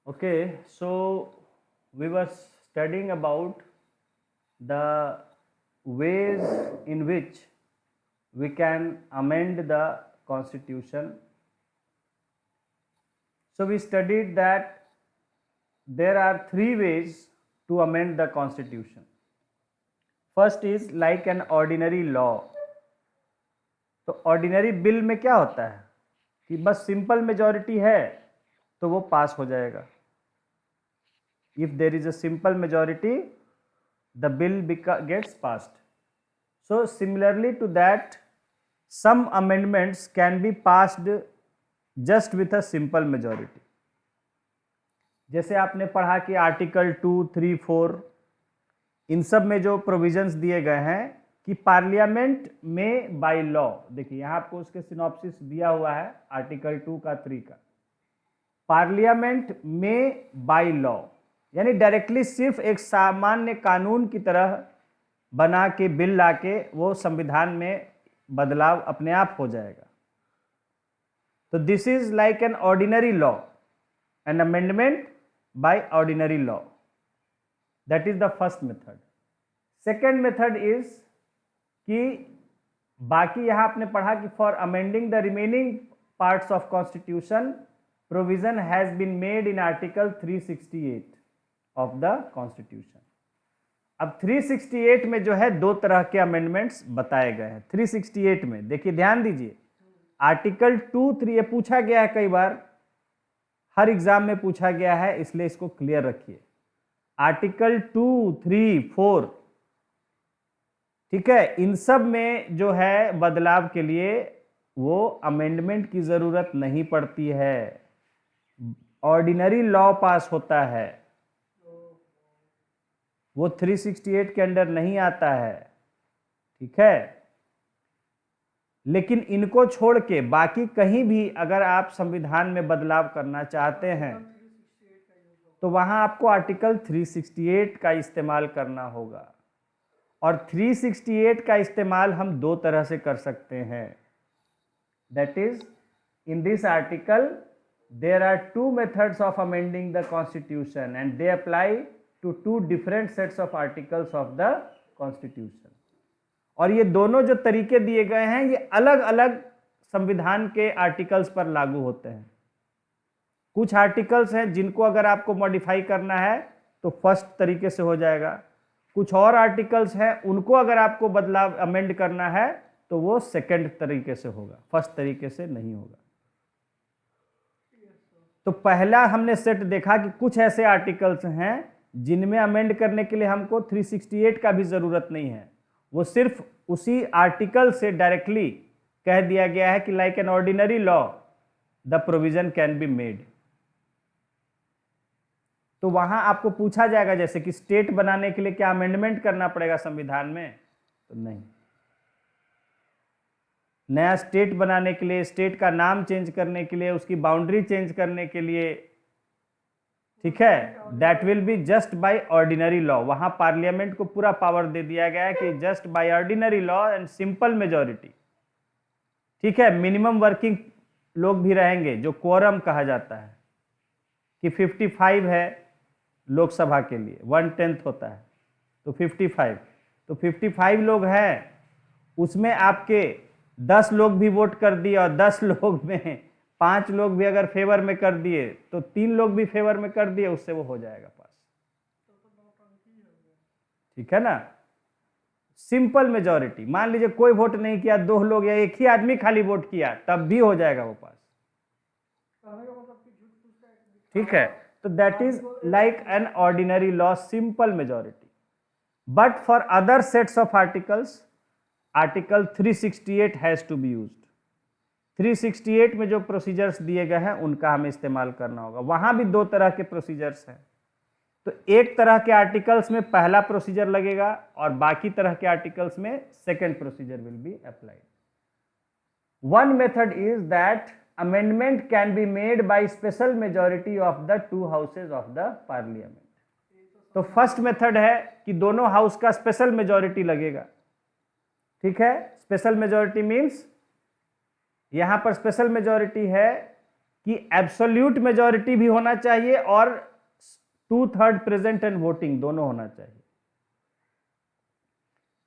Okay, so we were studying about the ways in which we can amend the constitution. So we studied that there are three ways to amend the constitution. First is like an ordinary law. तो ordinary bill में क्या होता है कि बस simple majority है तो वो पास हो जाएगा. If there is a simple majority, the bill gets passed. So similarly to that, some amendments can be passed just with a simple majority. जैसे आपने पढ़ा कि आर्टिकल 2, 3, 4 इन सब में जो प्रोविजंस दिए गए हैं कि पार्लियामेंट में बाय लॉ, देखिए यहाँ आपको उसके सिनॉप्सिस दिया हुआ है आर्टिकल 2 का 3 का. पार्लियामेंट में बाय लॉ यानी डायरेक्टली सिर्फ एक सामान्य कानून की तरह बना के बिल लाके वो संविधान में बदलाव अपने आप हो जाएगा. तो this is like an ordinary law, an amendment by ordinary law. That is the first method. Second method is कि बाकी यहां आपने पढ़ा कि for amending the remaining parts of constitution provision has been made in article 368 of the constitution. अब 368 में जो है दो तरह के अमेंडमेंट्स बताए गए हैं. 368 में देखिए ध्यान दीजिए, आर्टिकल 2, 3 ये पूछा गया है कई बार, हर एग्जाम में पूछा गया है, इसलिए इसको क्लियर रखिए. आर्टिकल 2, 3, 4 ठीक है, इन सब में जो है बदलाव के लिए वो अमेंडमेंट की जरूरत नहीं पड़ती है, ऑर्डिनरी लॉ पास होता है, वो 368 के अंडर नहीं आता है. ठीक है, लेकिन इनको छोड़ के बाकी कहीं भी अगर आप संविधान में बदलाव करना चाहते हैं तो वहां आपको आर्टिकल 368 का इस्तेमाल करना होगा. और 368 का इस्तेमाल हम दो तरह से कर सकते हैं. That is in this article there are two methods of amending the constitution and they apply to two different sets of articles of the constitution. और ये दोनों जो तरीके दिए गए हैं ये अलग अलग संविधान के आर्टिकल्स पर लागू होते हैं. कुछ आर्टिकल्स हैं जिनको अगर आपको मॉडिफाई करना है तो फर्स्ट तरीके से हो जाएगा, कुछ और आर्टिकल्स हैं उनको अगर आपको बदलाव अमेंड करना है तो वो सेकंड तरीके से होगा, फर्स्ट तरीके से नहीं होगा. तो पहला हमने सेट देखा कि कुछ ऐसे आर्टिकल्स हैं जिनमें अमेंड करने के लिए हमको 368 का भी जरूरत नहीं है, वो सिर्फ उसी आर्टिकल से डायरेक्टली कह दिया गया है कि like an ordinary law the provision can be made. तो वहां आपको पूछा जाएगा जैसे कि स्टेट बनाने के लिए क्या अमेंडमेंट करना पड़ेगा संविधान में, तो नहीं. नया स्टेट बनाने के लिए, स्टेट का नाम चेंज करने के लिए, उसकी बाउंड्री चेंज करने के लिए, ठीक है, that will be just by ordinary law. वहां पार्लियामेंट को पूरा पावर दे दिया गया है कि just by ordinary law and simple majority. ठीक है, मिनिमम वर्किंग लोग भी रहेंगे जो क्वोरम कहा जाता है कि 55 है लोकसभा के लिए, 1/10 होता है तो 55, तो 55 लोग हैं, उसमें आपके 10 लोग भी वोट कर दिए और 10 लोग में 5 लोग भी अगर फेवर में कर दिए तो 3 लोग भी फेवर में कर दिए, उससे वो हो जाएगा पास. ठीक है ना, सिंपल मेजॉरिटी. मान लीजिए कोई वोट नहीं किया, 2 लोग या एक ही आदमी खाली वोट किया, तब भी हो जाएगा वो पास. ठीक है, तो that is like an ordinary law, simple majority. But for other sets of articles article 368 has to be used. 368 में जो प्रोसीजर्स दिए गए हैं उनका हमें इस्तेमाल करना होगा. वहां भी दो तरह के प्रोसीजर्स हैं, तो एक तरह के आर्टिकल्स में पहला प्रोसीजर लगेगा और बाकी तरह के आर्टिकल्स में second procedure will be applied. One method is that amendment can be made by special majority of the 2 houses of the parliament. तो फर्स्ट मेथड है कि दोनों हाउस का स्पेशल मेजॉरिटी लगेगा. ठीक है, स्पेशल मेजॉरिटी मीन्स यहां पर स्पेशल मेजॉरिटी है कि एब्सोल्यूट मेजॉरिटी भी होना चाहिए और 2/3 प्रेजेंट एंड वोटिंग दोनों होना चाहिए।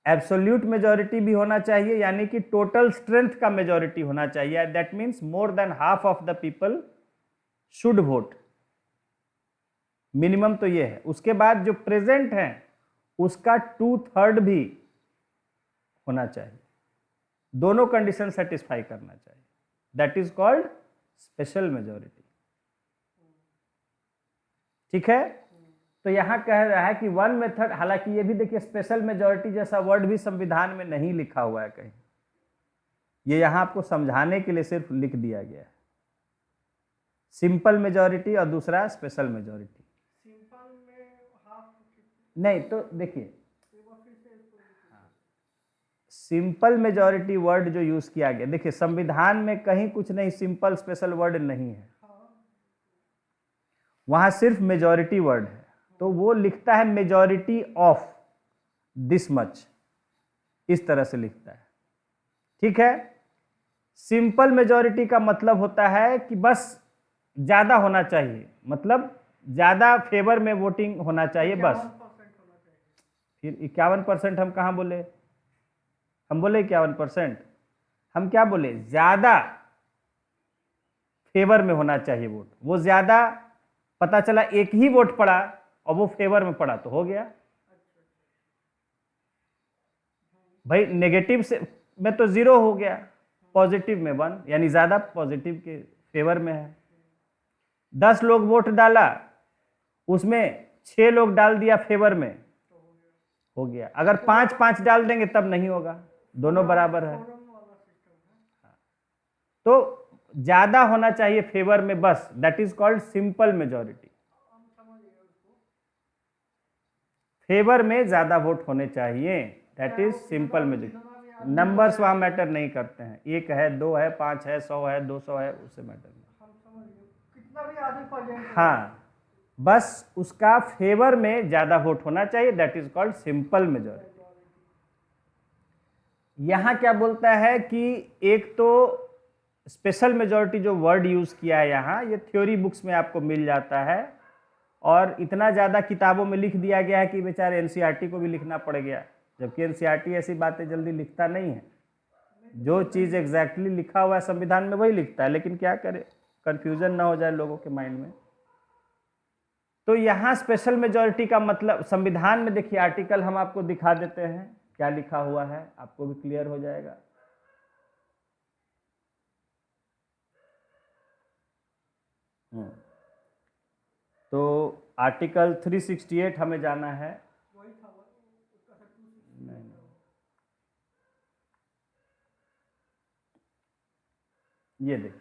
एब्सोल्यूट मेजॉरिटी भी होना चाहिए, यानी कि टोटल स्ट्रेंथ का मेजॉरिटी होना चाहिए, that means more than half of the people should vote. Minimum तो ये है। उसके बाद जो प्रेजेंट है उसका 2/3 भी होना चाहिए। दोनों कंडीशन सेटिस्फाई करना चाहिए, that is called special majority. ठीक है, तो यहां कह रहा है कि वन मेथड, हालांकि ये भी देखिए स्पेशल मेजॉरिटी जैसा वर्ड भी संविधान में नहीं लिखा हुआ है कहीं, ये यहां आपको समझाने के लिए सिर्फ लिख दिया गया है। सिंपल मेजॉरिटी और दूसरा स्पेशल मेजॉरिटी। सिंपल में हाफ नहीं तो देखिए, सिंपल मेजॉरिटी वर्ड जो यूज किया गया, देखिए संविधान में कहीं कुछ नहीं सिंपल स्पेशल वर्ड नहीं है, वहां सिर्फ मेजॉरिटी वर्ड है। तो वो लिखता है मेजॉरिटी ऑफ दिस मच, इस तरह से लिखता है। ठीक है, सिंपल मेजॉरिटी का मतलब होता है कि बस ज्यादा होना चाहिए, मतलब ज्यादा फेवर में वोटिंग होना चाहिए बस। फिर 51% हम कहाँ बोले? हम बोले 51%, हम क्या बोले? ज्यादा फेवर में होना चाहिए वोट। वो ज्यादा, पता चला एक ही वोट पड़ा और वो फेवर में पड़ा तो हो गया भाई। नेगेटिव से में तो 0 हो गया, पॉजिटिव में 1, यानी ज्यादा पॉजिटिव के फेवर में है। 10 लोग वोट डाला, उसमें 6 लोग डाल दिया फेवर में, हो गया। अगर 5-5 डाल देंगे तब नहीं होगा, दोनों बराबर है। तो ज्यादा होना चाहिए फेवर में बस, that is called simple majority. Favour में ज्यादा वोट होने चाहिए, that is simple majority. Numbers वहां मैटर नहीं करते हैं, 1 है, 2 है, 5 है, 100 है, 200 है, उससे मैटर नहीं। कितना भी आदमी हाँ, बस उसका फेवर में ज्यादा वोट होना चाहिए, that is called simple majority. यहां क्या बोलता है कि एक तो स्पेशल मेजॉरिटी जो वर्ड यूज किया है यहां, ये थ्योरी बुक्स में आपको मिल जाता है, और इतना ज़्यादा किताबों में लिख दिया गया है कि बेचारे एनसीईआरटी को भी लिखना पड़ गया, जबकि एनसीईआरटी ऐसी बातें जल्दी लिखता नहीं है। जो चीज़ एग्जैक्टली लिखा हुआ है संविधान में वही लिखता है, लेकिन क्या करे, कंफ्यूजन ना हो जाए लोगों के माइंड में। तो यहाँ स्पेशल मेजॉरिटी का मतलब संविधान में देखिए, आर्टिकल हम आपको दिखा देते हैं क्या लिखा हुआ है, आपको भी क्लियर हो जाएगा। तो आर्टिकल 368 हमें जाना है। नहीं, ये देखिए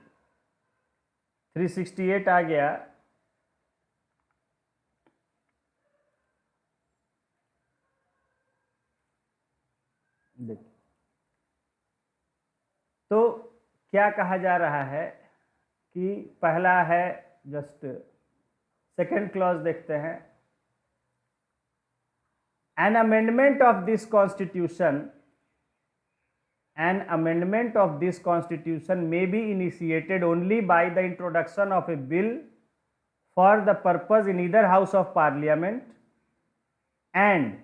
368 आ गया। देखिए, तो क्या कहा जा रहा है कि पहला है, जस्ट सेकेंड क्लॉज देखते हैं। An amendment of this constitution, an amendment of this constitution may be initiated only by the introduction of a bill for the purpose in either house of parliament, and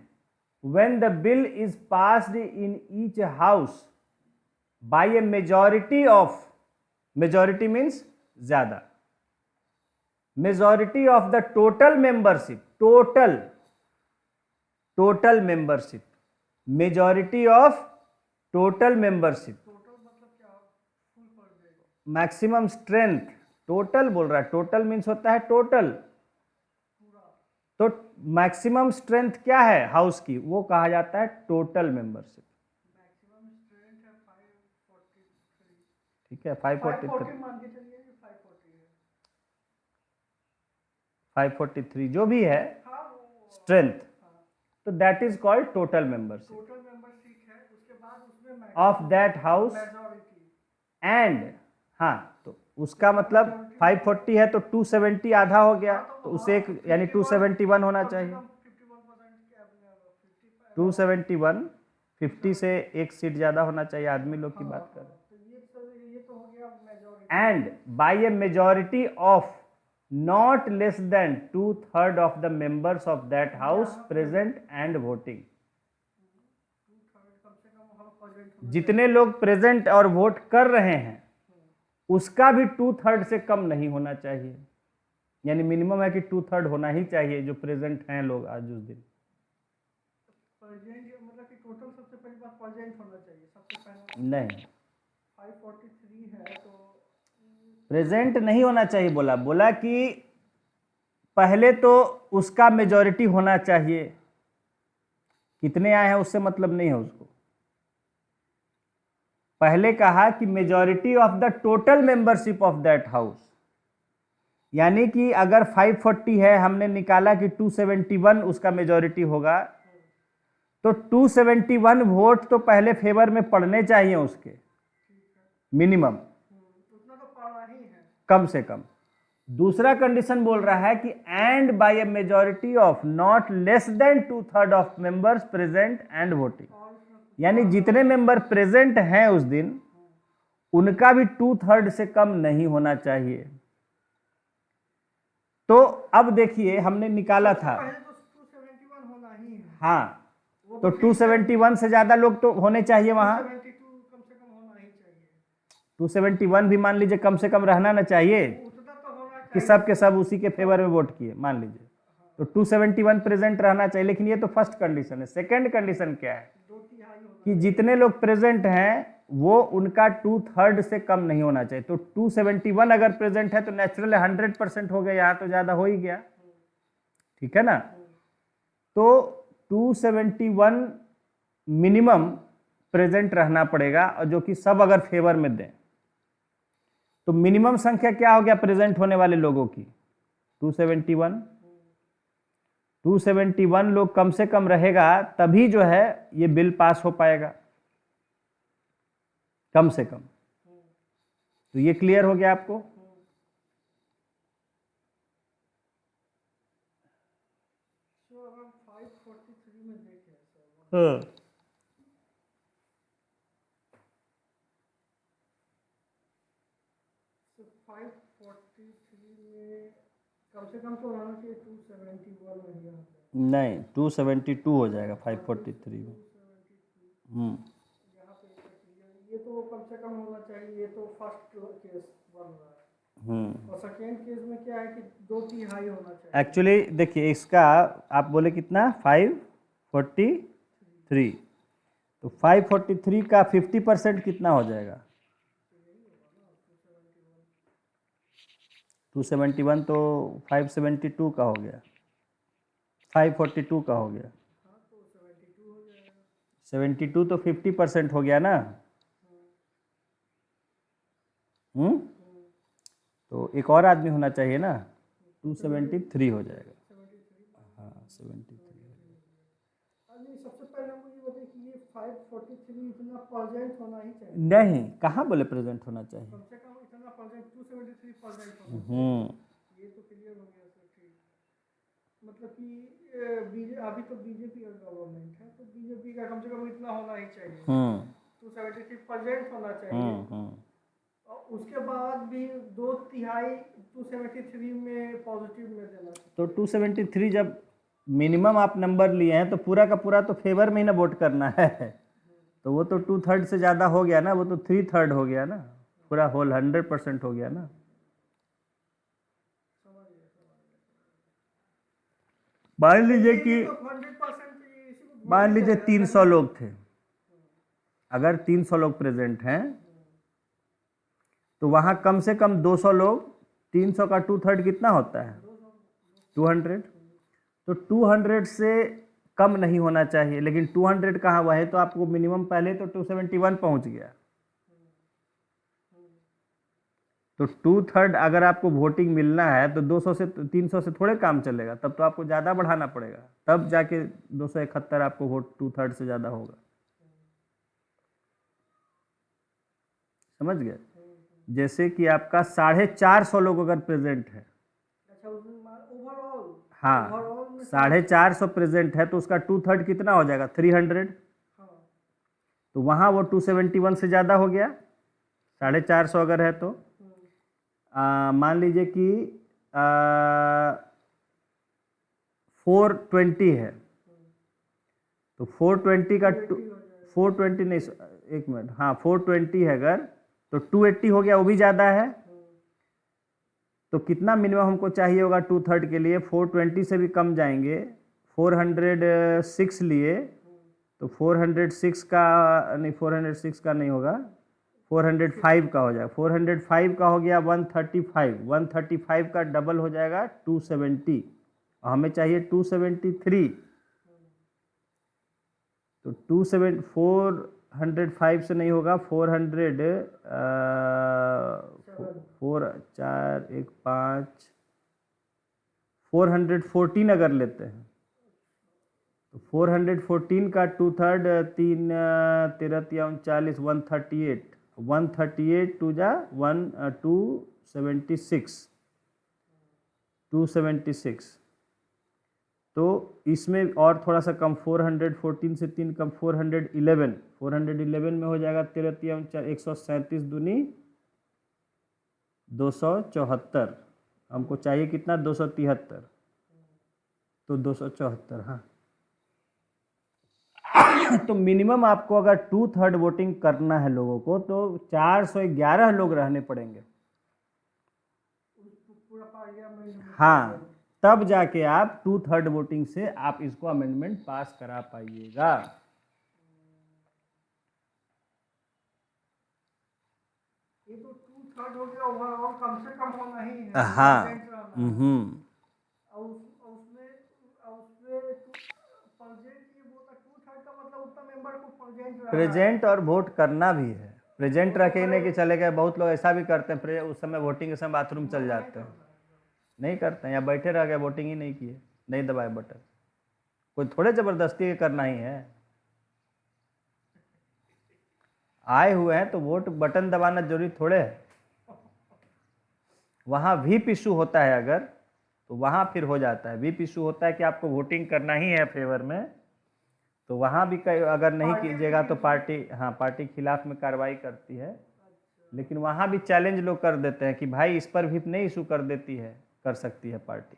when the bill is passed in each house by a majority of, majority means zyada, majority of the total membership, total membership, majority of total membership, maximum strength, total बोल रहा है, total means होता है total. तो maximum strength क्या है house की, वो कहा जाता है टोटल मेंबरशिप। ठीक है, 543 जो भी है स्ट्रेंथ, तो that is called total membership of that house and. हाँ, तो उसका मतलब 540 है तो 270 आधा हो गया, तो उसे एक यानी 271 होना चाहिए। 271 50 से एक सीट ज्यादा होना चाहिए, आदमी लोग की बात कर रहे हैं। and by a majority of not less than 2/3 of the members of that house present and voting. कम से कम हम प्रेजेंट जितने लोग प्रेजेंट और वोट कर रहे हैं उसका भी 2/3 से कम नहीं होना चाहिए, यानी मिनिमम है कि 2/3 होना ही चाहिए जो प्रेजेंट हैं लोग आज उस दिन। प्रेजेंट मतलब कि टोटल सबसे पहली बात प्रेजेंट होना चाहिए सबसे पहले। नहीं, 543 है तो प्रेजेंट नहीं होना चाहिए, बोला कि पहले तो उसका मेजॉरिटी होना चाहिए, कितने आए हैं उससे मतलब नहीं है उसको। पहले कहा कि majority of the total membership of that house, यानी कि अगर 540 है, हमने निकाला कि 271 उसका मेजॉरिटी होगा, तो 271 वोट तो पहले फेवर में पड़ने चाहिए उसके, मिनिमम, उतना तो पढ़ना ही है। कम से कम। दूसरा कंडीशन बोल रहा है कि and by a majority of not less than 2/3 of members present and voting, यानी जितने मेंबर प्रेजेंट हैं उस दिन उनका भी 2/3 से कम नहीं होना चाहिए। तो अब देखिए हमने निकाला था, पहले तो 271 होना ही है। हाँ, तो 271 से ज्यादा लोग तो होने चाहिए वहां। 272 कम से कम होना ही चाहिए। 271 भी मान लीजिए कम से कम रहना ना चाहिए उतना तो होना कि चाहिए। सब के सब उसी के फेवर में वोट किए, मान लीजिए, तो 271 प्रेजेंट रहना चाहिए। लेकिन ये तो फर्स्ट कंडीशन है। सेकंड कंडीशन क्या है 2/3 होना कि जितने लोग प्रेजेंट हैं वो उनका 2/3 से कम नहीं होना चाहिए। तो 271 अगर प्रेजेंट है तो नेचुरल 100% हो गया, यहाँ तो ज्यादा हो ही गया, ठीक है ना। तो 271 मिनिमम प्रेजेंट रहना पड़ेगा, और जो कि सब अगर फेवर में दें तो मिनिमम संख्या क्या हो गया प्रेजेंट होने वाले लोगों की 271। 271 लोग कम से कम रहेगा तभी जो है ये बिल पास हो पाएगा, कम से कम। तो ये क्लियर हो गया आपको। तो अगर 543 में देखें सर, तो 543 में कम से कम तो रहना चाहिए 271 में ही यहाँ पे। नहीं, 272 हो जाएगा 543 में। 272 यहाँ पे ये तो कम से कम होना चाहिए। ये तो फर्स्ट केस बन रहा है। और सेकेंड केस में क्या है कि 2/3 होना चाहिए। एक्चुअली देखिए इसका आप बोले कितना 543, तो 543 का 50% कितना हो जाएगा 271, तो 572 का हो गया, 542 का हो गया, हाँ तो 72 हो जाएगा। 72 तो 50% हो गया ना। तो एक और आदमी होना चाहिए ना, 273 हो जाएगा। हाँ 73। अभी सबसे पहले मुझे बताइए कि ये 543 इतना प्रेजेंट होना ही चाहिए। नहीं, कहाँ बोले प्रेजेंट होना चाहिए। कम से कम इतना प्रेजेंट 273 प्रेजेंट होना चाहिए। ये तो क्लियर हो गया सर। ठीक, मतलब कि अभी तो बीजेपी का गवर्नमेंट है, तो बीजेपी का कम से कम इतना होना ही चाहिए। 273 प्रेजेंट होना चाहिए। और उसके बाद भी 2/3 273 में पॉजिटिव में देना चाहिए। तो 273 जब मिनिमम आप नंबर लिए हैं तो पूरा का पूरा तो फेवर में ही ना वोट करना है, तो वो तो 2/3 से ज़्यादा हो गया ना, वो तो 3/3 हो गया ना, पूरा होल 100% हो गया ना। मान लीजिए कि 100% मान लीजिए 300 लोग थे, अगर 300 लोग प्रेजेंट हैं तो वहाँ कम से कम 200 लोग, 300 का 2/3 कितना होता है 200, तो 200 से कम नहीं होना चाहिए। लेकिन 200 कहाँ हुआ है, तो आपको मिनिमम पहले तो 271 पहुँच गया, तो 2/3 अगर आपको वोटिंग मिलना है तो 200 से 300 से थोड़े काम चलेगा, तब तो आपको ज़्यादा बढ़ाना पड़ेगा, तब जाके 271 आपको वोट 2/3 से ज़्यादा होगा। समझ गए। जैसे कि आपका 450 लोग अगर प्रेजेंट है, अच्छा ओवरऑल, हाँ 450 प्रेजेंट है, तो उसका 2/3 कितना हो जाएगा 300, हाँ तो वहाँ वो 271 से ज़्यादा हो गया 450 अगर है तो। मान लीजिए कि 420 है, तो 420 का 420 नहीं, एक मिनट, हाँ 420 है अगर, तो 280 हो गया, वो भी ज़्यादा है। तो कितना मिनिमम हमको चाहिए होगा 2/3 के लिए? 420 से भी कम जाएंगे, 406 लिए, तो 406 का नहीं, 406 का नहीं होगा, 405 का हो जाएगा। 405 का हो गया 135, 135 का डबल हो जाएगा 270, और हमें चाहिए 273। तो 405 से नहीं होगा, 414 अगर लेते हैं, तो 414 का 2/3, 3 13 39 138, 138 टू जा 276। तो इसमें और थोड़ा सा कम, 414 से 3 कम, 411 में हो जाएगा 13 39 137 दूनी 274। हमको चाहिए कितना? 273, तो 274, हाँ। तो मिनिमम आपको अगर 2/3 वोटिंग करना है लोगों को, तो 411 लोग रहने पड़ेंगे। पूरा पार्लियामेंट में। हाँ, तब जाके आप 2/3 वोटिंग से आप इसको अमेंडमेंट पास करा पाइएगा। ये तो 2/3 हो गया, ओवरऑल कम से कम होना ही है। हाँ, प्रेजेंट रहना है। और उसमें प्रेजेंट ये वो था 2/3 का मतलब उतना मेंबर को प्रेजेंट रहना है। प्रेजेंट और वोट करना भी है। प्रेजेंट रखे नहीं कि चले गए, बहुत लोग ऐसा भी करते हैं, उस समय वोटिंग के समय बाथरूम चल जाते हैं, नहीं करते हैं, या बैठे रह गए, वोटिंग ही नहीं किए, नहीं दबाए बटन। कोई थोड़े ज़बरदस्ती करना ही है, आए हुए हैं तो वोट बटन दबाना जरूरी थोड़े है। वहाँ व्हीप इशू होता है अगर, तो वहाँ फिर हो जाता है। व्हीप इशू होता है कि आपको वोटिंग करना ही है फेवर में, तो वहाँ भी अगर नहीं कीजिएगा तो पार्टी, हाँ, पार्टी खिलाफ में कार्रवाई करती है। लेकिन वहाँ भी चैलेंज लोग कर देते हैं कि भाई इस पर व्हीप नहीं इशू कर देती है, कर सकती है पार्टी।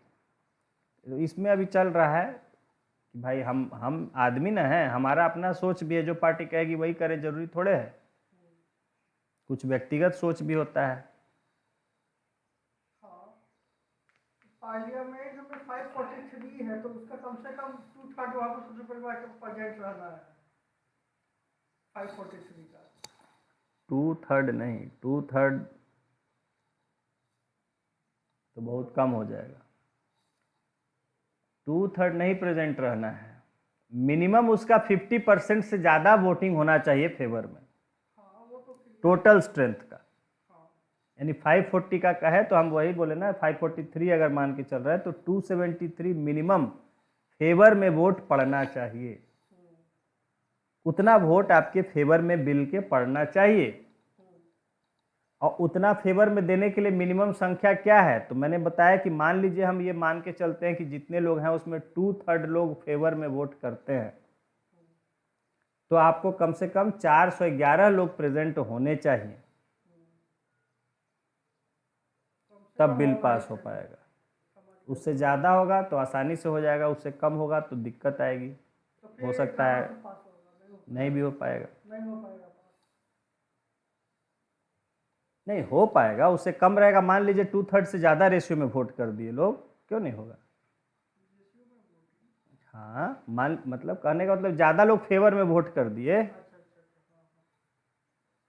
तो इसमें अभी चल रहा है कि भाई हम आदमी ना हैं, हमारा अपना सोच भी है, जो पार्टी कहेगी वही करे, जरूरी थोड़े है, कुछ व्यक्तिगत सोच भी होता है। पार्लियामेंट में 543 है, तो उसका कम से कम 2/3 वहाँ पर सबसे पहले बात प्रेजेंट रहना है। 543 का 2/3 नहीं, 2/3 तो बहुत कम हो जाएगा। 2/3 नहीं प्रेजेंट रहना है, मिनिमम उसका 50% से ज़्यादा वोटिंग होना चाहिए फेवर में, टोटल स्ट्रेंथ का। यानी 540 का कहे तो हम वही बोले ना, 543 अगर मान के चल रहा है तो 273 मिनिमम फेवर में वोट पड़ना चाहिए। उतना वोट आपके फेवर में बिल के पड़ना चाहिए, और उतना फेवर में देने के लिए मिनिमम संख्या क्या है? तो मैंने बताया कि मान लीजिए हम ये मान के चलते हैं कि जितने लोग हैं उसमें 2/3 लोग फेवर में वोट करते हैं, तो आपको कम से कम 411 लोग प्रेजेंट होने चाहिए, तब बिल पास हो पाएगा। उससे ज़्यादा होगा तो आसानी से हो जाएगा, उससे कम होगा तो दिक्कत आएगी, हो सकता है नहीं भी हो पाएगा। नहीं हो पाएगा, उससे कम रहेगा। मान लीजिए 2/3 से ज़्यादा रेशियो में वोट कर दिए लोग, क्यों नहीं होगा? हाँ, मतलब कहने का मतलब ज़्यादा लोग फेवर में वोट कर दिए।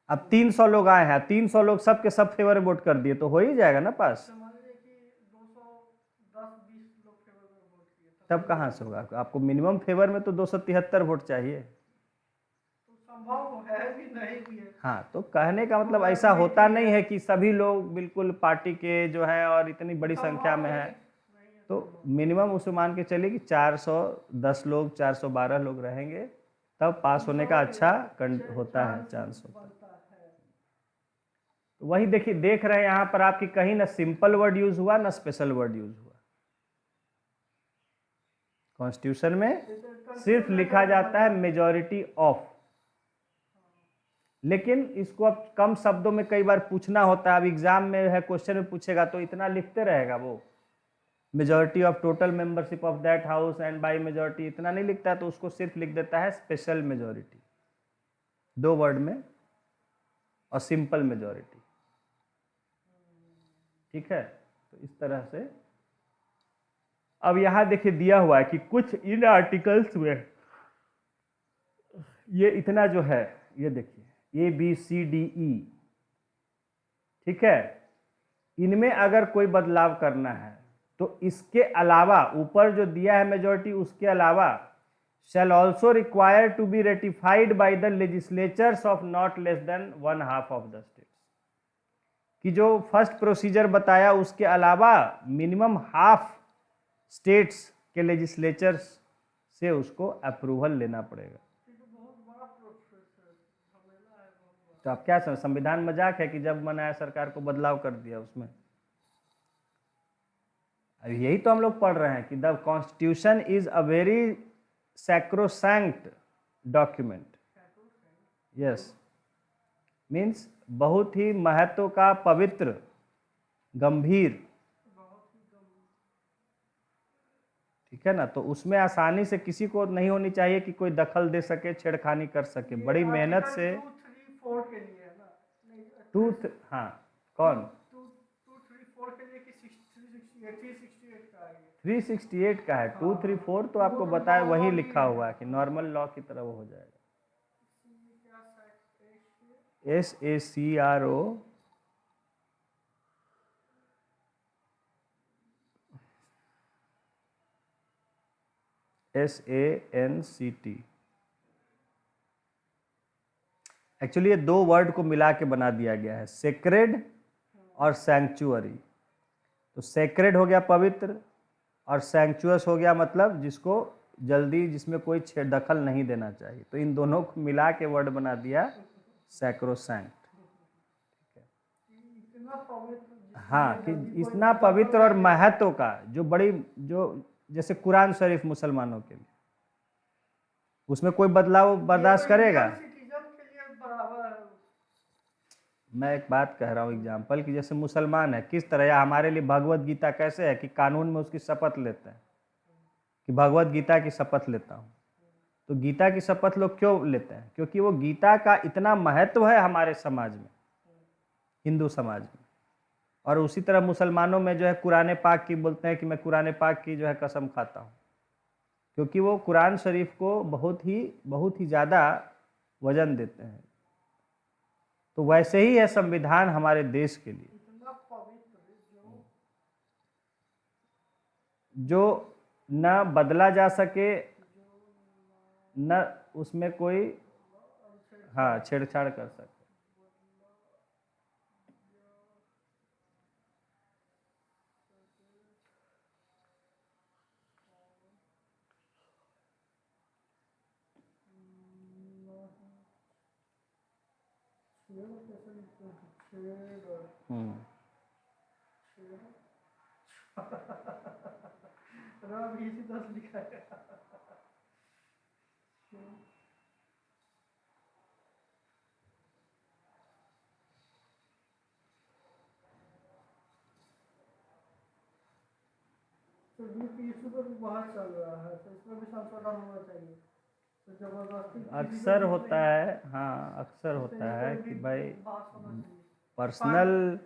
अब 300 लोग आए हैं, 300 लोग सब के सब फेवर में वोट कर दिए, तो हो ही जाएगा ना पास। तब कहाँ से होगा? आपको मिनिमम फेवर में तो 273 वोट चाहिए। संभव है भी नहीं भी है। हाँ, तो कहने का मतलब ऐसा होता नहीं है कि सभी लोग बिल्कुल पार्टी के जो है और इतनी बड़ी संख्या में है, तो मिनिमम उसे मान के चलिए कि 410 लोग, 412 लोग रहेंगे, तब पास होने का अच्छा होता है, चांस होता है। तो वही देखिए, देख रहे हैं यहाँ पर आपकी कहीं ना सिंपल वर्ड यूज हुआ ना स्पेशल वर्ड यूज हुआ। कॉन्स्टिट्यूशन में सिर्फ लिखा जाता है मेजॉरिटी ऑफ, लेकिन इसको अब कम शब्दों में कई बार पूछना होता है। अब एग्जाम में है, क्वेश्चन में पूछेगा तो इतना लिखते रहेगा वो, majority of total membership of that house and by majority, इतना नहीं लिखता है, तो उसको सिर्फ लिख देता है स्पेशल मेजॉरिटी 2 वर्ड में, और सिंपल मेजॉरिटी। ठीक है, तो इस तरह से। अब यहां देखिए दिया हुआ है कि कुछ इन आर्टिकल्स में ये इतना जो है, ये देखिए ABCDE, ठीक है, इनमें अगर कोई बदलाव करना है तो इसके अलावा ऊपर जो दिया है मेजॉरिटी, उसके अलावा shall also require to be ratified by the legislatures of not less than 1/2 of the states, कि जो फर्स्ट प्रोसीजर बताया उसके अलावा मिनिमम हाफ स्टेट्स के लेजिस्लेचर्स से उसको अप्रूवल लेना पड़ेगा। तो आप क्या समझ, संविधान मजाक है कि जब मन आया सरकार को बदलाव कर दिया उसमें? अब यही तो हम लोग पढ़ रहे हैं कि the constitution is a very sacrosanct document. Yes, means बहुत ही महत्व का, पवित्र, गंभीर, ठीक है ना। तो उसमें आसानी से किसी को नहीं होनी चाहिए कि कोई दखल दे सके, छेड़खानी कर सके। बड़ी मेहनत से 2, 3, 4 के लिए है ना, टू, हाँ, कौन 2, 3, 4 के लिए कि 368 का है, 368 का है। 2, 3, 4 तो आपको बताया, वही लिखा हुआ है कि नॉर्मल लॉ की तरह वो हो जाएगा। SACRO SANCT, एक्चुअली ये 2 वर्ड को मिला के बना दिया गया है, सेक्रेड और सैंक्चुअरी। तो सेक्रेड हो गया पवित्र, और सैंक्चुअस हो गया मतलब जिसको जल्दी, जिसमें कोई दखल नहीं देना चाहिए। तो इन दोनों को मिला के वर्ड बना दिया सैक्रोसैंक्ट। हाँ, कि इतना पवित्र और महत्व का, जो बड़ी, जो जैसे कुरान शरीफ मुसलमानों के लिए, उसमें कोई बदलाव बर्दाश्त करेगा? मैं एक बात कह रहा हूँ एग्जाम्पल, कि जैसे मुसलमान है किस तरह, या हमारे लिए भगवत गीता कैसे है कि कानून में उसकी शपथ लेते हैं, कि भगवत गीता की शपथ लेता हूँ। तो गीता की शपथ लोग क्यों लेते हैं? क्योंकि वो गीता का इतना महत्व है हमारे समाज में, हिंदू समाज में। और उसी तरह मुसलमानों में जो है कुरान पाक की बोलते हैं कि मैं कुरान पाक की जो है कसम खाता हूँ, क्योंकि वो कुरान शरीफ को बहुत ही ज़्यादा वजन देते हैं। तो वैसे ही है संविधान हमारे देश के लिए, जो न बदला जा सके, न उसमें कोई, हाँ, छेड़छाड़ कर सके। लिखा है। तो ये इशू पर बहुत चल रहा है, तो इसमें भी संशोधन होना चाहिए। तो जबरदस्ती अक्सर होता है, हाँ, अक्सर होता है कि भाई पर्सनल,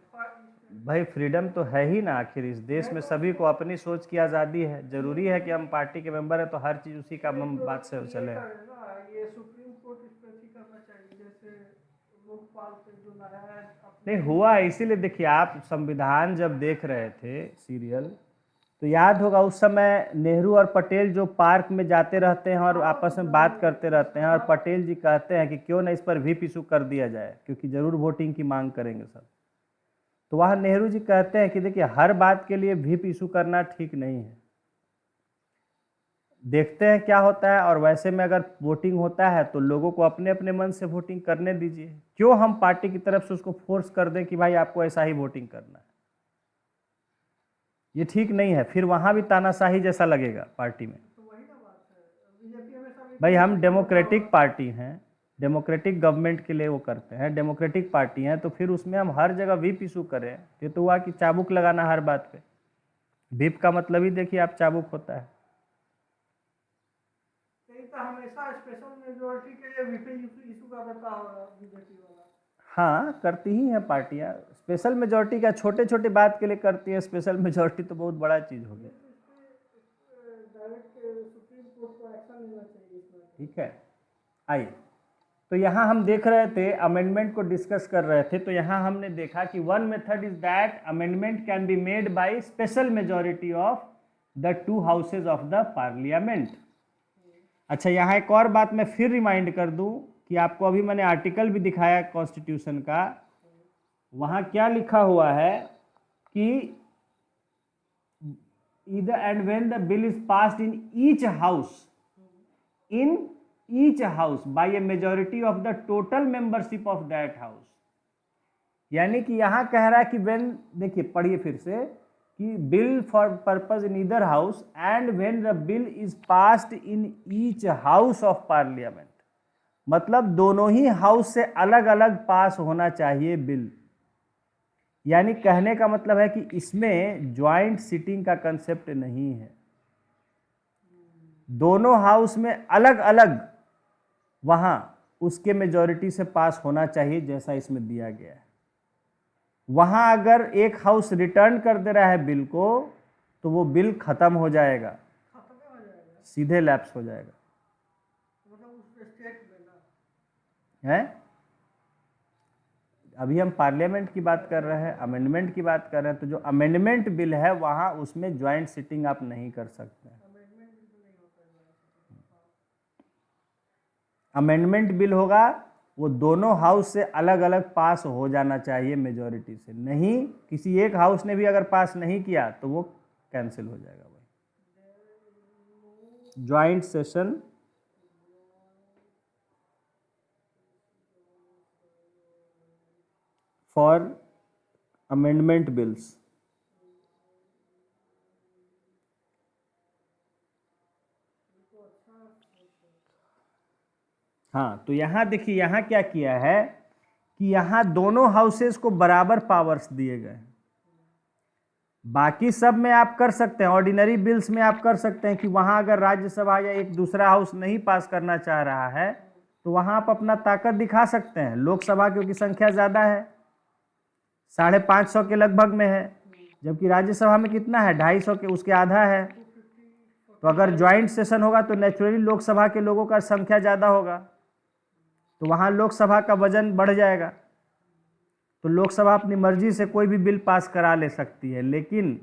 भाई फ्रीडम तो है ही ना। आखिर इस देश में सभी को अपनी सोच की आज़ादी है। जरूरी है कि हम पार्टी के मेंबर हैं तो हर चीज़ उसी का बात से चले। ये सुप्रीम कोर्ट इस पर करना चाहिए, जैसे लोकपाल से जो नया नहीं हुआ है। इसीलिए देखिए, आप संविधान जब देख रहे थे सीरियल, तो याद होगा उस समय नेहरू और पटेल जो पार्क में जाते रहते हैं और आपस में बात करते रहते हैं, और पटेल जी कहते हैं कि क्यों ना इस पर व्हिप इशू कर दिया जाए, क्योंकि जरूर वोटिंग की मांग करेंगे सब। तो वहाँ नेहरू जी कहते हैं कि देखिए, हर बात के लिए व्हिप इशू करना ठीक नहीं है, देखते हैं क्या होता है। और वैसे में अगर वोटिंग होता है तो लोगों को अपने अपने मन से वोटिंग करने दीजिए, क्यों हम पार्टी की तरफ से उसको फोर्स कर दें कि भाई आपको ऐसा ही वोटिंग करना है। ये ठीक नहीं है, फिर वहाँ भी तानाशाही जैसा लगेगा पार्टी में। भाई हम डेमोक्रेटिक पार्टी हैं, डेमोक्रेटिक गवर्नमेंट के लिए वो करते हैं, डेमोक्रेटिक पार्टी हैं, तो फिर उसमें हम हर जगह व्हिप इशू करें, ये तो हुआ कि चाबुक लगाना हर बात पे। व्हिप का मतलब ही देखिए आप, चाबुक होता है। नहीं तो हमेशा स्पेशल मेजोरिटी के लिए व्हिप इशू कर देता होगा बीजेपी वाला। हाँ, करती ही हैं पार्टियाँ। स्पेशल मेजोरिटी क्या छोटे छोटे बात के लिए करती है, स्पेशल मेजोरिटी तो बहुत बड़ा चीज़ हो गया। डायरेक्ट सुप्रीम कोर्ट को एक्शन लेना चाहिए इसमें। ठीक है, आइए, तो यहाँ हम देख रहे थे, अमेंडमेंट को डिस्कस कर रहे थे, तो यहाँ हमने देखा कि one method is that amendment can be made by special majority of the 2 houses of the parliament. अच्छा, यहाँ एक और बात मैं फिर रिमाइंड कर दूं कि आपको अभी मैंने आर्टिकल भी दिखाया कॉन्स्टिट्यूशन का, वहाँ क्या लिखा हुआ है कि either and when the bill is passed in each house by a majority of the total membership of that house। यानी कि यहां कह रहा है कि when, देखिए पढ़िए फिर से, कि bill for purpose in either house and when the bill is passed in each house of parliament, मतलब दोनों ही हाउस से अलग अलग पास होना चाहिए बिल। यानी कहने का मतलब है कि इसमें ज्वाइंट सिटिंग का कंसेप्ट नहीं है, दोनों हाउस में अलग अलग वहां उसके मेजॉरिटी से पास होना चाहिए, जैसा इसमें दिया गया है। वहां अगर एक हाउस रिटर्न कर दे रहा है बिल को, तो वो बिल खत्म हो जाएगा, सीधे लैप्स हो जाएगा, मतलब उस स्टेट में है। अभी हम पार्लियामेंट की बात कर रहे हैं, अमेंडमेंट की बात कर रहे हैं, तो जो अमेंडमेंट बिल है वहां उसमें ज्वाइंट सिटिंग आप नहीं कर सकते हैं। अमेंडमेंट बिल होगा वो दोनों हाउस से अलग अलग पास हो जाना चाहिए मेजॉरिटी से, नहीं किसी एक हाउस ने भी अगर पास नहीं किया तो वो कैंसिल हो जाएगा भाई। Joint session for amendment bills. हाँ, तो यहाँ देखिए, यहाँ क्या किया है कि यहाँ दोनों हाउसेस को बराबर पावर्स दिए गए हैं। बाकी सब में आप कर सकते हैं, ऑर्डिनरी बिल्स में आप कर सकते हैं कि वहाँ अगर राज्यसभा या एक दूसरा हाउस नहीं पास करना चाह रहा है तो वहाँ आप अपना ताकत दिखा सकते हैं। लोकसभा क्योंकि संख्या ज़्यादा है, 550 के लगभग में है, जबकि राज्यसभा में कितना है, 250 के, उसके आधा है। तो अगर ज्वाइंट सेशन होगा तो नेचुरली लोकसभा के लोगों का संख्या ज़्यादा होगा, तो वहाँ लोकसभा का वजन बढ़ जाएगा। तो लोकसभा अपनी मर्जी से कोई भी बिल पास करा ले सकती है, लेकिन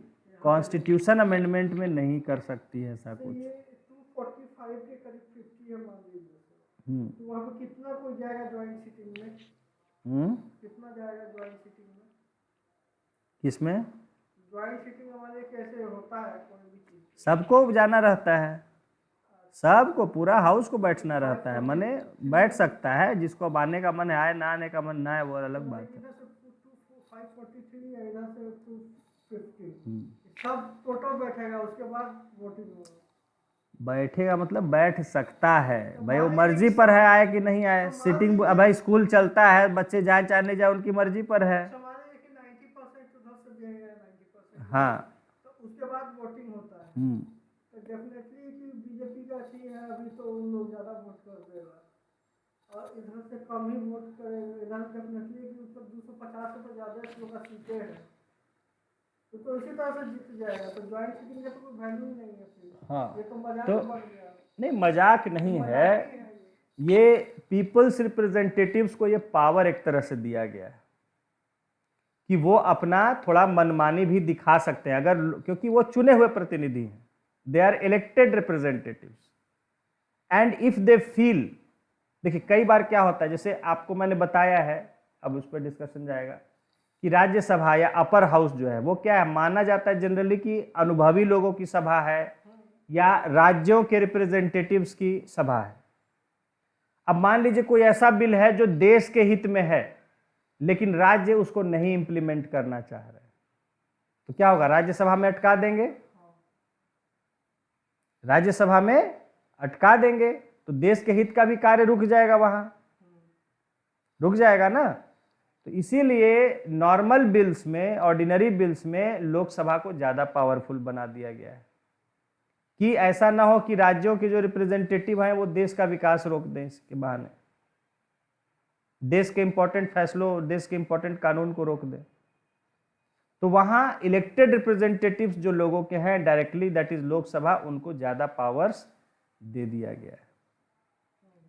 कॉन्स्टिट्यूशन अमेंडमेंट में नहीं कर सकती है ऐसा कुछ। ये 245 के करीब 50 है मान लीजिए, तो वहाँ पे कितना कोई जाएगा ज्वाइंट सिटिंग में? कितना जाएगा ज्वाइंट सिटिंग में? किसमें? ज्वाइंट सिटिंग हमारे कैसे होता है, कोई भी चीज सबको जाना रहता है, सबको, पूरा हाउस को बैठना रहता है, मने बैठ सकता है, जिसको अब आने का मन है आए, ना आने का मन ना है वो अलग बात है। इधर से 543 है, इधर से 250, सब टोटल बैठेगा, उसके बाद वोटिंग होगा। बैठेगा मतलब बैठ सकता है भाई, वो मर्जी पर है आए कि नहीं आए। सिटिंग भाई स्कूल चलता है, बच्चे जाए चाहे नहीं जाए उनकी मर्जी पर है। 90% उधर से दिया गया, 90%, हाँ, तो उसके बाद वोटिंग होता है। तो डेफिनेटली कि बीजेपी का अच्छी है अभी, तो उन लोग ज़्यादा वोट कर देगा, और इधर से कम ही वोट करेगा। इधर डेफिनेटली कि मतलब 250 से तो ज़्यादा लोग का सीटें हैं, तो इसी तरह से जीत जाएगा। तो ज्वाइंट सिटिंग का तो कोई वैल्यू ही नहीं है फिर। हाँ, ये तो मजाक तो बन गया। नहीं, मजाक नहीं है, ये पीपल्स रिप्रेजेंटेटिव्स को ये पावर एक तरह से दिया गया है कि वो अपना थोड़ा मनमानी भी दिखा सकते हैं, अगर, क्योंकि वो चुने हुए प्रतिनिधि हैं, they are elected representatives, and if they feel, देखिए कई बार क्या होता है, जैसे आपको मैंने बताया है, अब उस पर डिस्कशन जाएगा कि राज्यसभा या अपर हाउस जो है वो क्या है, माना जाता है जनरली कि अनुभवी लोगों की सभा है या राज्यों के रिप्रेजेंटेटिव्स की सभा है। अब मान लीजिए कोई ऐसा बिल है जो देश के हित में है, लेकिन राज्य उसको नहीं इंप्लीमेंट करना चाह रहे, तो क्या होगा, राज्यसभा में अटका देंगे, राज्यसभा में अटका देंगे, तो देश के हित का भी कार्य रुक जाएगा वहां। रुक जाएगा ना। तो इसीलिए नॉर्मल बिल्स में, ऑर्डिनरी बिल्स में लोकसभा को ज़्यादा पावरफुल बना दिया गया है कि ऐसा ना हो कि राज्यों के जो रिप्रेजेंटेटिव हैं वो देश का विकास रोक दें इसके बहाने, देश के इंपॉर्टेंट फैसलों, देश के इंपॉर्टेंट कानून को रोक दें। तो वहां इलेक्टेड रिप्रेजेंटेटिव्स जो लोगों के हैं डायरेक्टली, दैट इज लोकसभा, उनको ज़्यादा पावर्स दे दिया गया है।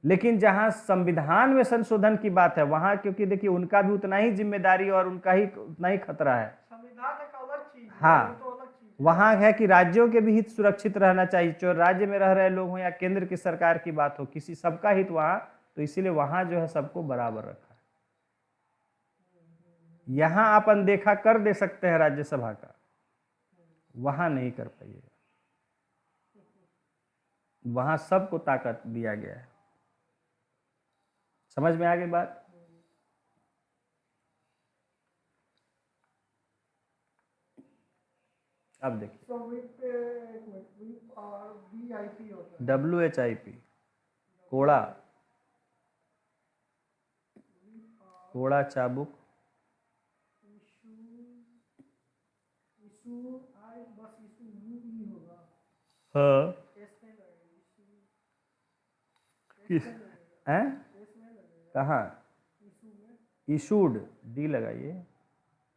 लेकिन जहां संविधान में संशोधन की बात है वहां, क्योंकि देखिए उनका भी उतना ही जिम्मेदारी और उनका ही उतना ही खतरा है। संविधान एक अलग चीज है, हाँ, वो तो अलग चीज है। वहां है कि राज्यों के भी हित सुरक्षित रहना चाहिए, चाहे राज्य में रह रहे लोग हों या केंद्र की सरकार की बात हो, किसी सबका हित वहां, तो इसीलिए वहां जो है सबको बराबर रखा है। यहां आप अनदेखा कर दे सकते हैं राज्यसभा का, वहां नहीं कर पाइएगा, वहां सबको ताकत दिया गया है। समझ में आ गई बात? अब देखिए तो विप एक मिनट, विप और VIP होता है। WHIP, कोड़ा, कोड़ा चाबुक, इशू, इशू आई, बस इशू UE होगा, हाँ, एस नहीं लगेगा, किस हैं, एस नहीं लगेगा कहाँ, इशू में। इशूड, डी लगाइए,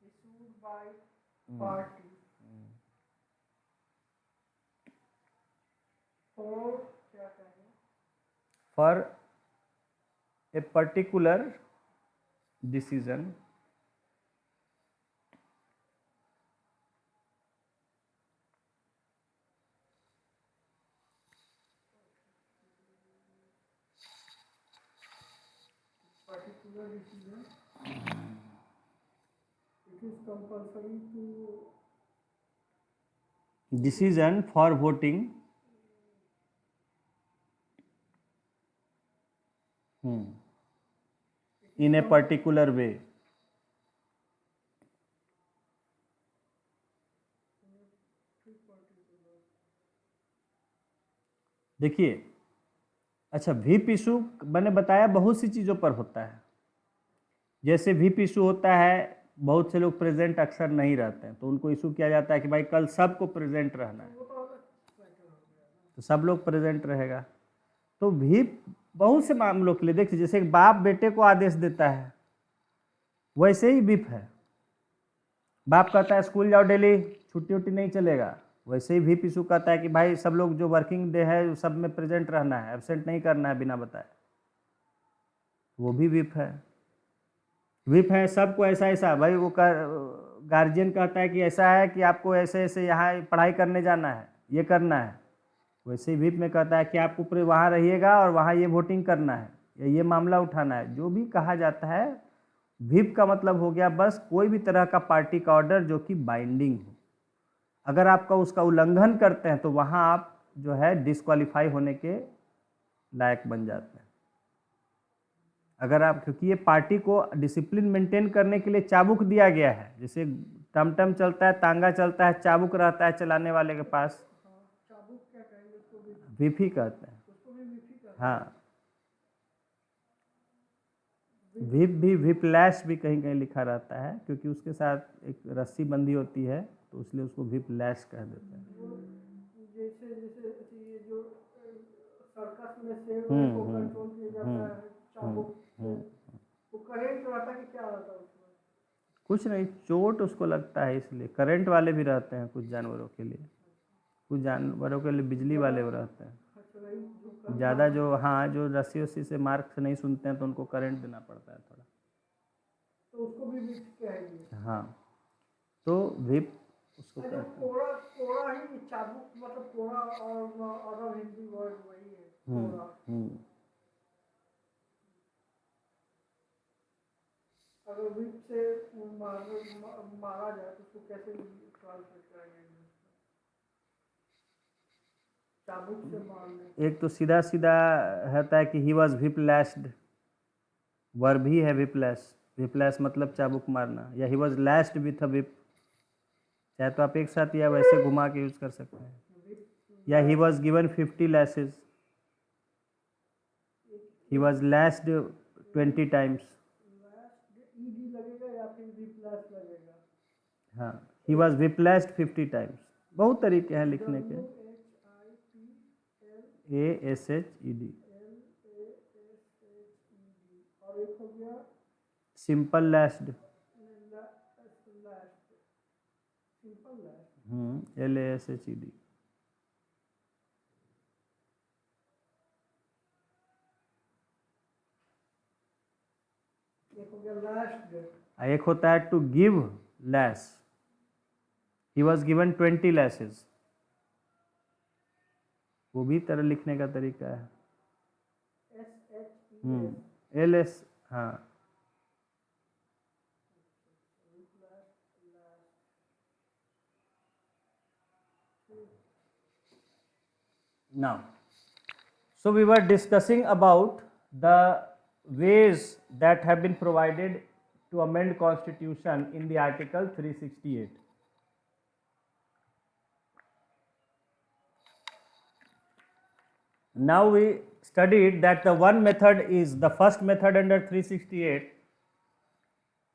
इशूड बाय पार्टी फॉर, क्या कहें, for a particular decision particular decision, it is compulsory to decision for voting in a particular way. देखिए, अच्छा व्हिप इशू मैंने बताया बहुत सी चीज़ों पर होता है। जैसे व्हिप इशू होता है, बहुत से लोग प्रेजेंट अक्सर नहीं रहते हैं, तो उनको इशू किया जाता है कि भाई कल सबको प्रेजेंट रहना है, तो सब लोग प्रेजेंट रहेगा। तो व्हिप बहुत से मामलों के लिए, देखिए जैसे एक बाप बेटे को आदेश देता है, वैसे ही व्हिप है। बाप कहता है स्कूल जाओ डेली, छुट्टी उट्टी नहीं चलेगा, वैसे ही व्हिप इशू कहता है कि भाई सब लोग जो वर्किंग डे है सब में प्रेजेंट रहना है, एब्सेंट नहीं करना है बिना बताए, वो भी व्हिप है। व्हिप है सबको ऐसा ऐसा, भाई वो गार्जियन कहता है कि ऐसा है कि आपको ऐसे ऐसे यहाँ पढ़ाई करने जाना है, ये करना है, वैसे ही व्हिप में कहता है कि आपको पूरे वहाँ रहिएगा और वहाँ ये वोटिंग करना है या ये मामला उठाना है। जो भी कहा जाता है, व्हिप का मतलब हो गया बस कोई भी तरह का पार्टी का ऑर्डर जो कि बाइंडिंग हो। अगर आपका उसका उल्लंघन करते हैं तो वहाँ आप जो है डिस्क्वालीफाई होने के लायक बन जाते हैं। अगर आप, क्योंकि ये पार्टी को डिसिप्लिन मेंटेन करने के लिए चाबुक दिया गया है, जैसे टमटम चलता है, तांगा चलता है, चाबुक रहता है चलाने वाले के पास, चाबुक क्या कहेंगे उसको भी, व्हिप ही कहते हैं। उसको भी विप ही कहते हैं। हाँ, व्हिप भी, व्हिप लैश भी कहीं कहीं लिखा रहता है, क्योंकि उसके साथ एक रस्सी बंधी होती है, तो इसलिए उसको व्हिप लैश कह देते हैं। वो जैसे जैसे ये जो सर्कस में शेर को कंट्रोल किया जाता है चाबुक से, वो करेंट रहता है कि क्या रहता है उसमें? कुछ नहीं, चोट उसको लगता है इसलिए। करंट वाले भी रहते हैं कुछ जानवरों के लिए, कुछ जानवरों के लिए बिजली वाले भी रहते हैं। अच्छा, वही जो ज़्यादा जो, हाँ, जो रस्सी उस्सी से मार्क से नहीं सुनते हैं तो उनको करंट देना पड़ता है थोड़ा। तो उसको भी विप कहेंगे। हाँ, तो व्हिप उसको अच्छा, कहते हैं। कोड़ा, कोड़ा ही चाबुक मतलब कोड़ा और अदर हिंदी वर्ड वही है कोड़ा। अगर विप से मारा जाए तो उसको कैसे ट्रांसलेट करेंगे इंग्लिश में? चाबुक से मारने। एक तो सीधा सीधा होता है कि he was whip lashed, verb ही है व्हिप लैश। व्हिप लैश मतलब चाबुक मारना, या he was lashed with a whip, चाहे तो आप एक साथ या वैसे घुमा के यूज कर सकते हैं। या he was given 50 lashes, he was lashed 20 times. हाँ, ही वॉज विप्लेस्ड 50 टाइम्स। बहुत तरीके हैं लिखने के। ASHED। और एक हो गया simple lashed. Simple lash. LASHED। एक हो गया लास्ट। एक होता है to give lash. He was given 20 lashes. वो भी तरह लिखने का तरीका है। LS। हाँ। Now, so we were discussing about the ways that have been provided to amend constitution in the article 368. Now we studied that the one method is, the first method under 368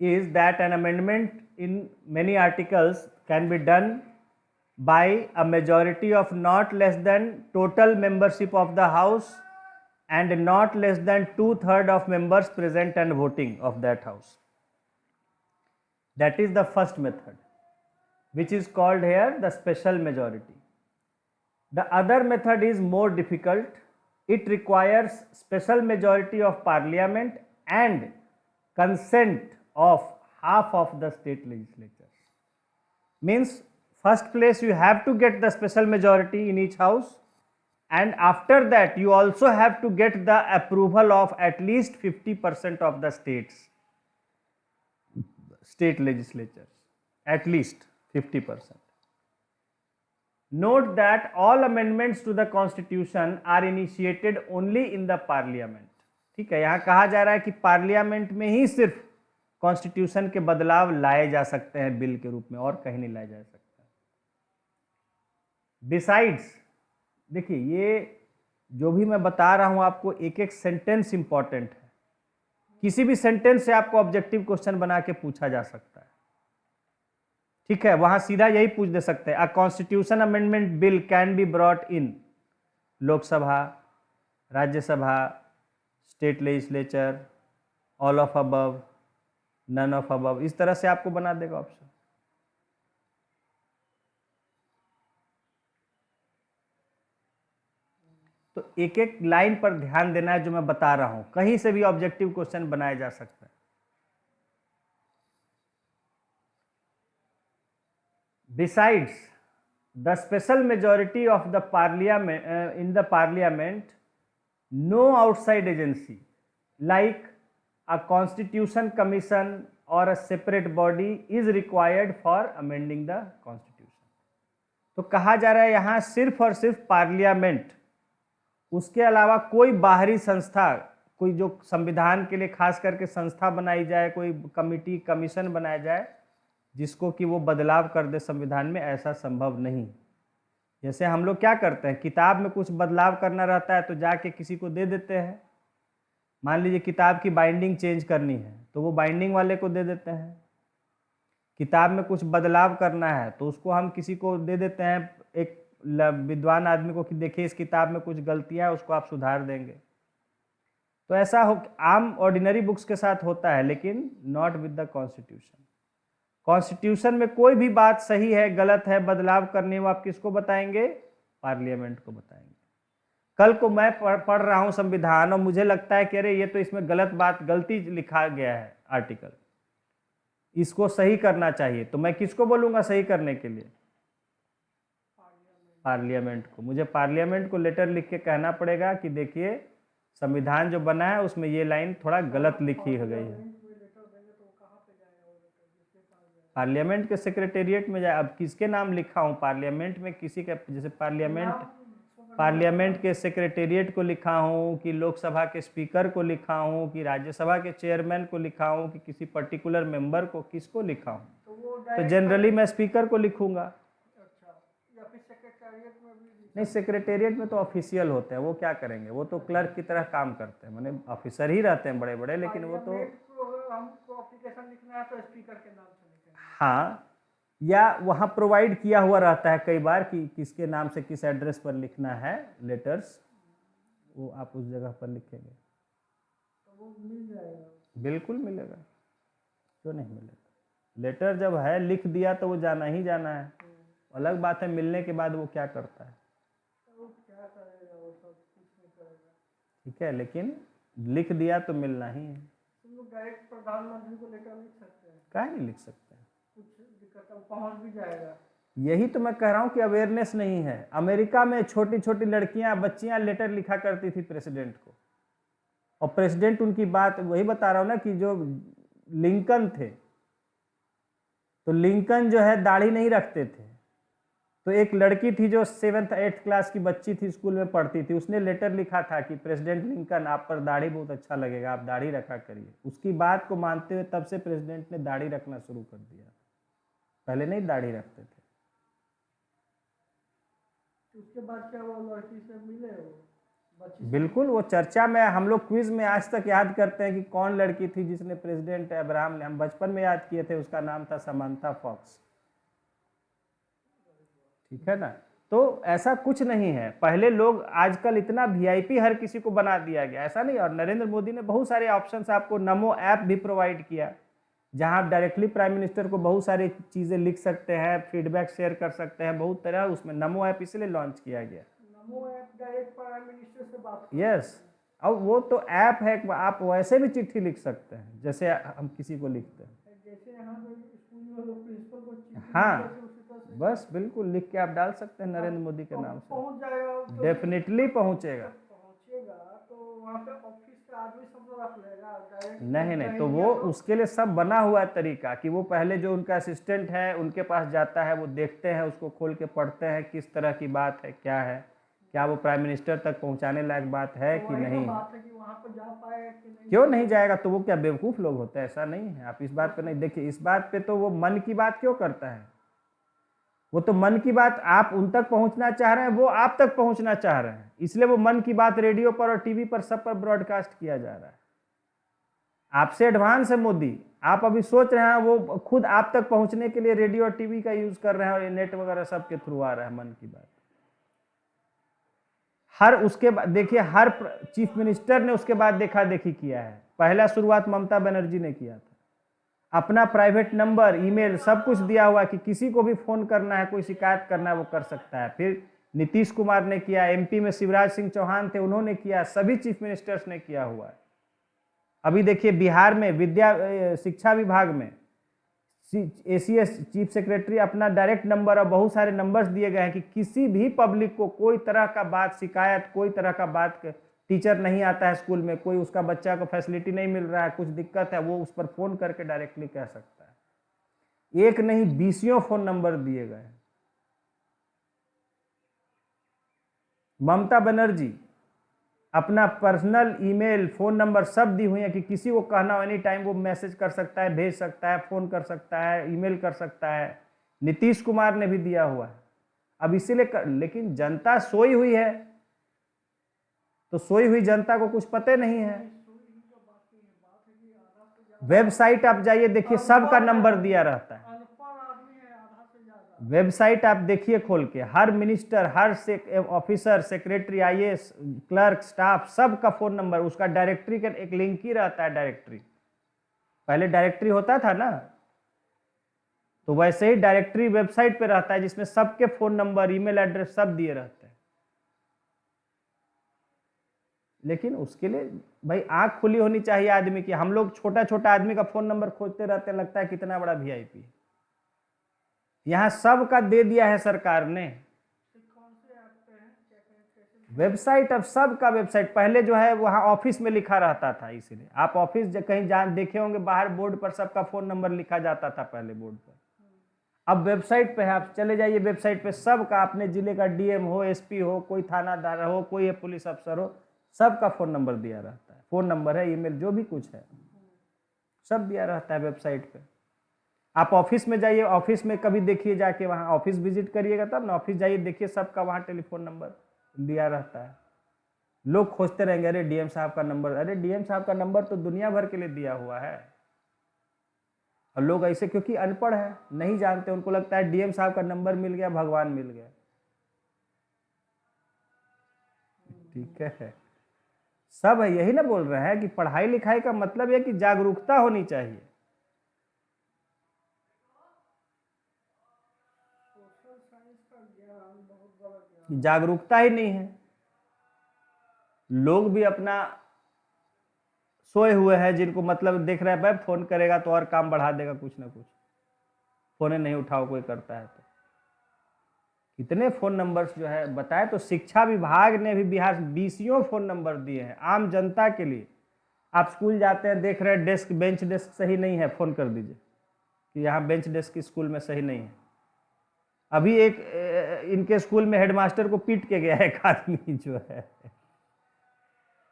is that an amendment in many articles can be done by a majority of not less than total membership of the house and not less than 2/3 of members present and voting of that house. That is the first method, which is called here the special majority. The other method is more difficult. It requires special majority of parliament and consent of half of the state legislature. Means, first place you have to get the special majority in each house, and after that you also have to get the approval of at least 50% of the state legislatures, at least 50%. Note that all amendments to the constitution are initiated only in the parliament. ठीक है, यहाँ कहा जा रहा है कि parliament में ही सिर्फ कॉन्स्टिट्यूशन के बदलाव लाए जा सकते हैं बिल के रूप में, और कहीं नहीं लाए जा सकते। बिसाइड्स, देखिए ये जो भी मैं बता रहा हूं आपको, एक एक सेंटेंस इंपॉर्टेंट है। किसी भी सेंटेंस से आपको ऑब्जेक्टिव क्वेश्चन बना के पूछा जा सकता है। ठीक है, वहां सीधा यही पूछ दे सकते हैं, a constitution amendment bill can be brought in Lok Sabha, Rajya Sabha, state legislature, all of above, none of above, इस तरह से आपको बना देगा ऑप्शन। तो एक एक लाइन पर ध्यान देना है जो मैं बता रहा हूं, कहीं से भी ऑब्जेक्टिव क्वेश्चन बनाया जा सकता है। Besides, the special majority of the parliament in the parliament, no outside agency like a constitution commission or a separate body is required for amending the constitution. तो कहा जा रहा है यहां सिर्फ और सिर्फ पार्लियामेंट, उसके अलावा कोई बाहरी संस्था, कोई जो संविधान के लिए खास करके संस्था बनाई जाए, कोई कमिटी कमीशन बनाया जाए जिसको कि वो बदलाव कर दे संविधान में, ऐसा संभव नहीं। जैसे हम लोग क्या करते हैं, किताब में कुछ बदलाव करना रहता है तो जाके किसी को दे देते हैं। मान लीजिए किताब की बाइंडिंग चेंज करनी है तो वो बाइंडिंग वाले को दे देते हैं। किताब में कुछ बदलाव करना है तो उसको हम किसी को दे देते हैं, एक विद्वान आदमी को, कि देखिए इस किताब में कुछ गलतियां हैं, उसको आप सुधार देंगे। तो ऐसा आम ऑर्डिनरी बुक्स के साथ होता है, लेकिन not with the constitution. Constitution में कोई भी बात सही है, गलत है, बदलाव करने वो आप किसको बताएंगे? पार्लियामेंट को बताएंगे। कल को मैं पढ़ रहा हूं संविधान और मुझे लगता है कि अरे ये तो इसमें गलती लिखा गया है आर्टिकल, इसको सही करना चाहिए, तो मैं किसको बोलूंगा सही करने के लिए? पार्लियामेंट को। मुझे पार्लियामेंट को लेटर लिख के कहना पड़ेगा कि देखिए संविधान जो बना है उसमें ये लाइन थोड़ा गलत लिखी गई है। पार्लियामेंट के सेक्रेटेरिएट में जाए। अब किसके नाम लिखा हूँ पार्लियामेंट में? किसी का, जैसे पार्लियामेंट के सेक्रेटेरिएट को लिखा हूँ, कि लोकसभा के स्पीकर को लिखा हूँ, कि राज्यसभा के चेयरमैन को लिखा हूँ, कि किसी पर्टिकुलर मेंबर को, किसको लिखा हूँ? तो जनरली मैं स्पीकर को लिखूंगा। अच्छा, या फिर सेक्रेटेरिएट में भी? नहीं, सेक्रेटेरिएट में तो ऑफिशियल होते हैं, वो क्या करेंगे, वो तो क्लर्क की तरह काम करते हैं, माने ऑफिसर ही रहते हैं बड़े बड़े, लेकिन वो तो हमको एप्लीकेशन लिखना है तो स्पीकर के नाम से लिखेंगे। हाँ, या वहाँ प्रोवाइड किया हुआ रहता है कई बार कि किसके नाम से किस एड्रेस पर लिखना है लेटर्स, वो आप उस जगह पर लिखेंगे तो वो मिल जाएगा। बिल्कुल मिलेगा, क्यों नहीं मिलेगा। लेटर जब है लिख दिया तो वो जाना ही जाना है। अलग बात है मिलने के बाद वो क्या करता है, तो वो क्या करेगा, वो सब कुछ नहीं करेगा। ठीक है, लेकिन लिख दिया तो मिलना ही है। तुम लोग डायरेक्ट प्रधानमंत्री को लेकर लिख सकते हैं, काहे नहीं लिख सकते हैं, कुछ दिक्कत है, वो पहुंच भी जाएगा। यही तो मैं कह रहा हूँ कि अवेयरनेस नहीं है। अमेरिका में छोटी छोटी लड़कियां बच्चियां लेटर लिखा करती थी प्रेसिडेंट को, और प्रेसिडेंट उनकी बात, वही बता रहा हूँ ना कि जो लिंकन थे, तो लिंकन जो है दाढ़ी नहीं रखते थे, तो एक लड़की थी जो 7th-8th क्लास की बच्ची थी, स्कूल में पढ़ती थी, उसने लेटर लिखा था कि प्रेसिडेंट लिंकन आप पर दाढ़ी बहुत अच्छा लगेगा, आप दाढ़ी रखा करिए। उसकी बात को मानते हुए तब से प्रेसिडेंट ने दाढ़ी रखना शुरू कर दिया, पहले नहीं दाढ़ी रखते थे। उसके बाद क्या हुआ, लड़की से मिले वो बच्ची से? बिल्कुल, वो चर्चा में हम लोग क्विज में आज तक याद करते हैं कि कौन लड़की थी जिसने प्रेसिडेंट अब्राहम ने, हम बचपन में याद किए थे, उसका नाम था समांथा फॉक्स, ठीक है ना। तो ऐसा कुछ नहीं है, पहले लोग, आजकल इतना वीआईपी हर किसी को बना दिया गया, ऐसा नहीं। और नरेंद्र मोदी ने बहुत सारे ऑप्शंस आपको, नमो ऐप भी प्रोवाइड किया, जहां आप डायरेक्टली प्राइम मिनिस्टर को बहुत सारी चीज़ें लिख सकते हैं, फीडबैक शेयर कर सकते हैं, बहुत तरह। उसमें नमो ऐप इसलिए लॉन्च किया गया। नमो ऐप डायरेक्ट प्राइम मिनिस्टर से बात कर यस, अब वो तो ऐप है, आप वैसे भी चिट्ठी लिख सकते हैं जैसे हम किसी को लिखते हैं। जैसे यहाँ पे स्कूल में लोग प्रिंसिपल को चिट्ठी हाँ, लिखते थे, उसी तरह से बस बिल्कुल लिख के आप डाल सकते हैं नरेंद्र मोदी के नाम से, पहुंच जाएगा। तो डेफिनेटली पहुंचेगा। पहुंचेगा तो वहाँ पे ऑफिस का आदमी सब लोग रख लेगा डायरेक्ट। नहीं नहीं, तो वो उसके लिए सब बना हुआ है तरीका कि वो पहले जो उनका असिस्टेंट है उनके पास जाता है, वो देखते हैं, उसको खोल के पढ़ते हैं किस तरह की बात है, क्या है, क्या वो प्राइम मिनिस्टर तक पहुंचाने लायक बात है कि नहीं। बात है कि वहाँ पर जा पाएगा कि नहीं, क्यों नहीं जाएगा, तो वो क्या बेवकूफ़ लोग होते हैं, ऐसा नहीं है। आप इस बात पे नहीं, देखिए इस बात पे तो वो मन की बात क्यों करता है, वो तो मन की बात आप उन तक पहुंचना चाह रहे हैं, वो आप तक पहुंचना चाह रहे हैं, इसलिए वो मन की बात रेडियो पर और टीवी पर सब पर ब्रॉडकास्ट किया जा रहा है। आपसे एडवांस है मोदी, आप अभी सोच रहे हैं, वो खुद आप तक पहुंचने के लिए रेडियो और टीवी का यूज कर रहे हैं, और नेट वगैरह सबके थ्रू आ रहा है मन की बात। हर उसके बाद देखिए, हर चीफ मिनिस्टर ने उसके बाद देखा देखी किया है। पहला शुरुआत ममता बनर्जी ने किया था, अपना प्राइवेट नंबर, ईमेल सब कुछ दिया हुआ कि किसी को भी फोन करना है, कोई शिकायत करना है वो कर सकता है। फिर नीतीश कुमार ने किया, एमपी में शिवराज सिंह चौहान थे, उन्होंने किया, सभी चीफ मिनिस्टर्स ने किया हुआ है। अभी देखिए बिहार में शिक्षा विभाग में एसीएस चीफ सेक्रेटरी अपना डायरेक्ट नंबर और बहुत सारे नंबर्स दिए गए हैं कि किसी भी पब्लिक को कोई तरह का बात, शिकायत, कोई तरह का बात, टीचर नहीं आता है स्कूल में, कोई उसका बच्चा को फैसिलिटी नहीं मिल रहा है, कुछ दिक्कत है, वो उस पर फोन करके डायरेक्टली कह सकता है। एक नहीं, 20 फोन नंबर दिए गए। ममता बनर्जी अपना पर्सनल ईमेल, फोन नंबर सब दी हुई है कि किसी को कहना हो एनी टाइम वो मैसेज कर सकता है, भेज सकता है, फोन कर सकता है, ईमेल कर सकता है। नीतीश कुमार ने भी दिया हुआ है। अब इसीलिए लेकिन जनता सोई हुई है, तो सोई हुई जनता को कुछ पता नहीं है। वेबसाइट आप जाइए, देखिए सबका नंबर दिया रहता है। वेबसाइट आप देखिए खोल के, हर मिनिस्टर, हर officer, secretary, IAS, clerk, staff, सबका फोन नंबर, उसका डायरेक्टरी का एक लिंक ही रहता है। डायरेक्टरी पहले डायरेक्टरी होता था ना, तो वैसे ही डायरेक्टरी वेबसाइट पे रहता है, जिसमें सबके फोन नंबर, ईमेल एड्रेस सब दिए रहते हैं। लेकिन उसके लिए भाई आंख खुली होनी चाहिए आदमी की। हम लोग छोटा छोटा आदमी का फोन नंबर खोजते रहते हैं, लगता है कितना बड़ा वीआईपी। यहाँ सबका दे दिया है सरकार ने। वेबसाइट, अब सबका वेबसाइट, पहले जो है वहाँ ऑफिस में लिखा रहता था, इसीलिए आप ऑफिस कहीं जान देखे होंगे, बाहर बोर्ड पर सबका फोन नंबर लिखा जाता था पहले बोर्ड पर। अब वेबसाइट पे है, आप चले जाइए वेबसाइट पे, सबका, अपने जिले का डीएम हो, एसपी हो, कोई थानादार हो, कोई पुलिस अफसर हो, सबका फोन नंबर दिया रहता है। फोन नंबर है, ईमेल, जो भी कुछ है सब दिया रहता है वेबसाइट पे। आप ऑफिस में जाइए, ऑफिस में कभी देखिए जाके, वहाँ ऑफिस विजिट करिएगा तब ना, ऑफिस जाइए देखिए सबका वहाँ टेलीफोन नंबर दिया रहता है। लोग खोजते रहेंगे, अरे डीएम साहब का नंबर, अरे डीएम साहब का नंबर तो दुनिया भर के लिए दिया हुआ है। और लोग ऐसे क्योंकि अनपढ़ है, नहीं जानते, उनको लगता है डीएम साहब का नंबर मिल गया, भगवान मिल गया। ठीक है, सब है यही ना बोल रहे हैं कि पढ़ाई लिखाई का मतलब है कि जागरूकता होनी चाहिए। सोशल साइंस का ज्ञान बहुत बड़ा ज्ञान। जागरूकता ही नहीं है, लोग भी अपना सोए हुए हैं, जिनको मतलब देख रहे हैं भाई फोन करेगा तो और काम बढ़ा देगा कुछ ना कुछ, फोन नहीं उठाओ कोई करता है तो। कितने फ़ोन नंबर्स जो है बताए, तो शिक्षा विभाग ने भी बिहार 20 फ़ोन नंबर दिए हैं आम जनता के लिए। आप स्कूल जाते हैं, देख रहे हैं डेस्क बेंच डेस्क सही नहीं है, फ़ोन कर दीजिए कि यहाँ बेंच डेस्क स्कूल में सही नहीं है। अभी एक इनके स्कूल में हेडमास्टर को पीट के गया एक आदमी, जो है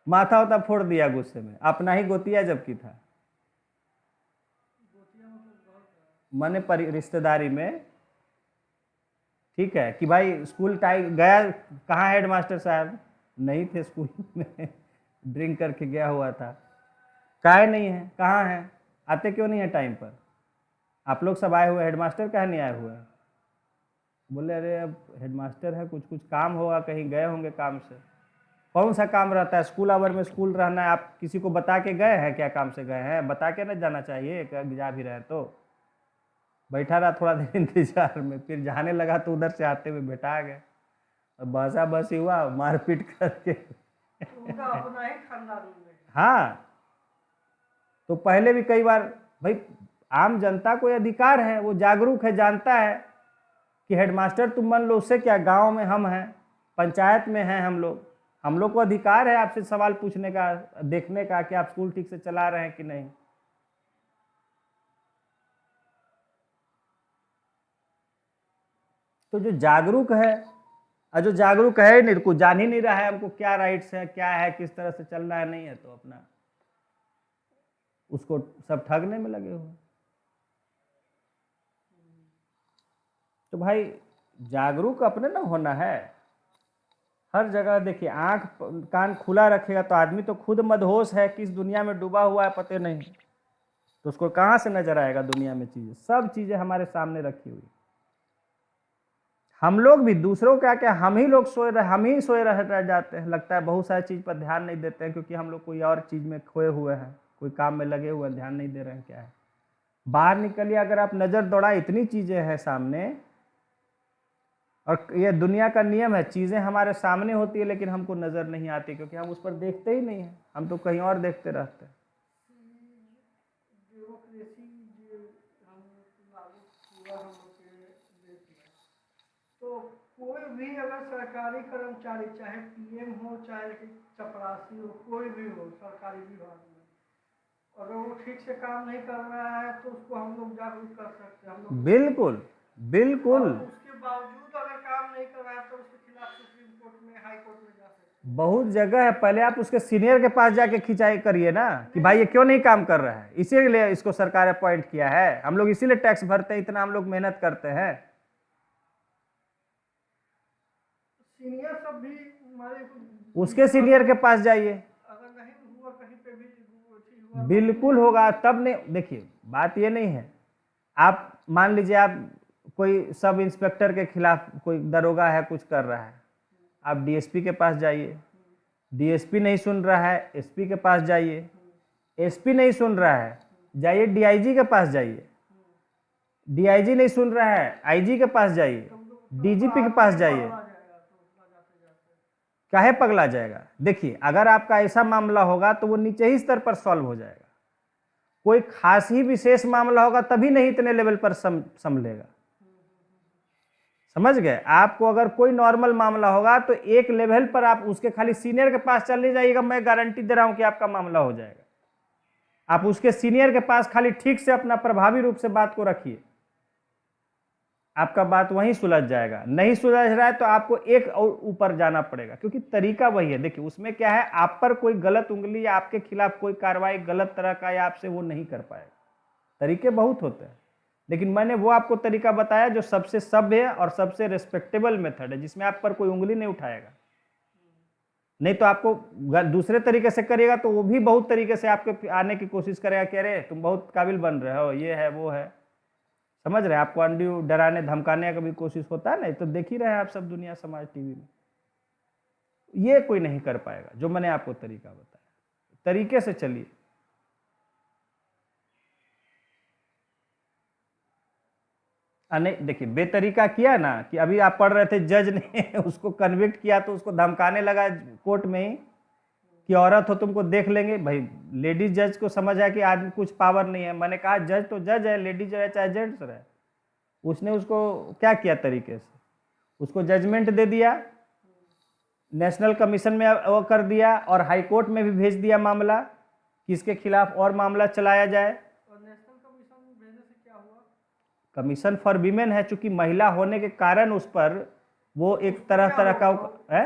माथा उता फोड़ दिया गुस्से में, अपना ही गोतिया जबकि था, गोतिया मतलब घर का। माने रिश्तेदारी में। ठीक है कि भाई स्कूल टाइम गया, कहाँ हेडमास्टर साहब, नहीं थे स्कूल में, ड्रिंक करके गया हुआ था। काहे नहीं है, कहाँ है, आते क्यों नहीं है टाइम पर, आप लोग सब आए हुए, हेडमास्टर काहे नहीं आए हुए हैं? बोले अरे अब हेडमास्टर है, कुछ कुछ काम होगा, कहीं गए होंगे काम से। कौन सा काम रहता है, स्कूल आवर में स्कूल रहना है, आप किसी को बता के गए हैं क्या काम से गए हैं? बता के ना जाना चाहिए, जा भी रहे तो। बैठा रहा थोड़ा देर इंतजार में, फिर जाने लगा तो उधर से आते हुए बैठा गए, और बसा बसी हुआ, मारपीट करके। उनका अपना ही खानदान में। हाँ, तो पहले भी कई बार भाई, आम जनता को अधिकार है, वो जागरूक है, जानता है कि हेडमास्टर तुम मान लो, उससे क्या, गांव में हम हैं, पंचायत में हैं हम लोग को अधिकार है आपसे सवाल पूछने का, देखने का कि आप स्कूल ठीक से चला रहे हैं कि नहीं। तो जो जागरूक है, और जो जागरूक है नहीं, कुछ जान ही नहीं रहा है हमको क्या राइट्स है, क्या है, किस तरह से चलना है, नहीं है, तो अपना उसको सब ठगने में लगे हुए। तो भाई जागरूक अपने ना होना है हर जगह। देखिए आंख कान खुला रखेगा तो आदमी तो खुद मदहोश है, किस दुनिया में डूबा हुआ है पता नहीं, तो उसको कहाँ से नजर आएगा दुनिया में चीजें, सब चीजें हमारे सामने रखी हुई। हम लोग भी दूसरों क्या क्या, हम ही सोए रह जाते हैं, लगता है बहुत सारी चीज पर ध्यान नहीं देते हैं, क्योंकि हम लोग कोई और चीज में खोए हुए हैं, कोई काम में लगे हुए हैं, ध्यान नहीं दे रहे हैं क्या है। बाहर निकलिए, अगर आप नजर दौड़ाए, इतनी चीजें हैं सामने, और ये दुनिया का नियम है, चीजें हमारे सामने होती है लेकिन हमको नजर नहीं आती, क्योंकि हम उस पर देखते ही नहीं है, हम तो कहीं और देखते रहते हैं। डेमोक्रेसी जो हम लागू हुआ हम लोग के देश में, तो कोई भी अगर सरकारी कर्मचारी, चाहे पीएम हो, चाहे चपरासी हो, कोई भी हो सरकारी विभाग में, अगर वो ठीक से काम नहीं कर रहा है तो उसको हम लोग जागरूक कर सकते हैं, हम लोग। बिल्कुल बिल्कुल। और उसके बावजूद अगर काम नहीं कर रहा है तो उसके खिलाफ सुप्रीम कोर्ट में, हाई कोर्ट में जा सकते हैं। बहुत जगह है, पहले आप उसके सीनियर के पास जाके खिंचाई करिए ना कि भाई ये क्यों नहीं काम कर रहा है, इसीलिए इसको सरकार अपॉइंट किया है, हम लोग इसीलिए टैक्स भरते हैं, इतना हम लोग मेहनत करते हैं। सीनियर सब भी हमारे उसके सीनियर के पास जाइए, अगर नहीं हुआ कहीं पे भी हुआ, बिल्कुल होगा। तब नहीं, देखिए बात ये नहीं है, आप मान लीजिए आप कोई सब इंस्पेक्टर के खिलाफ कोई दरोगा है, कुछ कर रहा है, आप डीएसपी के पास जाइए, डीएसपी नहीं सुन रहा है, एसपी के पास जाइए, एसपी नहीं सुन रहा है, जाइए डीआईजी के पास जाइए, डीआईजी नहीं सुन रहा है, आईजी के पास जाइए, डीजीपी के पास जाइए। काहे पगला जाएगा? देखिए अगर आपका ऐसा मामला होगा तो वो नीचे ही स्तर पर सॉल्व हो जाएगा, कोई खास ही विशेष मामला होगा तभी नहीं इतने लेवल पर संभलेगा। समझ गए? आपको अगर कोई नॉर्मल मामला होगा तो एक लेवल पर आप उसके खाली सीनियर के पास चले जाइएगा, मैं गारंटी दे रहा हूं कि आपका मामला हो जाएगा। आप उसके सीनियर के पास खाली ठीक से अपना प्रभावी रूप से बात को रखिए, आपका बात वहीं सुलझ जाएगा। नहीं सुलझ रहा है तो आपको एक और ऊपर जाना पड़ेगा, क्योंकि तरीका वही है। देखिए उसमें क्या है, आप पर कोई गलत उंगली या आपके खिलाफ कोई कार्रवाई गलत तरह का या आपसे वो नहीं कर पाएगा। तरीके बहुत होते हैं, लेकिन मैंने वो आपको तरीका बताया जो सबसे सभ्य और सबसे रिस्पेक्टेबल मेथड है, जिसमें आप पर कोई उंगली नहीं उठाएगा। नहीं तो आपको दूसरे तरीके से करिएगा तो वो भी बहुत तरीके से आपके आने की कोशिश करेगा कि अरे तुम बहुत काबिल बन रहे हो, ये है वो है, समझ रहे हैं, आपको अंडी डराने धमकाने का भी कोशिश होता है ना, तो देख ही रहे हैं आप सब दुनिया समाज टीवी में। ये कोई नहीं कर पाएगा जो मैंने आपको तरीका बताया, तरीके से चलिए। नहीं देखिए, बेतरीका किया ना कि अभी आप पढ़ रहे थे, जज ने उसको कन्विक्ट किया तो उसको धमकाने लगा कोर्ट में ही कि औरत हो तुमको देख लेंगे। भाई लेडीज जज को समझ आया कि आदमी कुछ पावर नहीं है, मैंने कहा जज तो जज है, लेडीज रहे चाहे जेंट्स रहे। उसने उसको क्या किया तरीके से, उसको जजमेंट दे दिया, नेशनल कमीशन में वो कर दिया और हाई कोर्ट में भी भेज दिया मामला कि इसके खिलाफ और मामला चलाया जाए। और नेशनल कमीशन भेजने से क्या हुआ? कमीशन फॉर वीमेन है, चूंकि महिला होने के कारण उस पर वो एक तरह का है।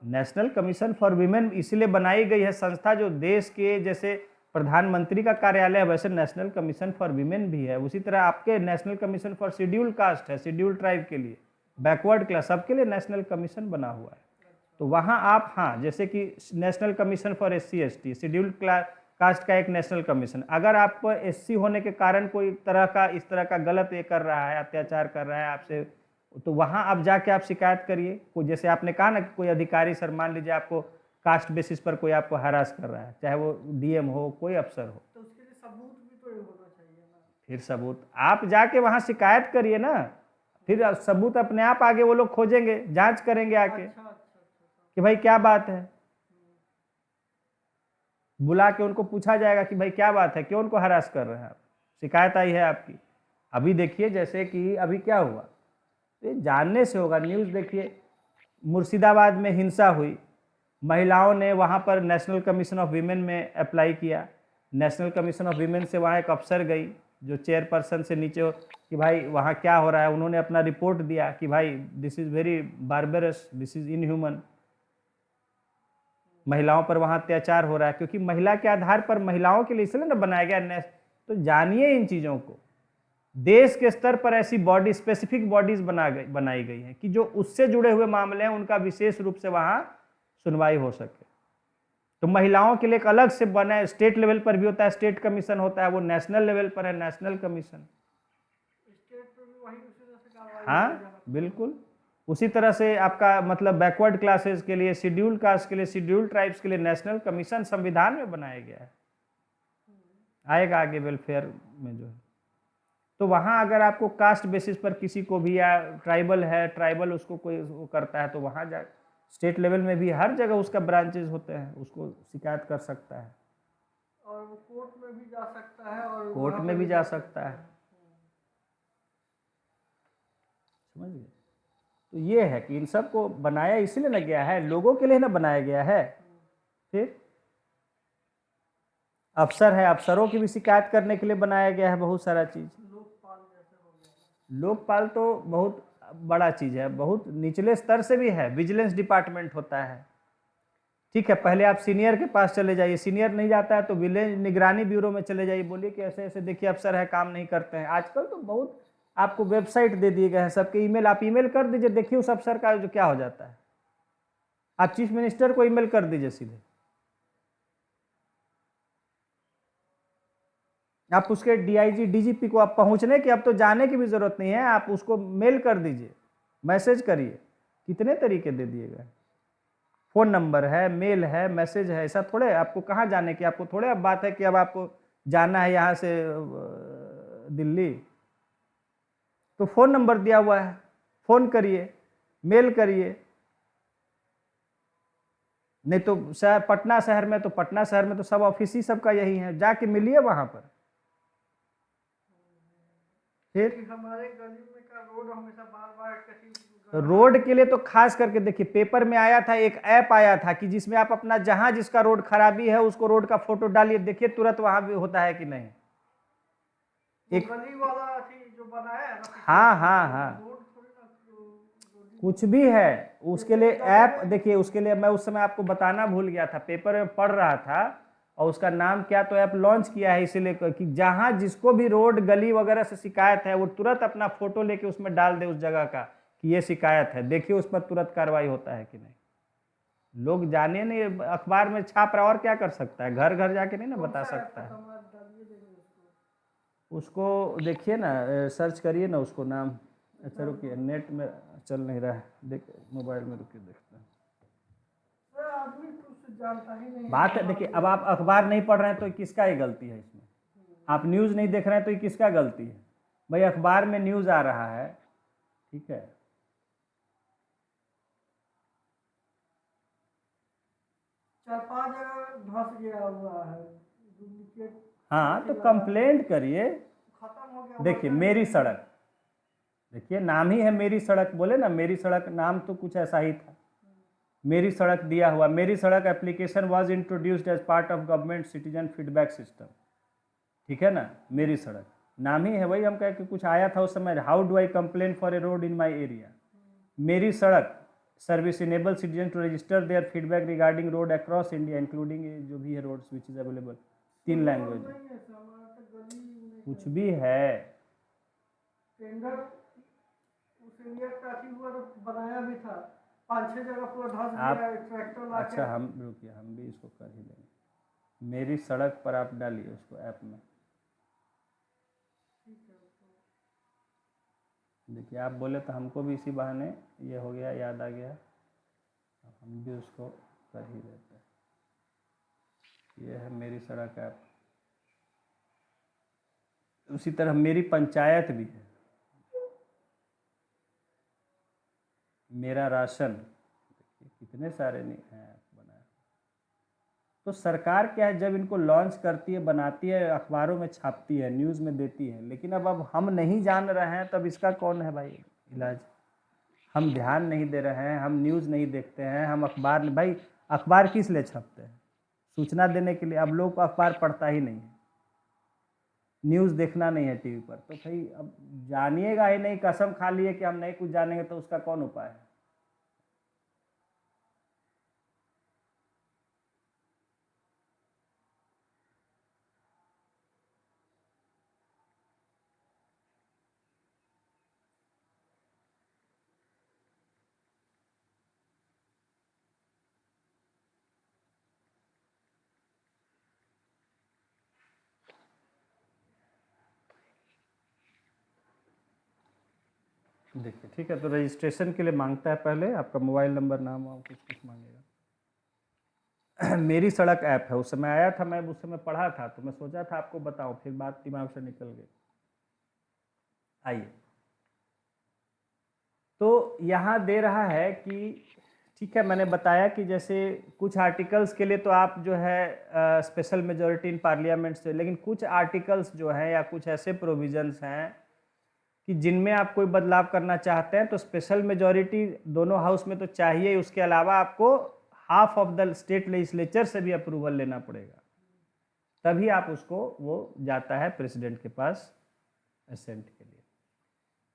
नेशनल कमीशन फॉर वीमेन इसलिए बनाई गई है संस्था, जो देश के जैसे प्रधानमंत्री का कार्यालय है वैसे नेशनल कमीशन फॉर वीमेन भी है। उसी तरह आपके national commission for schedule caste है, शेड्यूल ट्राइब के लिए, बैकवर्ड क्लास, सबके लिए नेशनल कमीशन बना हुआ है। तो वहाँ आप, हाँ, जैसे कि national commission for SC ST, schedule caste का एक नेशनल कमीशन, अगर आप SC होने के कारण कोई तरह का इस तरह का गलत ये कर रहा है, अत्याचार कर रहा है आपसे, तो वहाँ आप जाके आप शिकायत करिए। कोई जैसे आपने कहा ना कि कोई अधिकारी सर मान लीजिए आपको कास्ट बेसिस पर कोई आपको हरास कर रहा है, चाहे वो DM हो, कोई अफसर हो, तो उसके लिए सबूत भी तो होना चाहिए ना। फिर सबूत आप जाके वहाँ शिकायत करिए ना, फिर सबूत अपने आप आगे वो लोग खोजेंगे, जांच करेंगे आके कि भाई क्या बात है, बुला के उनको पूछा जाएगा कि भाई क्या बात है, क्यों उनको हरास कर रहे हैं आप, शिकायत आई है आपकी। अभी देखिए जैसे कि अभी क्या हुआ, ये जानने से होगा, न्यूज़ देखिए, मुर्शिदाबाद में हिंसा हुई, महिलाओं ने वहाँ पर नेशनल कमीशन ऑफ वीमेन में अप्लाई किया, नेशनल कमीशन ऑफ वीमेन से वहाँ एक अफसर गई जो चेयरपर्सन से नीचे हो कि भाई वहाँ क्या हो रहा है, उन्होंने अपना रिपोर्ट दिया कि भाई this is very बार्बरस, this is inhuman, महिलाओं पर वहाँ अत्याचार हो रहा है, क्योंकि महिला के आधार पर महिलाओं के लिए इसलिए ना बनाया गया। तो जानिए इन चीज़ों को, देश के स्तर पर ऐसी बॉडी, स्पेसिफिक बॉडीज बनाई गई हैं कि जो उससे जुड़े हुए मामले हैं उनका विशेष रूप से वहाँ सुनवाई हो सके। तो महिलाओं के लिए एक अलग से बना है, स्टेट लेवल पर भी होता है, स्टेट कमीशन होता है, वो नेशनल लेवल पर है नेशनल कमीशन। स्टेट पे भी वही उसी तरह से कार्रवाई हाँ बिल्कुल, उसी तरह से आपका मतलब बैकवर्ड क्लासेस के लिए, शेड्यूल कास्ट के लिए, शेड्यूल ट्राइब्स के लिए नेशनल कमीशन संविधान में बनाया गया है, आएगा आगे वेलफेयर में जो है। तो वहाँ अगर आपको कास्ट बेसिस पर किसी को भी, या ट्राइबल है, ट्राइबल उसको कोई वो करता है, तो वहाँ जा, स्टेट लेवल में भी हर जगह उसका ब्रांचेज होते हैं, उसको शिकायत कर सकता है, और वो कोर्ट में भी जा सकता है, और कोर्ट में भी जा सकता है, समझ गए। तो ये है कि इन सब को बनाया इसलिए ना गया है, लोगों के लिए ना बनाया गया है। फिर अफसर है, अफसरों की भी शिकायत करने के लिए बनाया गया है बहुत सारा चीज। लोकपाल जैसे हो गया, लोकपाल तो बहुत बड़ा चीज है, बहुत निचले स्तर से भी है, विजिलेंस डिपार्टमेंट होता है, ठीक है। पहले आप सीनियर के पास चले जाइए, सीनियर नहीं जाता है तो विलेज निगरानी ब्यूरो में चले जाइए, बोलिए कि ऐसे ऐसे देखिए अफसर है काम नहीं करते हैं। आजकल तो बहुत आपको वेबसाइट दे दिए गए हैं सबके, ईमेल आप ईमेल कर दीजिए, देखिए उस अफसर का जो क्या हो जाता है। आप चीफ मिनिस्टर को ईमेल कर दीजिए सीधे, आप उसके DIG DGP को आप पहुंचने की, अब तो जाने की भी जरूरत नहीं है, आप उसको मेल कर दीजिए, मैसेज करिए, कितने तरीके दे दिए गए, फोन नंबर है, मेल है, मैसेज है, ऐसा थोड़े आपको कहाँ जाने की, आपको थोड़े अब बात है कि अब आपको जाना है यहाँ से दिल्ली, तो फोन नंबर दिया हुआ है, फोन करिए, मेल करिए। नहीं तो पटना शहर में, तो पटना शहर में तो सब ऑफिस ही सबका यही है, जाके मिलिए वहां पर। फिर हमारे गली में का रोड हमेशा बार-बार रोड के लिए तो खास करके देखिए, पेपर में आया था, एक ऐप आया था कि जिसमें आप अपना जहां जिसका रोड खराबी है उसको रोड का फोटो डालिए, देखिए तुरंत वहां भी होता है कि नहीं। एक गली वाला जो बनाया है ना, हाँ हाँ हाँ, कुछ भी है उसके लिए ऐप, देखिए उसके लिए मैं उस समय आपको बताना भूल गया था, पेपर में पढ़ रहा था, और उसका नाम क्या, तो ऐप लॉन्च किया है इसीलिए कि जहां जिसको भी रोड गली वगैरह से शिकायत है वो तुरंत अपना फोटो लेके उसमें डाल दे उस जगह का कि ये शिकायत है, देखिए उस पर तुरंत कार्रवाई होता है कि नहीं। लोग जाने नहीं, अखबार में छाप रहा, और क्या कर सकता है, घर घर जाके नहीं ना बता कौन सा सकता है। खत्म है, डालिए देंगे उसको। उसको देखिए ना, सर्च करिए ना उसको नाम। अच्छा रुकिए, नेट में चल नहीं रहा है, देख मोबाइल में रुकिए देखते हैं। सर आदमी कुछ जानता ही नहीं है बात है, समाज देखिए में। अब आप अखबार नहीं पढ़ रहे हैं तो किसका ही गलती है इसमें, आप न्यूज़ नहीं देख रहे हैं तो ये किसका गलती है। भाई अखबार में न्यूज़ आ रहा है, ठीक है, 4-5 जगह धंस गया हुआ है, डुप्लीकेट हाँ चिट्ठी तो लगा है। कंप्लेंट करिए। खत्म हो गया देखिए वर्कर मेरी नहीं है। सड़क, देखिए नाम ही है मेरी सड़क, बोले ना मेरी सड़क, नाम तो कुछ ऐसा ही था, मेरी सड़क दिया हुआ। Meri Sadak application was introduced as part of government citizen feedback system, ठीक है ना, मेरी सड़क नाम ही है। वही हम कह के कुछ आया था उस समय, how do I complain for a road in my area, Meri Sadak service enable citizen to register their feedback regarding road across India including जो भी है roads which is available, 3 language, नहीं है सर, हमारा तो गली में कुछ भी है। टेंडर उस एरिया का अथी हुआ तो बनाया भी था, 5-6 जगह पूरा धंस आप गया, ट्रैक्टर ला अच्छा हम रुकिए, हम भी इसको कर ही लेंगे। मेरी सड़क पर आप डालिए उसको ऐप में, देखिए आप बोले तो हमको भी इसी बहाने ये हो गया, याद आ गया, अब हम भी उसको कर ही देते हैं। ये है मेरी सड़क ऐप। उसी तरह मेरी पंचायत भी है, मेरा राशन, देखिए कितने सारे नहीं हैं ऐप बनाए। तो सरकार क्या है, जब इनको लॉन्च करती है, बनाती है, अखबारों में छापती है, न्यूज़ में देती है, लेकिन अब हम नहीं जान रहे हैं, तब इसका कौन है भाई इलाज। हम ध्यान नहीं दे रहे हैं, हम न्यूज़ नहीं देखते हैं, हम अखबार, भाई अखबार किस लिए छपते हैं, सूचना देने के लिए। अब लोग अखबार पढ़ता ही नहीं है, न्यूज़ देखना नहीं है टीवी पर, तो भाई अब जानिएगा ही नहीं, कसम खा लिए कि हम नहीं कुछ जानेंगे, तो उसका कौन उपाय है। देखिए ठीक है, तो रजिस्ट्रेशन के लिए मांगता है पहले आपका मोबाइल नंबर, नाम वाम कुछ कुछ मांगेगा। मेरी सड़क ऐप है, उस समय आया था, मैं उस समय पढ़ा था, तो मैं सोचा था आपको बताऊं, फिर बात दिमाग से निकल गई। आइए, तो यहाँ दे रहा है कि ठीक है, मैंने बताया कि जैसे कुछ आर्टिकल्स के लिए तो आप जो है स्पेशल मेजॉरिटी इन पार्लियामेंट से, लेकिन कुछ आर्टिकल्स जो हैं या कुछ ऐसे प्रोविजंस हैं कि जिनमें आप कोई बदलाव करना चाहते हैं तो स्पेशल मेजॉरिटी दोनों हाउस में तो चाहिए, उसके अलावा आपको half of the state legislature से भी अप्रूवल लेना पड़ेगा, तभी आप उसको वो जाता है प्रेसिडेंट के पास असेंट के लिए।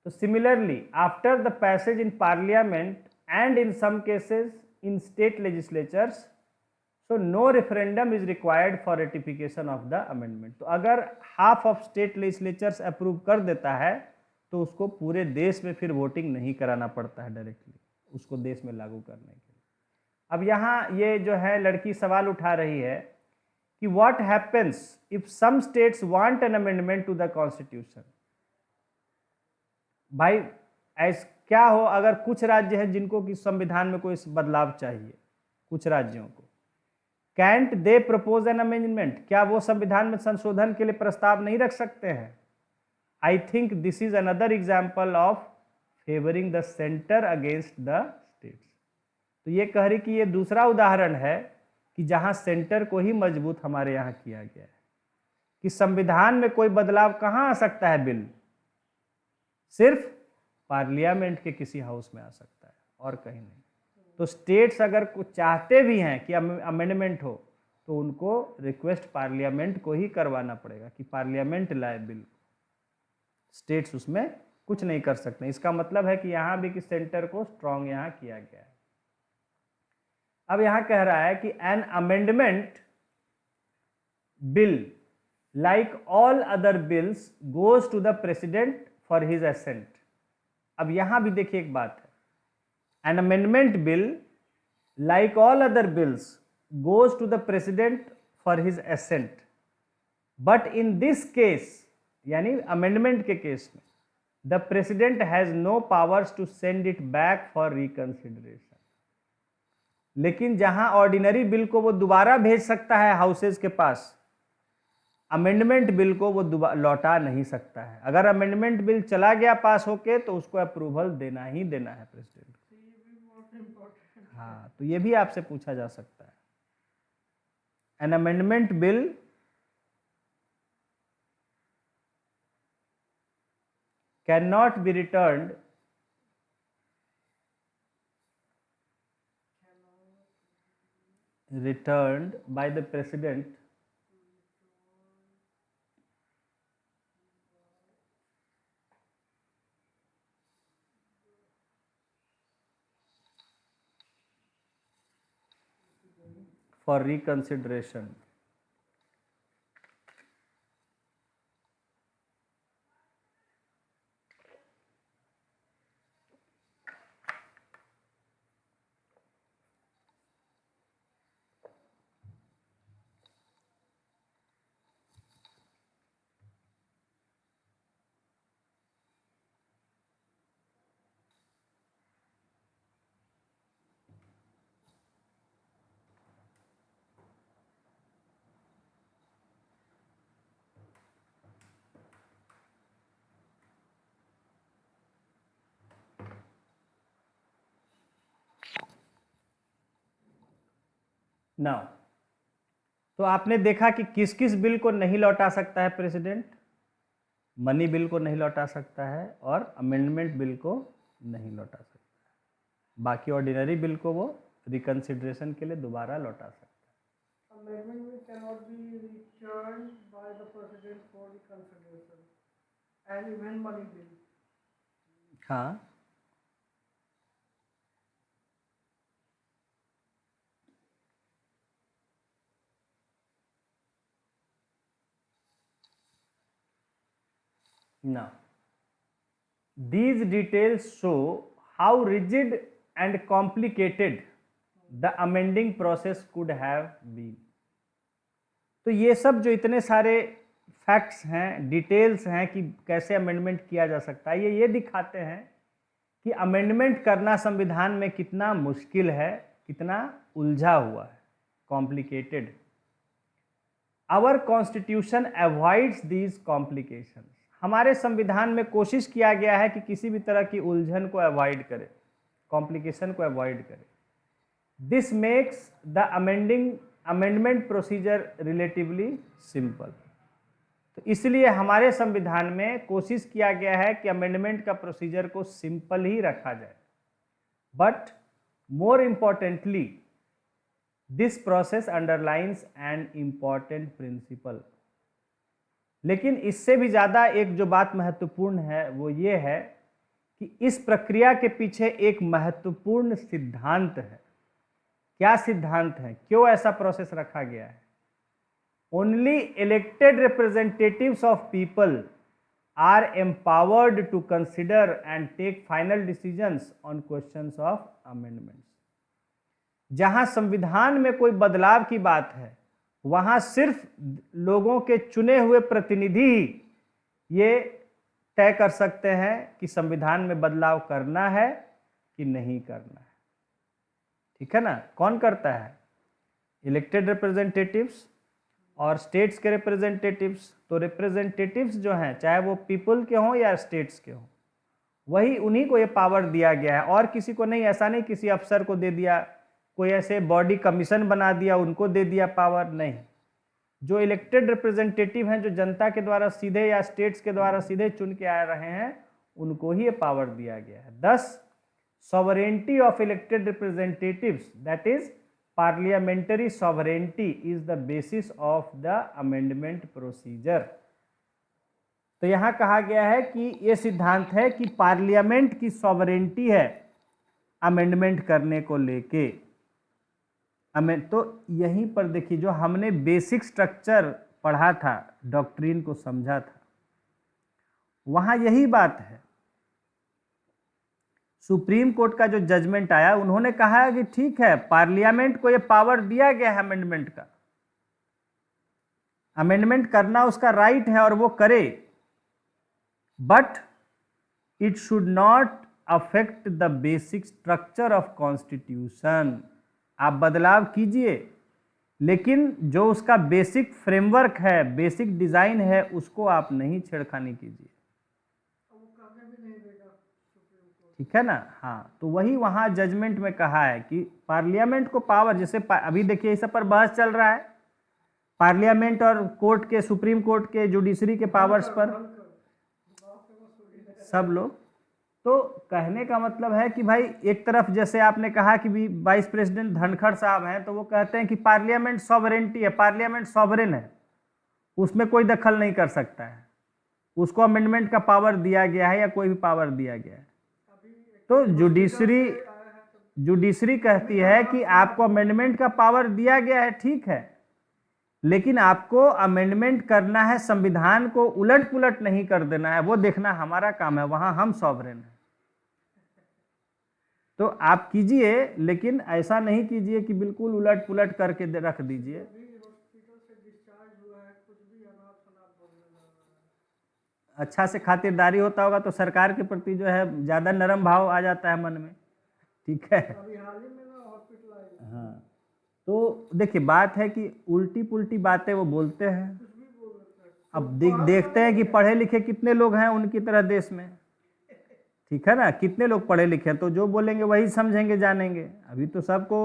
तो similarly after the passage in parliament and in some cases in state legislatures, so no referendum is required for ratification of the amendment. तो अगर half of state legislatures approve कर देता है तो उसको पूरे देश में फिर वोटिंग नहीं कराना पड़ता है डायरेक्टली, उसको देश में लागू करने के लिए। अब यहाँ ये जो है लड़की सवाल उठा रही है कि what happens if some states want an amendment to the constitution. भाई ऐसा क्या हो अगर कुछ राज्य हैं जिनको कि संविधान में कोई बदलाव चाहिए, कुछ राज्यों को, can't they propose an amendment, क्या वो संविधान में संशोधन के लिए प्रस्ताव नहीं रख सकते हैं। I think this is another example of favouring the centre against the states. तो ये कह रही कि ये दूसरा उदाहरण है कि जहां सेंटर को ही मजबूत हमारे यहाँ किया गया है, कि संविधान में कोई बदलाव कहाँ आ सकता है, बिल सिर्फ पार्लियामेंट के किसी हाउस में आ सकता है और कहीं नहीं। तो स्टेट्स अगर कुछ चाहते भी हैं कि अमेंडमेंट हो तो उनको रिक्वेस्ट पार्लियामेंट को ही करवाना पड़ेगा कि पार्लियामेंट लाए बिल, स्टेट्स उसमें कुछ नहीं कर सकते। इसका मतलब है कि यहाँ भी कि सेंटर को स्ट्रांग यहाँ किया गया है। अब यहाँ कह रहा है कि an amendment bill like all other bills goes to the president for his assent. अब यहाँ भी देखिए एक बात है, an amendment bill like all other bills, goes to the president for his assent. But in this case, यानी amendment के case में, the president has no powers to send it back for reconsideration. लेकिन जहां ordinary bill को वो दोबारा भेज सकता है हाउसेज के पास, अमेंडमेंट बिल को वो लौटा नहीं सकता है. अगर अमेंडमेंट बिल चला गया पास होके तो उसको अप्रूवल देना ही देना है प्रेसिडेंट को. हाँ, तो ये भी आपसे पूछा जा सकता है. An amendment bill can not B returned by the president for reconsideration. Now, तो आपने देखा कि किस किस बिल को नहीं लौटा सकता है प्रेसिडेंट. मनी बिल को नहीं लौटा सकता है और अमेंडमेंट बिल को नहीं लौटा सकता है. बाकी ऑर्डिनरी बिल को वो रिकंसिडरेशन के लिए दोबारा लौटा सकता है. Amendment bill cannot be returned by the president for reconsideration, and even money bill. हाँ, now these details show how rigid and complicated the amending process could have been. तो ये सब जो इतने सारे फैक्ट्स हैं, डिटेल्स हैं कि कैसे अमेंडमेंट किया जा सकता है, ये दिखाते हैं कि अमेंडमेंट करना संविधान में कितना मुश्किल है, कितना उलझा हुआ है, complicated. Our constitution avoids these complications. हमारे संविधान में कोशिश किया गया है कि किसी भी तरह की उलझन को अवॉइड करे, कॉम्प्लिकेशन को अवॉइड करे. This makes the amendment procedure relatively simple. तो इसलिए हमारे संविधान में कोशिश किया गया है कि अमेंडमेंट का प्रोसीजर को सिंपल ही रखा जाए. But more importantly, this process underlines an important principal. लेकिन इससे भी ज़्यादा एक जो बात महत्वपूर्ण है वो ये है कि इस प्रक्रिया के पीछे एक महत्वपूर्ण सिद्धांत है. क्या सिद्धांत है? क्यों ऐसा प्रोसेस रखा गया है? Only elected representatives of people are empowered to consider and take final decisions on questions of amendments. जहां संविधान में कोई बदलाव की बात है, वहां सिर्फ लोगों के चुने हुए प्रतिनिधि ये तय कर सकते हैं कि संविधान में बदलाव करना है कि नहीं करना है. ठीक है ना? कौन करता है? इलेक्टेड रिप्रेजेंटेटिव्स और स्टेट्स के रिप्रेजेंटेटिव्स. तो रिप्रेजेंटेटिव्स जो हैं, चाहे वो पीपल के हों या स्टेट्स के हों, वही उन्हीं को ये पावर दिया गया है और किसी को नहीं. ऐसा नहीं किसी अफसर को दे दिया, कोई ऐसे बॉडी कमीशन बना दिया उनको दे दिया पावर. नहीं, जो इलेक्टेड रिप्रेजेंटेटिव हैं, जो जनता के द्वारा सीधे या स्टेट्स के द्वारा सीधे चुन के आ रहे हैं, उनको ही ये पावर दिया गया है. thus sovereignty of elected representatives, that is parliamentary sovereignty, is the basis of the amendment procedure. तो यहां कहा गया है कि ये सिद्धांत है कि पार्लियामेंट की सॉवरेंटी है अमेंडमेंट करने को लेके. तो यहीं पर देखिए, जो हमने बेसिक स्ट्रक्चर पढ़ा था, डॉक्ट्रिन को समझा था, वहां यही बात है. सुप्रीम कोर्ट का जो जजमेंट आया, उन्होंने कहा है कि ठीक है, पार्लियामेंट को ये पावर दिया गया है अमेंडमेंट का, अमेंडमेंट करना उसका राइट है और वो करे, but it should not affect the basic structure of constitution. आप बदलाव कीजिए, लेकिन जो उसका बेसिक फ्रेमवर्क है, बेसिक डिजाइन है, उसको आप नहीं छेड़खानी कीजिए। ठीक है ना? हाँ, तो वही वहाँ जजमेंट में कहा है कि पार्लियामेंट को पावर, जैसे अभी देखिए इस सब पर बहस चल रहा है, पार्लियामेंट और कोर्ट के, सुप्रीम कोर्ट के जुडिशरी के पावर्स पर सब लोग। तो कहने का मतलब है कि भाई एक तरफ जैसे आपने कहा कि भी वाइस प्रेसिडेंट धनखड़ साहब हैं, तो वो कहते हैं कि पार्लियामेंट सॉवरेंटी है, पार्लियामेंट सॉवरेन है, उसमें कोई दखल नहीं कर सकता है, उसको अमेंडमेंट का पावर दिया गया है या कोई भी पावर दिया गया है। तो जुडिशरी कहती है कि आपको अमेंडमेंट का पावर दिया गया है, ठीक है, लेकिन आपको अमेंडमेंट करना है, संविधान को उलट पुलट नहीं कर देना है, वो देखना हमारा काम है, वहां हम सॉवरेन हैं। तो आप कीजिए, लेकिन ऐसा नहीं कीजिए कि बिल्कुल उलट पुलट करके रख दीजिए। अच्छा से खातिरदारी होता होगा तो सरकार के प्रति जो है ज्यादा नरम भाव आ जाता है मन में। ठीक है, हाँ। तो देखिए बात है कि उल्टी पुल्टी बातें वो बोलते हैं। अब देखते हैं कि पढ़े लिखे कितने लोग हैं उनकी तरह देश में। ठीक है ना, कितने लोग पढ़े लिखे हैं, तो जो बोलेंगे वही समझेंगे जानेंगे। अभी तो सबको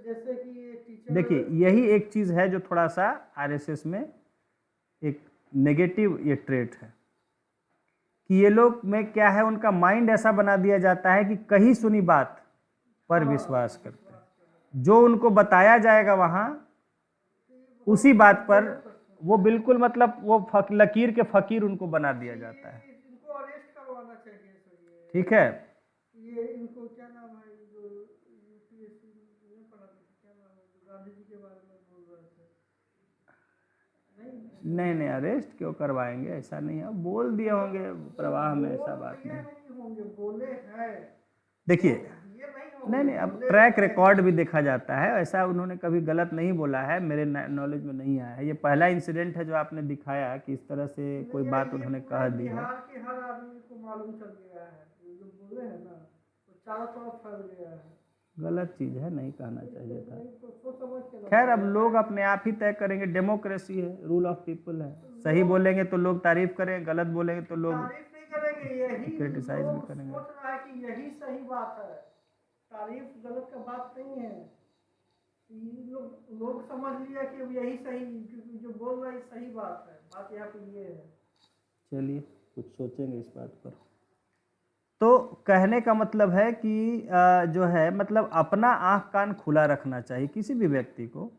जैसे कि देखिए, यही एक चीज है जो थोड़ा सा आरएसएस में एक नेगेटिव ये ट्रेट है कि ये लोग में क्या है, उनका माइंड ऐसा बना दिया जाता है कि कहीं सुनी बात पर विश्वास करते हैं। जो उनको बताया जाएगा वहां, उसी बात पर वो बिल्कुल, मतलब वो लकीर के फकीर उनको बना दिया जाता है। इनको अरेस्ट करवाना चाहिए सर। ठीक है, ये इनको क्या नाम है, जो यूपीएससी में पढ़ा था, क्या नाम है, जो गांधी जी के बारे में बोल रहे थे? नहीं, अरेस्ट क्यों करवाएंगे, ऐसा नहीं है, बोल दिए होंगे प्रवाह में, ऐसा बात नहीं। होंगे, बोले हैं। देखिए, नहीं, अब ट्रैक रिकॉर्ड भी देखा जाता है, ऐसा उन्होंने कभी गलत नहीं बोला है, मेरे नॉलेज में नहीं आया है। ये पहला इंसिडेंट है जो आपने दिखाया कि इस तरह से कोई बात उन्होंने कह दी है। बिहार के हर आदमी को मालूम चल गया है, जो बोले हैं ना, तो चारों तरफ फैल गया है। गलत चीज है, नहीं कहना चाहिए था। तो सोच समझ के खैर, अब लोग अपने आप ही तय करेंगे, डेमोक्रेसी है, रूल ऑफ पीपल है। सही बोलेंगे तो लोग तारीफ करेंगे, गलत बोलेंगे तो लोग तारीफ नहीं करेंगे, यही क्रिटिसाइज भी लोग करेंगे। सोच रहा है कि यही सही बात है, तारीफ गलत का बात नहीं है। लोग समझ लिया कि अब यही सही, क्योंकि जो बोल रहा है सही बात है। बात यहाँ पे ये है। चलिए कुछ सोचेंगे इस बात पर। तो कहने का मतलब है कि जो है, मतलब अपना आंख कान खुला रखना चाहिए किसी भी व्यक्ति को।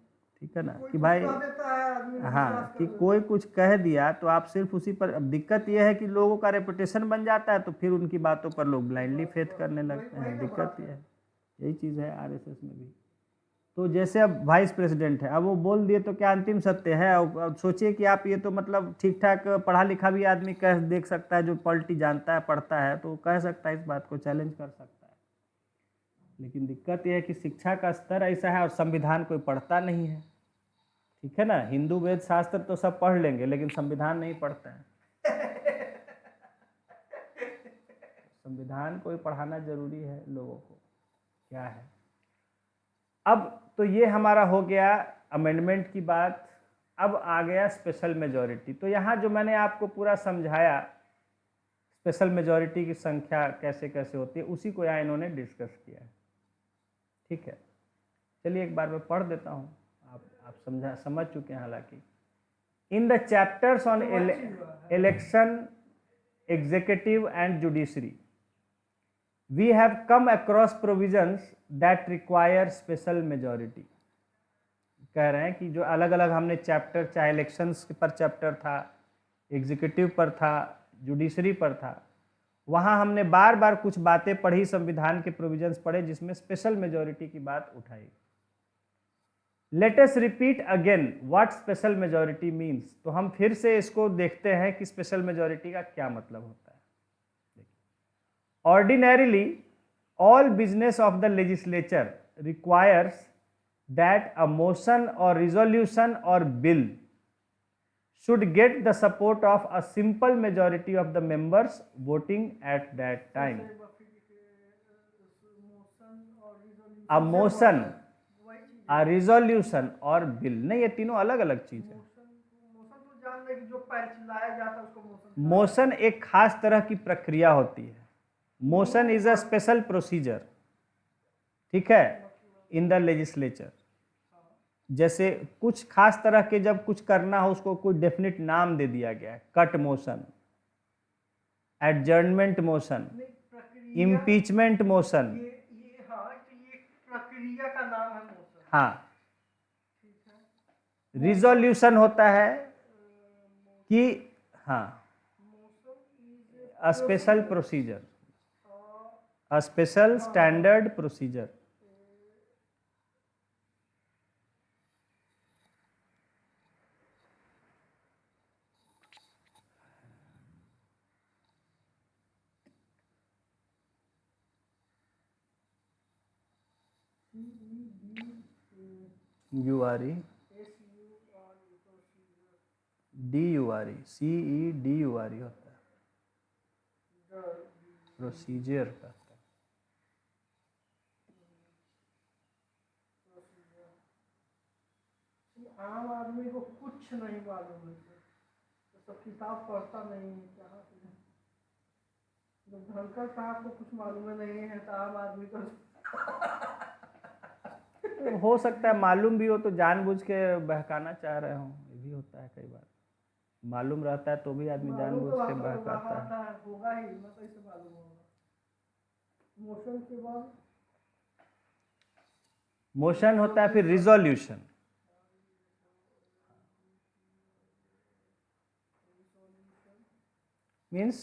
ठीक है ना, कि भाई हाँ, कि कोई कुछ कह दिया तो आप सिर्फ उसी पर। अब दिक्कत यह है कि लोगों का रेपुटेशन बन जाता है, तो फिर उनकी बातों पर लोग ब्लाइंडली फेथ करने लगते हैं। दिक्कत यह है, यही चीज़ है आरएसएस में भी। तो जैसे अब वाइस प्रेसिडेंट है, अब वो बोल दिए तो क्या अंतिम सत्य है? अब सोचिए कि आप, ये तो मतलब ठीक ठाक पढ़ा लिखा भी आदमी कह देख सकता है, जो पॉलिटी जानता है, पढ़ता है, तो कह सकता है, इस बात को चैलेंज कर सकता है। लेकिन दिक्कत यह है कि शिक्षा का स्तर ऐसा है और संविधान कोई पढ़ता नहीं है। ठीक है ना, हिंदू वेद शास्त्र तो सब पढ़ लेंगे, लेकिन संविधान नहीं पढ़ते हैं। संविधान को ही पढ़ाना जरूरी है लोगों को, क्या है। अब तो ये हमारा हो गया अमेंडमेंट की बात। अब आ गया स्पेशल मेजॉरिटी। तो यहाँ जो मैंने आपको पूरा समझाया स्पेशल मेजॉरिटी की संख्या कैसे कैसे होती है, उसी को यहाँ इन्होंने डिस्कस किया है। ठीक है, चलिए एक बार मैं पढ़ देता हूँ, आप समझ चुके हैं हालांकि। In the chapters on election, executive and judiciary, we have come across provisions that require special majority। कह रहे हैं कि जो अलग अलग हमने चैप्टर, चाहे इलेक्शंस पर चैप्टर था, एग्जीक्यूटिव पर था, जुडिशरी पर था, वहाँ हमने बार बार कुछ बातें पढ़ी, संविधान के प्रोविजंस पढ़े, जिसमें स्पेशल मेजॉरिटी की बात उठाई। Let us repeat again what special majority means. तो हम फिर से इसको देखते हैं कि स्पेशल मेजॉरिटी का क्या मतलब होता है। all business of the legislature requires that a motion or resolution or bill should get the support of a simple majority of the members voting at that time. A motion, a resolution और bill, नहीं, ये तीनों अलग अलग चीज है. Motion एक खास तरह की प्रक्रिया होती है. Motion is a special procedure, ठीक है, इन द लेजिस्लेचर. जैसे कुछ खास तरह के जब कुछ करना हो उसको कोई डेफिनेट नाम दे दिया गया है. Cut motion, adjournment motion, impeachment motion. प्रक्रिया का नाम है मोशन. हाँ. रिजोल्यूशन होता है कि हाँ, a special procedure, a special standard procedure. URE, DURE, CEDURE होता है. प्रोसीजर का आम आदमी को कुछ नहीं मालूम है, तो सब किताब पढ़ता नहीं है. कहाँ से जब धनकर साहब को कुछ मालूम नहीं है तो आम आदमी को हो सकता है मालूम भी हो तो जानबूझ के बहकाना चाह रहे हो. ये भी होता है कई बार. मालूम रहता है तो भी आदमी जानबूझ के बहकाता है. होगा ही ना, कैसे मालूम होगा. मोशन के बाद मोशन होता है, फिर resolution. Means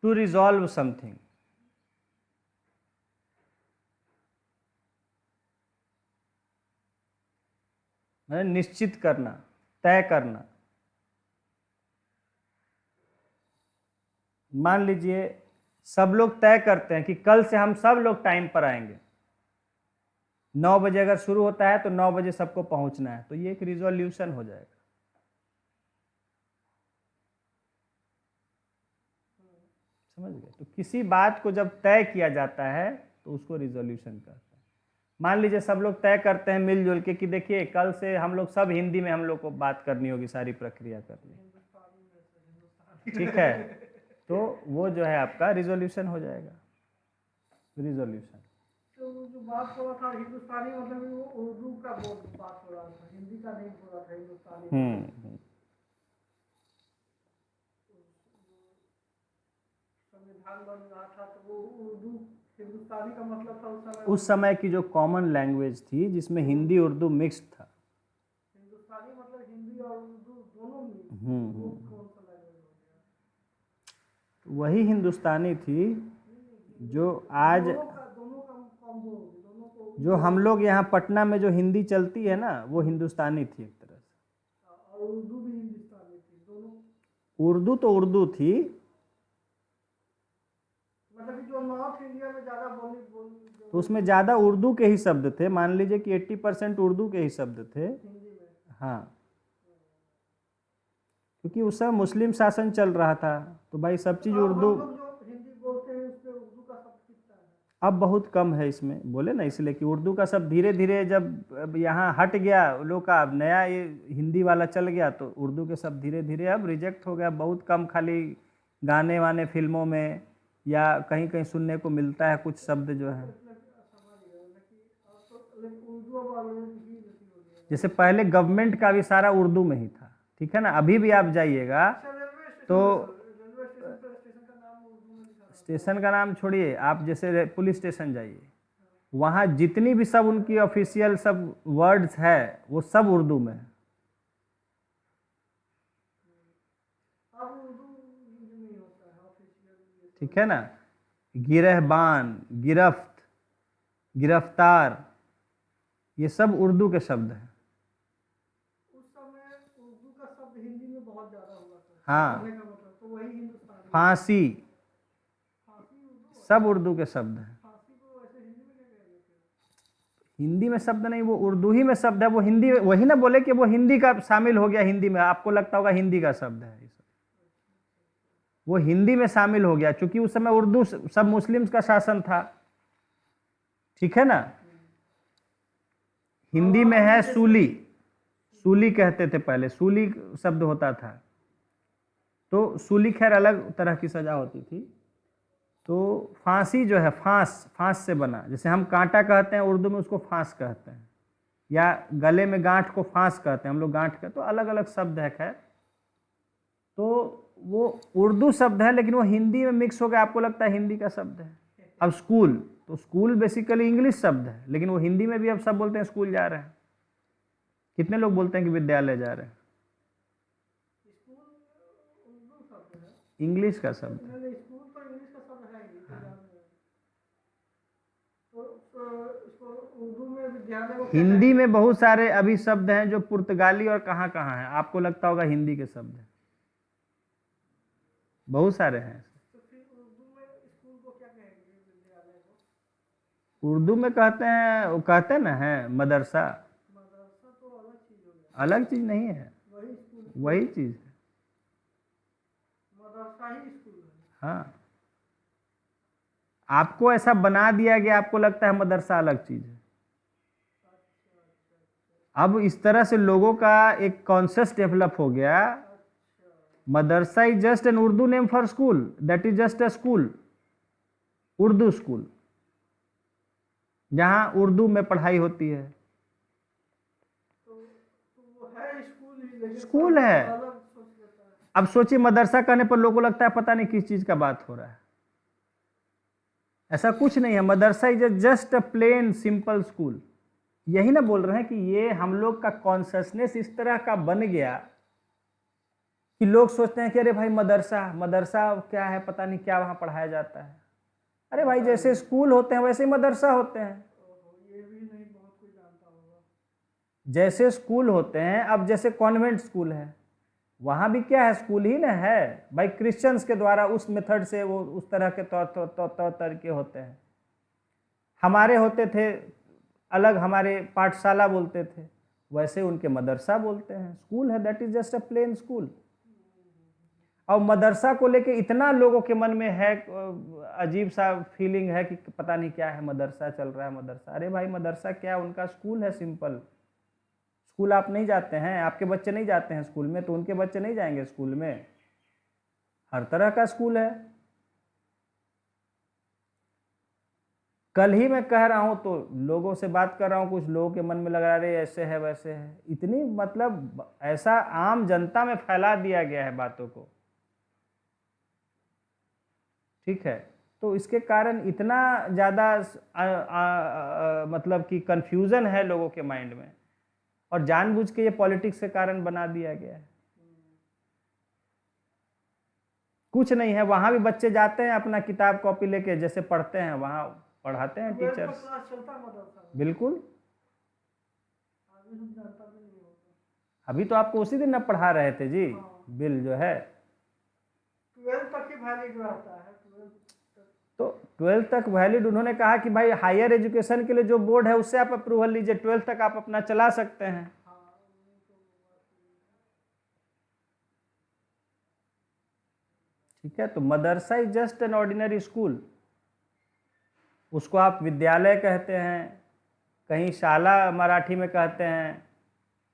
to resolve something. निश्चित करना, तय करना. मान लीजिए सब लोग तय करते हैं कि कल से हम सब लोग टाइम पर आएंगे. 9 बजे अगर शुरू होता है तो 9 बजे सबको पहुंचना है, तो ये एक रिजोल्यूशन हो जाएगा. समझ गए. तो किसी बात को जब तय किया जाता है तो उसको रिजोल्यूशन कहते हैं. मान लीजिए सब लोग तय करते हैं मिलजुल के कि देखिए कल से हम लोग सब हिंदी में हम लोग को बात करनी होगी, सारी प्रक्रिया करनी, ठीक है, तो वो जो है आपका रिजोल्यूशन हो जाएगा. रिजोल्यूशन तो जो बात हो रहा था हिंदुस्तानी, मतलब वो उर्दू का बात हो रहा था, हिंदी का नहीं हो रहा था, हिंदुस्तानी. संविधान बन रहा था तो वो उर्दू हिंदुस्तानी का मतलब था उस समय की जो कॉमन लैंग्वेज थी जिसमें हिंदी उर्दू मिक्स्ड था. हिंदुस्तानी मतलब हिंदी और उर्दू दोनों में. कौन सा लैंग्वेज हो गया? वही हिंदुस्तानी थी जो आज दोनों का कॉम्बो, दोनों को जो हम लोग यहाँ पटना में जो हिंदी चलती है ना, वो हिंदुस्तानी थी एक तरह से. और उर्दू भी हिंदुस्तानी थी. दोनों उर्दू तो उर्दू थी, मतलब कि जो नॉर्थ इंडिया में ज़्यादा बोली तो उसमें ज़्यादा उर्दू के ही शब्द थे. मान लीजिए कि 80% उर्दू के ही शब्द थे. हिंदी में. हाँ, क्योंकि उस समय मुस्लिम शासन चल रहा था, तो भाई सब चीज़ उर्दू. हम लोग जो हिंदी बोलते हैं उसमें उर्दू का शब्द कितना है? अब बहुत कम है इसमें, बोले ना, इसलिए कि उर्दू का शब्द धीरे धीरे जब यहाँ हट गया लोग का, अब नया ये हिंदी वाला चल गया, तो उर्दू के शब्द धीरे धीरे अब रिजेक्ट हो गया. बहुत कम, खाली गाने वाने फिल्मों में या कहीं कहीं सुनने को मिलता है कुछ शब्द जो है. जैसे पहले गवर्नमेंट का भी सारा उर्दू में ही था, ठीक है ना. अभी भी आप जाइएगा तो स्टेशन का नाम छोड़िए, आप जैसे पुलिस स्टेशन जाइए, वहाँ जितनी भी सब उनकी ऑफिशियल सब वर्ड्स है वो सब उर्दू में है. ठीक है ना. गिरहबान, गिरफ्त, गिरफ्तार, ये सब उर्दू के शब्द हैं. उस समय उर्दू का शब्द हिंदी में बहुत ज़्यादा हुआ था. हाँ. कहने का मतलब तो वही हिंदुस्तानी. फांसी, फांसी उर्दू, सब उर्दू के शब्द हैं. फांसी हिंदी में शब्द नहीं, वो उर्दू ही में शब्द है, वो हिंदी, वही ना बोले कि वो हिंदी का शामिल हो गया हिंदी में, आपको लगता होगा हिंदी का शब्द है ये सब। वो हिंदी में शामिल हो गया, चूंकि उस समय उर्दू सब मुस्लिम्स का शासन था, ठीक है ना। हिंदी में है सूली, सूली कहते थे पहले, सूली शब्द होता था। तो सूली खैर अलग तरह की सजा होती थी। तो फांसी जो है, फांस से बना, जैसे हम कांटा कहते हैं उर्दू में, उसको फांस कहते हैं, या गले में गांठ को फांस कहते हैं हम लोग, गांठ का तो अलग अलग शब्द है खैर। तो वो उर्दू शब्द है, लेकिन वो हिंदी में मिक्स हो गया, आपको लगता है हिंदी का शब्द है। अब स्कूल, तो स्कूल बेसिकली इंग्लिश शब्द है, लेकिन वो हिंदी में भी अब सब बोलते हैं स्कूल जा रहे हैं। कितने लोग बोलते हैं कि विद्यालय जा रहे हैं? इंग्लिश का शब्द है। स्कूल तो इंग्लिश का शब्द है ही, तो इसको उर्दू में विद्यालय को हिंदी में बहुत सारे अभी शब्द हैं जो पुर्तगाली और कहाँ कहाँ हैं, आपको लगता होगा हिंदी के शब्द हैं, बहुत सारे हैं। तो फिर उर्दू में स्कूल को क्या कहेंगे, विद्यालय को? उर्दू में कहते हैं, वो कहते हैं ना है मदरसा। मदरसा तो अलग चीज हो गया, अलग चीज नहीं है, वही स्कूल, वही चीज है। मदरसा ही स्कूल है। हाँ, आपको ऐसा बना दिया गया, आपको लगता है मदरसा अलग चीज है। अब इस तरह से लोगों का एक कॉन्सेप्ट डेवलप हो गया, madrasa is just an Urdu name for school, that is just a school, Urdu school, जहां उर्दू में पढ़ाई होती है। तो वो है स्कूल ही, लेकिन स्कूल है। अलग सोच लेता है। अब सोचिए, मदरसा कहने पर लोगों को लगता है पता नहीं किस चीज का बात हो रहा है। ऐसा कुछ नहीं है, madrasa is just a plain simple school. यही ना बोल रहे हैं कि ये हम लोग का कॉन्शियसनेस इस तरह का बन गया कि लोग सोचते हैं कि अरे भाई मदरसा, मदरसा क्या है, पता नहीं क्या वहां पढ़ाया जाता है। अरे भाई, जैसे स्कूल होते हैं वैसे ही मदरसा होते हैं। ये भी नहीं बहुत कोई जानता होगा। जैसे स्कूल होते हैं, अब जैसे कॉन्वेंट स्कूल है, वहां भी क्या है, स्कूल ही ना है भाई, क्रिश्चियंस के द्वारा उस मेथड से वो उस तरह के तौर तरीके होते हैं। हमारे होते थे अलग, हमारे पाठशाला बोलते थे, वैसे उनके मदरसा बोलते हैं। स्कूल है, that is just a plain school. और मदरसा को लेके इतना लोगों के मन में है, अजीब सा फीलिंग है कि पता नहीं क्या है, मदरसा चल रहा है मदरसा। अरे भाई, मदरसा क्या, उनका स्कूल है सिंपल। स्कूल आप नहीं जाते हैं, आपके बच्चे नहीं जाते हैं स्कूल में, तो उनके बच्चे नहीं जाएंगे स्कूल में। हर तरह का स्कूल है। कल ही मैं कह रहा हूं, तो लोगों से बात कर रहा हूं, कुछ लोगों के मन में लगा रहे ऐसे है वैसे है, इतनी मतलब ऐसा आम जनता में फैला दिया गया है बातों को, ठीक है। तो इसके कारण इतना ज़्यादा मतलब कि कंफ्यूजन है लोगों के माइंड में, और जानबूझ के ये पॉलिटिक्स के कारण बना दिया गया है। कुछ नहीं है, वहां भी बच्चे जाते हैं अपना किताब कॉपी लेके, जैसे पढ़ते हैं वहां पढ़ाते हैं टीचर्स, क्लास चलता है मदरसा में, बिल्कुल। आदमी सब जानता भी नहीं होगा। अभी तो आपको उसी दिन ना पढ़ा रहे थे जी, बिल जो है 12 तक ही वैलिड रहता है, 12 तक। तो 12 तक वैलिड। उन्होंने कहा कि भाई हायर एजुकेशन के लिए जो बोर्ड है उससे आप अप्रूवल लीजिए, 12 तक आप अपना चला सकते हैं। ठीक है, तो madrasa is just an ordinary school, उसको आप विद्यालय कहते हैं, कहीं शाला मराठी में कहते हैं,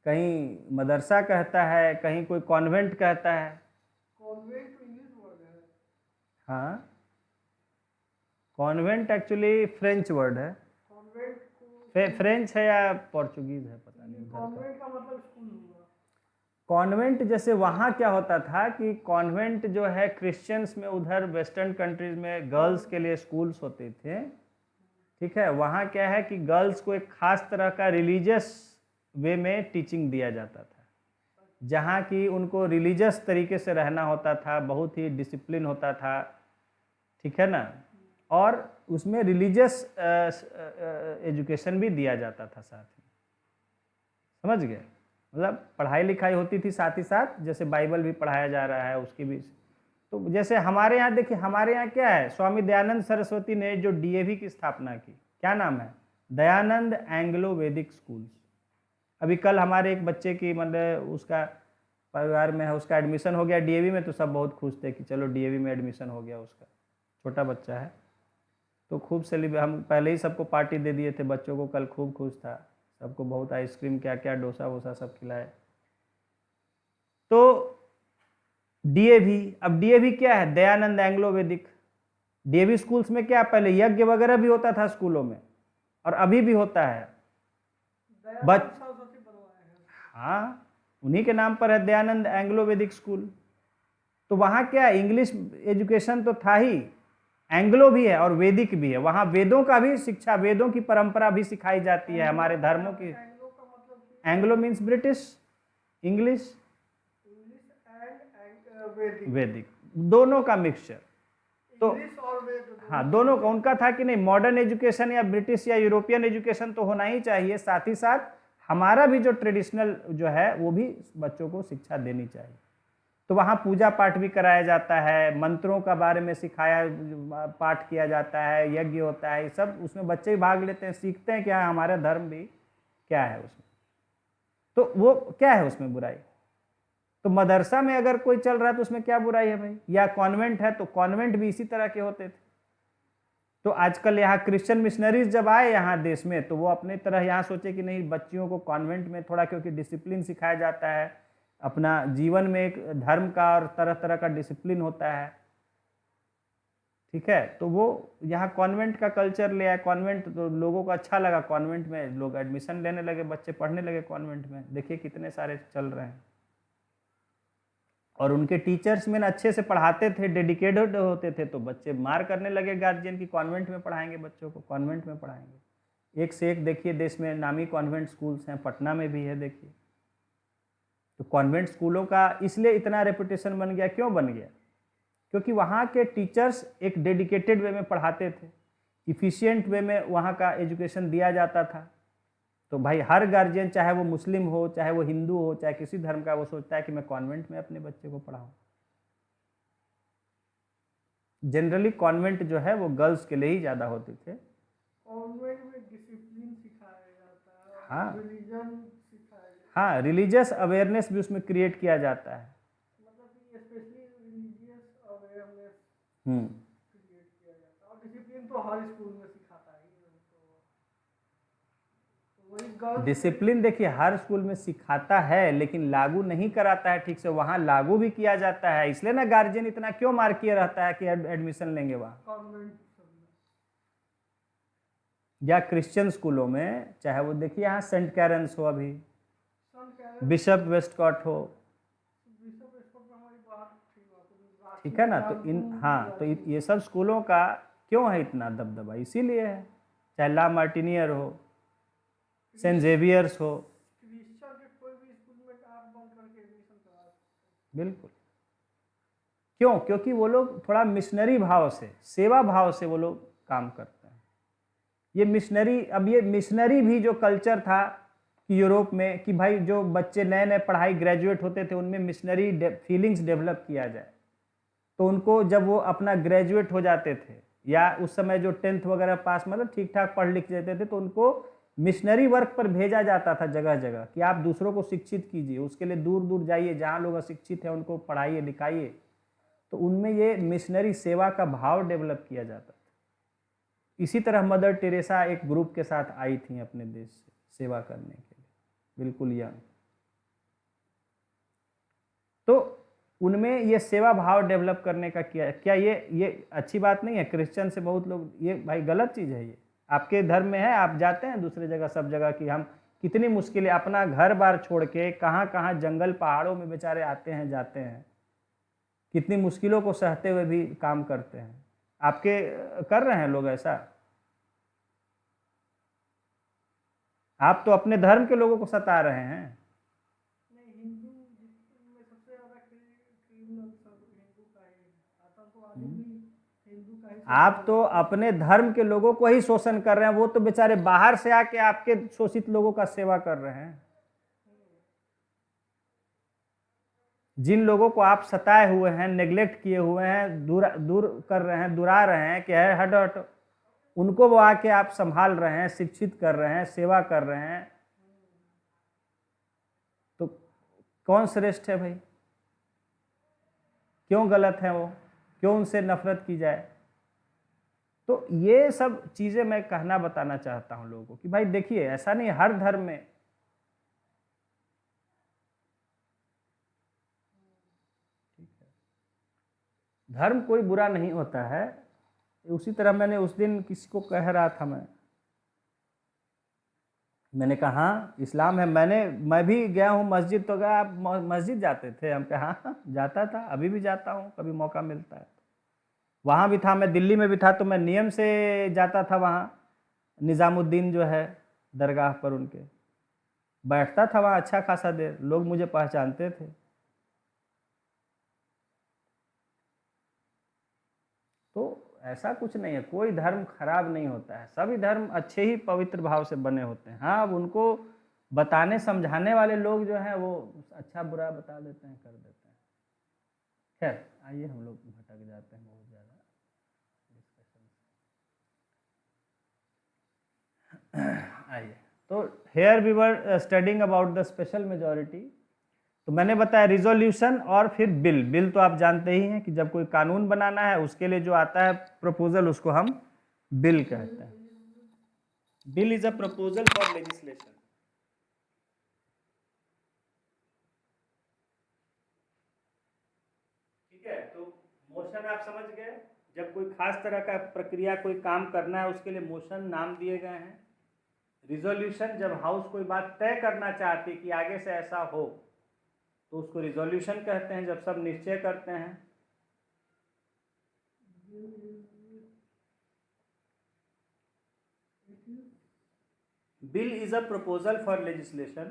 कहीं मदरसा कहता है, कहीं कोई कॉन्वेंट कहता है। कॉन्वेंट तो इंग्लिश वर्ड है। हाँ, कॉन्वेंट एक्चुअली फ्रेंच वर्ड है। कॉन्वेंट को फ्रेंच है या पोर्चुगीज है, पता नहीं उधर का। कॉन्वेंट का मतलब स्कूल हुआ। कॉन्वेंट जैसे वहाँ क्या होता था कि कॉन्वेंट जो है क्रिश्चियंस में, उधर वेस्टर्न कंट्रीज में गर्ल्स के लिए स्कूल्स होते थे, ठीक है। वहाँ क्या है कि गर्ल्स को एक खास तरह का रिलीजियस वे में टीचिंग दिया जाता था, जहाँ की उनको रिलीजियस तरीके से रहना होता था, बहुत ही डिसिप्लिन होता था, ठीक है ना। और उसमें रिलीजियस एजुकेशन भी दिया जाता था साथ ही, समझ गए, मतलब पढ़ाई लिखाई होती थी साथ ही साथ, जैसे बाइबल भी पढ़ाया जा रहा है उसकी भी। तो जैसे हमारे यहाँ देखिए, हमारे यहाँ क्या है, स्वामी दयानंद सरस्वती ने जो डीएवी की स्थापना की, क्या नाम है, दयानंद एंग्लो वैदिक स्कूल्स। अभी कल हमारे एक बच्चे की मतलब उसका परिवार में है, उसका एडमिशन हो गया डीएवी में, तो सब बहुत खुश थे कि चलो डीएवी में एडमिशन हो गया उसका, छोटा बच्चा है। तो खूब सेलिब्रेट, हम पहले ही सबको पार्टी दे दिए थे बच्चों को, कल खूब खुश था, सबको बहुत आइसक्रीम क्या क्या डोसा वोसा सब खिलाए। तो डीएवी, अब डीएवी क्या है, दयानंद एंग्लो वैदिक। डीएवी स्कूल्स में क्या पहले यज्ञ वगैरह भी होता था स्कूलों में, और अभी भी होता है। दयानंद सरस्वती बनवाए हैं। हाँ, उन्हीं के नाम पर है दयानंद एंग्लो वैदिक स्कूल। तो वहाँ क्या इंग्लिश एजुकेशन तो था ही, एंग्लो भी है और वैदिक भी है। वहाँ वेदों का भी शिक्षा, वेदों की परंपरा भी सिखाई जाती है, हमारे धर्मों की। एंग्लो का मतलब कि Anglo means British, English, English and वैदिक, वैदिक, दोनों का मिक्सचर। तो इंग्लिश और वेद हाँ, दोनों का उनका था कि नहीं, मॉडर्न एजुकेशन या ब्रिटिश या यूरोपियन एजुकेशन तो होना ही चाहिए, साथ ही साथ हमारा भी जो ट्रेडिशनल जो है वो भी बच्चों को शिक्षा देनी चाहिए। तो वहाँ पूजा पाठ भी कराया जाता है, मंत्रों का बारे में सिखाया, पाठ किया जाता है, यज्ञ होता है, ये सब उसमें बच्चे भी भाग लेते हैं, सीखते हैं क्या हमारा धर्म भी क्या है उसमें। तो वो क्या है उसमें बुराई? तो मदरसा में अगर कोई चल रहा है तो उसमें क्या बुराई है भाई? या कॉन्वेंट है तो कॉन्वेंट भी इसी तरह के होते थे। तो आजकल यहाँ क्रिश्चियन मिशनरीज जब आए यहाँ देश में, तो वो अपने तरह यहाँ सोचे कि नहीं, बच्चियों को कॉन्वेंट में थोड़ा, क्योंकि डिसिप्लिन सिखाया जाता है, अपना जीवन में एक धर्म का और तरह तरह का डिसिप्लिन होता है, ठीक है। तो वो यहाँ कॉन्वेंट का कल्चर ले आए, कॉन्वेंट तो लोगों को अच्छा लगा, कॉन्वेंट में लोग एडमिशन लेने लगे, बच्चे पढ़ने लगे कॉन्वेंट में। देखिए कितने सारे चल रहे हैं, और उनके टीचर्स में अच्छे से पढ़ाते थे, डेडिकेटेड होते थे, तो बच्चे मार करने लगे गार्जियन की, कॉन्वेंट में पढ़ाएंगे बच्चों को, कॉन्वेंट में पढ़ाएंगे। एक से एक देखिए देश में नामी कॉन्वेंट स्कूल्स हैं, पटना में भी है देखिए। तो कॉन्वेंट स्कूलों का इसलिए इतना रेपुटेशन बन गया, क्यों बन गया? क्योंकि वहाँ के टीचर्स एक डेडिकेटेड वे में पढ़ाते थे, इफिशियंट वे में वहाँ का एजुकेशन दिया जाता था। तो भाई हर गार्जियन, चाहे वो मुस्लिम हो, चाहे वो हिंदू हो, चाहे किसी धर्म का, वो सोचता है कि मैं कॉन्वेंट में अपने बच्चे को पढ़ाऊँ। जनरली कॉन्वेंट जो है वो गर्ल्स के लिए ही ज़्यादा होते थे। कॉन्वेंट में डिसिप्लिन सिखाया जाता है, हाँ, रिलीजन सिखाया जाता है, हाँ, रिलीजियस अवेयरनेस भी उसमें क्रिएट किया जाता है। मतलब कि स्पेशली रिलीजियस अवेयरनेस हम्म क्रिएट किया जाता है। और डिसिप्लिन तो हर स्कूल में सिखाता ही है, तो वही गर्ल्स डिसिप्लिन देखिए हर स्कूल में सिखाता है, लेकिन लागू नहीं कराता है ठीक से। वहाँ लागू भी किया जाता है, इसलिए ना गार्जियन इतना क्यों मार किया रहता है कि एडमिशन लेंगे वहाँ। कॉन्वेंट सब में। या क्रिश्चियन स्कूलों में, चाहे वो देखिए यहाँ सेंट कैरन्स हो, अभी सन कह बिशप वेस्टकॉट हो, बिशप स्कूल में हमारी बात थी वहाँ पे, ठीक है ना। तो हाँ, तो ये सब स्कूलों का क्यों है इतना दबदबा? इसीलिए है। चाहे ला मार्टिनियर हो, सेंट जेवियर्स हो, क्रिश्चियन के कोई भी स्कूल में आप बंद करके एडमिशन करा सकते हैं। बिल्कुल। क्यों? क्योंकि वो लोग थोड़ा मिशनरी भाव से, सेवा भाव से वो लोग काम करते हैं। ये मिशनरी, अब ये मिशनरी भी जो कल्चर था कि यूरोप में, कि भाई जो बच्चे नए नए पढ़ाई ग्रेजुएट होते थे, उनमें मिशनरी फीलिंग्स डेवलप किया जाए। तो उनको जब वो अपना ग्रेजुएट हो जाते थे, या उस समय जो 10th वगैरह पास, मतलब ठीक ठाक पढ़ लिख जाते थे, तो उनको मिशनरी वर्क पर भेजा जाता था जगह जगह, कि आप दूसरों को शिक्षित कीजिए, उसके लिए दूर दूर जाइए, जहाँ लोग अशिक्षित हैं उनको पढ़ाइए लिखाइए। तो उनमें ये मिशनरी सेवा का भाव डेवलप किया जाता था। इसी तरह मदर टेरेसा एक ग्रुप के साथ आई थी अपने देश से सेवा करने के लिए, बिल्कुल यंग। तो उनमें ये सेवा भाव डेवलप करने का क्या ये अच्छी बात नहीं है? क्रिश्चियन से बहुत लोग, ये भाई गलत चीज़ है। ये आपके धर्म में है, आप जाते हैं दूसरे जगह, सब जगह, कि हम कितनी मुश्किलें, अपना घर बार छोड़ के कहाँ कहाँ जंगल पहाड़ों में बेचारे आते हैं जाते हैं, कितनी मुश्किलों को सहते हुए भी काम करते हैं। आपके कर रहे हैं लोग ऐसा? आप तो अपने धर्म के लोगों को सता रहे हैं। नहीं, हिंदू में सबसे ज़्यादा क्रिमिनल सब हिंदू का ही है, आतंकवादी भी हिंदू का ही। आप तो अपने धर्म के लोगों को ही शोषण कर रहे हैं, वो तो बेचारे बाहर से आके आपके शोषित लोगों का सेवा कर रहे हैं। जिन लोगों को आप सताए हुए हैं, नेग्लेक्ट किए हुए हैं, दूर दूर कर रहे हैं, दुरा रहे हैं कि है हट हट, उनको वो आके आप संभाल रहे हैं, शिक्षित कर रहे हैं, सेवा कर रहे हैं, तो कौन श्रेष्ठ है भाई? क्यों गलत है वो? क्यों उनसे नफरत की जाए? तो ये सब चीजें मैं कहना बताना चाहता हूं लोगों को कि भाई देखिए, ऐसा नहीं हर धर्म में धर्म कोई बुरा नहीं होता है। उसी तरह मैंने उस दिन किसी को कह रहा था, मैंने कहा हाँ इस्लाम है। मैं भी गया हूँ मस्जिद, तो गया आप मस्जिद जाते थे? हम कहा हाँ जाता था, अभी भी जाता हूँ कभी मौका मिलता है। वहाँ भी था, मैं दिल्ली में भी था, तो मैं नियम से जाता था वहाँ, निज़ामुद्दीन जो है दरगाह पर उनके, बैठता था वहाँ अच्छा खासा देर, लोग मुझे पहचानते थे। तो ऐसा कुछ नहीं है, कोई धर्म खराब नहीं होता है, सभी धर्म अच्छे ही पवित्र भाव से बने होते हैं। हाँ, अब उनको बताने समझाने वाले लोग जो हैं वो अच्छा बुरा बता देते हैं, कर देते हैं। खैर आइए, हम लोग भटक जाते हैं बहुत ज़्यादा डिस्कशन। आइए, तो here we were studying about the special majority. तो मैंने बताया रिजोल्यूशन और फिर बिल। बिल तो आप जानते ही हैं कि जब कोई कानून बनाना है उसके लिए जो आता है प्रपोजल, उसको हम बिल कहते हैं। Bill is a proposal for legislation. ठीक है, तो मोशन आप समझ गए, जब कोई खास तरह का प्रक्रिया कोई काम करना है उसके लिए मोशन नाम दिए गए हैं। रिजोल्यूशन, जब हाउस कोई बात तय करना चाहती कि आगे से ऐसा हो तो उसको रिजोल्यूशन कहते हैं, जब सब निश्चय करते हैं। Bill is a proposal for legislation.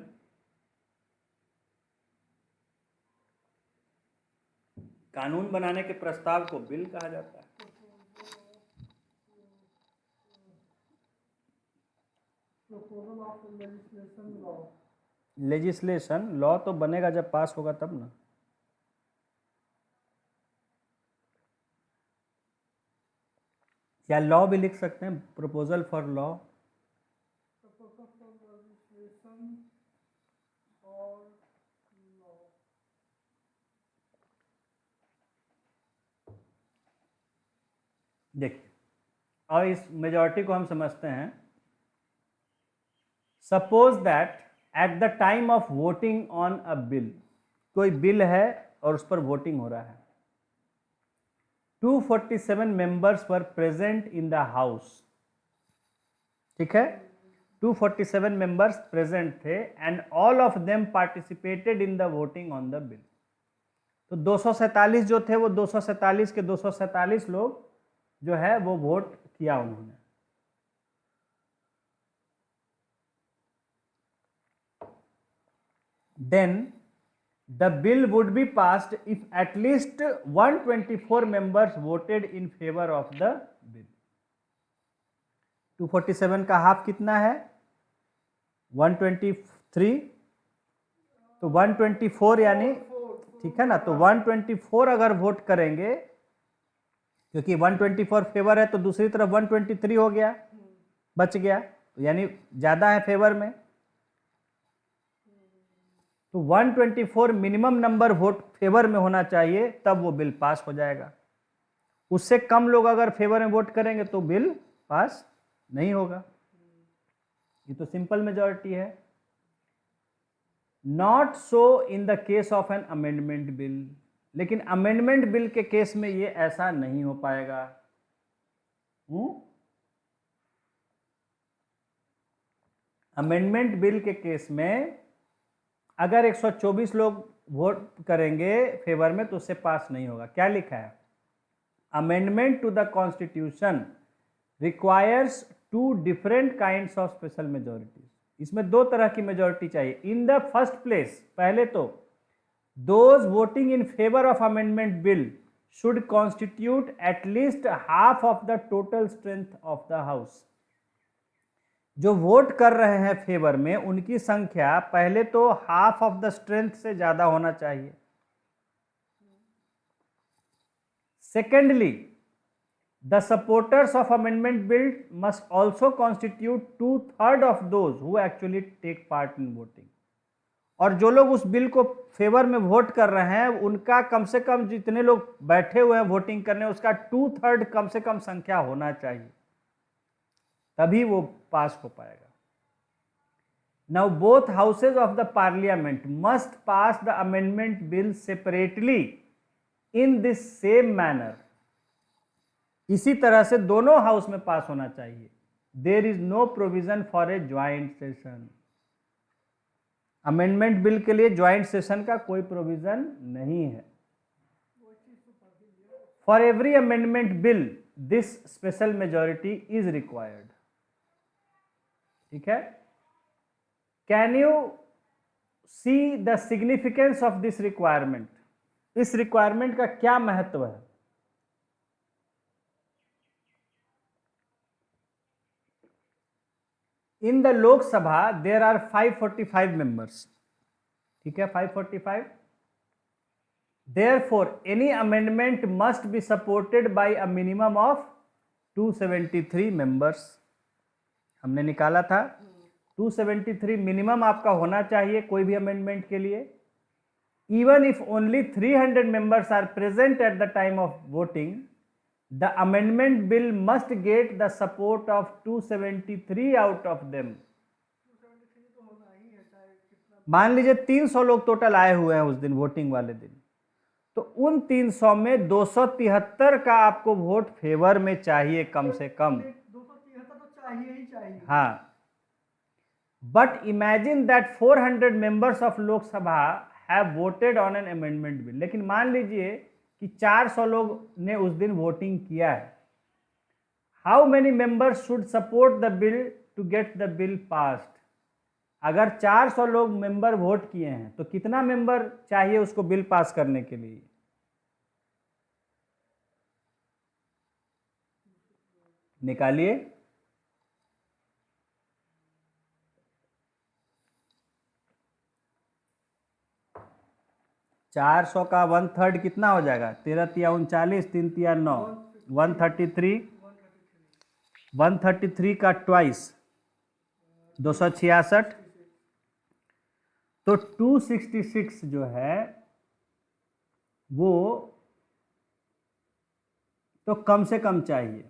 कानून बनाने के प्रस्ताव को बिल कहा जाता है। लेजिस्लेशन लॉ तो बनेगा जब पास होगा तब ना। क्या लॉ भी लिख सकते हैं, प्रपोजल फॉर लॉ? देखिए, और इस मेजॉरिटी को हम समझते हैं। Suppose that at the time of voting on a bill, कोई बिल है और उस पर वोटिंग हो रहा है, 247 members were present in the house. ठीक है, 247 मेंबर्स प्रेजेंट थे and all of them participated in the voting on the bill. तो 247 जो थे वो 247 के 247 लोग जो है वो वोट किया उन्होंने। Then the bill would be passed if at least 124 members voted in favor of the bill. 247 का हाफ कितना है? 123। तो 124 यानी, ठीक है ना, तो 124 अगर वोट करेंगे, क्योंकि 124 फेवर है तो दूसरी तरफ 123 हो गया, बच गया, तो यानी ज्यादा है फेवर में। तो 124 मिनिमम नंबर वोट फेवर में होना चाहिए, तब वो बिल पास हो जाएगा। उससे कम लोग अगर फेवर में वोट करेंगे तो बिल पास नहीं होगा। ये तो सिंपल मेजॉरिटी है। Not so in the case of N amendment bill. लेकिन अमेंडमेंट बिल के केस में ये ऐसा नहीं हो पाएगा। अमेंडमेंट बिल के केस में अगर 124 लोग वोट करेंगे फेवर में तो उससे पास नहीं होगा। क्या लिखा है? Amendment to the constitution requires two different kinds of special majority. इसमें दो तरह की मेजोरिटी चाहिए। इन द फर्स्ट प्लेस, पहले तो those voting in favour of amendment bill should constitute at least half of the total strength of the house. जो vote कर रहे हैं फेवर में उनकी संख्या पहले तो हाफ ऑफ द स्ट्रेंथ से ज्यादा होना चाहिए। Secondly, The supporters of amendment bill must also constitute 2/3 of those who actually take part in voting. और जो लोग उस बिल को फेवर में वोट कर रहे हैं उनका कम से कम जितने लोग बैठे हुए हैं वोटिंग करने उसका 2/3 कम से कम संख्या होना चाहिए, तभी वो पास हो पाएगा. Now both houses of the parliament must pass the amendment bill separately in this same manner. इसी तरह से दोनों हाउस में पास होना चाहिए. There is no provision for a joint session. Amendment bill के लिए ज्वाइंट सेशन का कोई प्रोविजन नहीं है. For every amendment bill this special majority is required. ठीक है. Can you see the significance of this requirement? इस रिक्वायरमेंट का क्या महत्व है? In the Lok Sabha there are 545 members. ठीक है, 545. Therefore, any amendment must be supported by a minimum of 273 members. हमने निकाला था 273 मिनिमम आपका होना चाहिए कोई भी अमेंडमेंट के लिए. Even if only 300 members are present at the time of voting, the amendment bill must get the support of 273 out of them. मान लीजिए 300 लोग टोटल आए हुए हैं उस दिन वोटिंग वाले दिन, तो उन 300 में 273 का आपको वोट फेवर में चाहिए कम से कम. 273 तो चाहिए ही चाहिए. हाँ. But imagine that 400 members of Lok Sabha have voted on an amendment bill. लेकिन मान लीजिए कि 400 लोग ने उस दिन वोटिंग किया है. How many members should support the bill to get the bill passed? अगर 400 लोग मेंबर वोट किए हैं तो कितना मेंबर चाहिए उसको बिल पास करने के लिए? निकालिए. चार सौ का 1/3 कितना हो जाएगा? 13 तिया 39, 3 तिया 9, 133. 133 का ट्वाइस 266. तो 266 जो है वो तो कम से कम चाहिए.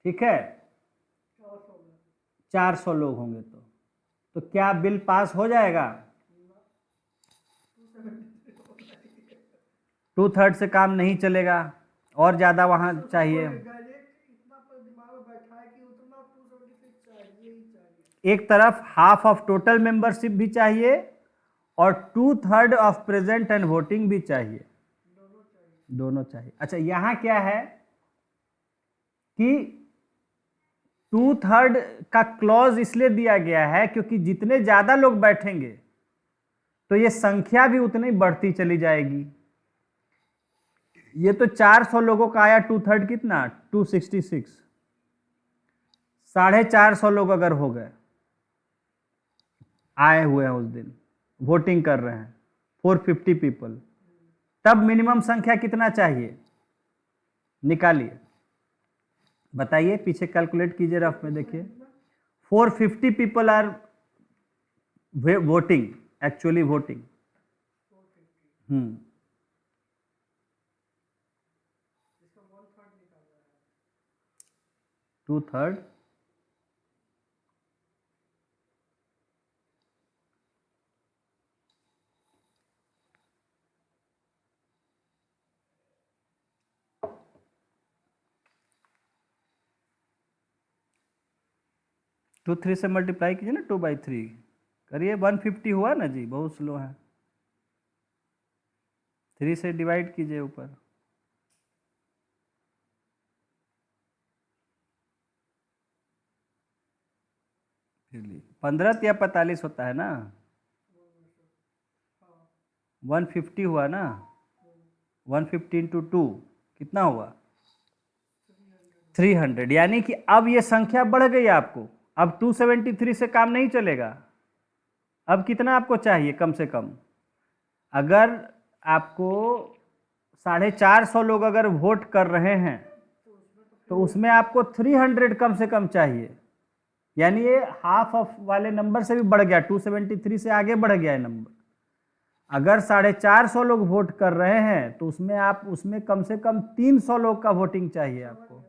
ठीक है, 400 लोग होंगे तो क्या बिल पास हो जाएगा? 2/3 से काम नहीं चलेगा, और ज्यादा वहां चाहिए. एक तरफ हाफ ऑफ टोटल मेंबरशिप भी चाहिए और 2/3 ऑफ प्रेजेंट एंड वोटिंग भी चाहिए. दोनों चाहिए. अच्छा, यहां क्या है कि 2/3 का क्लॉज इसलिए दिया गया है क्योंकि जितने ज्यादा लोग बैठेंगे तो ये संख्या भी उतनी बढ़ती चली जाएगी. ये तो 400 लोगों का आया, 2/3 कितना? 266. 450 लोग अगर हो गए आए हुए हैं उस दिन वोटिंग कर रहे हैं, 450 पीपल, तब मिनिमम संख्या कितना चाहिए? निकालिए, बताइए. पीछे कैलकुलेट कीजिए, रफ में देखिए. 450 people are voting, actually voting. 2/3 2/3 से मल्टीप्लाई कीजिए ना, 2/3 करिए. 150 हुआ ना जी, बहुत स्लो है. 3 से डिवाइड कीजिए ऊपर. चलिए, 15 या 45 होता है ना. 150 हुआ ना. 150 इंटू 2 कितना हुआ? 300. यानी कि अब ये संख्या बढ़ गई आपको. अब 273 से काम नहीं चलेगा. अब कितना आपको चाहिए कम से कम? अगर आपको 450 लोग अगर वोट कर रहे हैं तो उसमें आपको 300 कम से कम चाहिए, यानी ये हाफ ऑफ वाले नंबर से भी बढ़ गया, 273 से आगे बढ़ गया है नंबर। अगर 450 लोग वोट कर रहे हैं तो उसमें कम से कम 300 लोग का वोटिंग चाहिए आपको।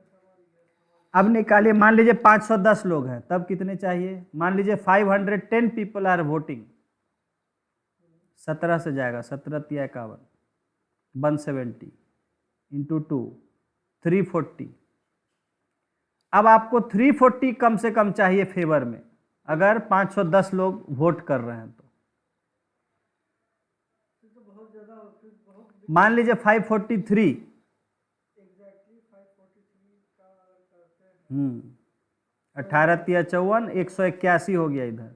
अब निकालिए, मान लीजिए 510 लोग हैं, तब कितने चाहिए? मान लीजिए 510 पीपल आर वोटिंग, 17 से जाएगा, 17 × 51, 170 इंटू 2, 340। अब आपको 340 कम से कम चाहिए फेवर में, अगर 510 लोग वोट कर रहे हैं तो बहुत ज्यादा मान लीजिए 543, एग्जैक्टली 543 का करते हैं 18 × 54, 181 हो गया इधर,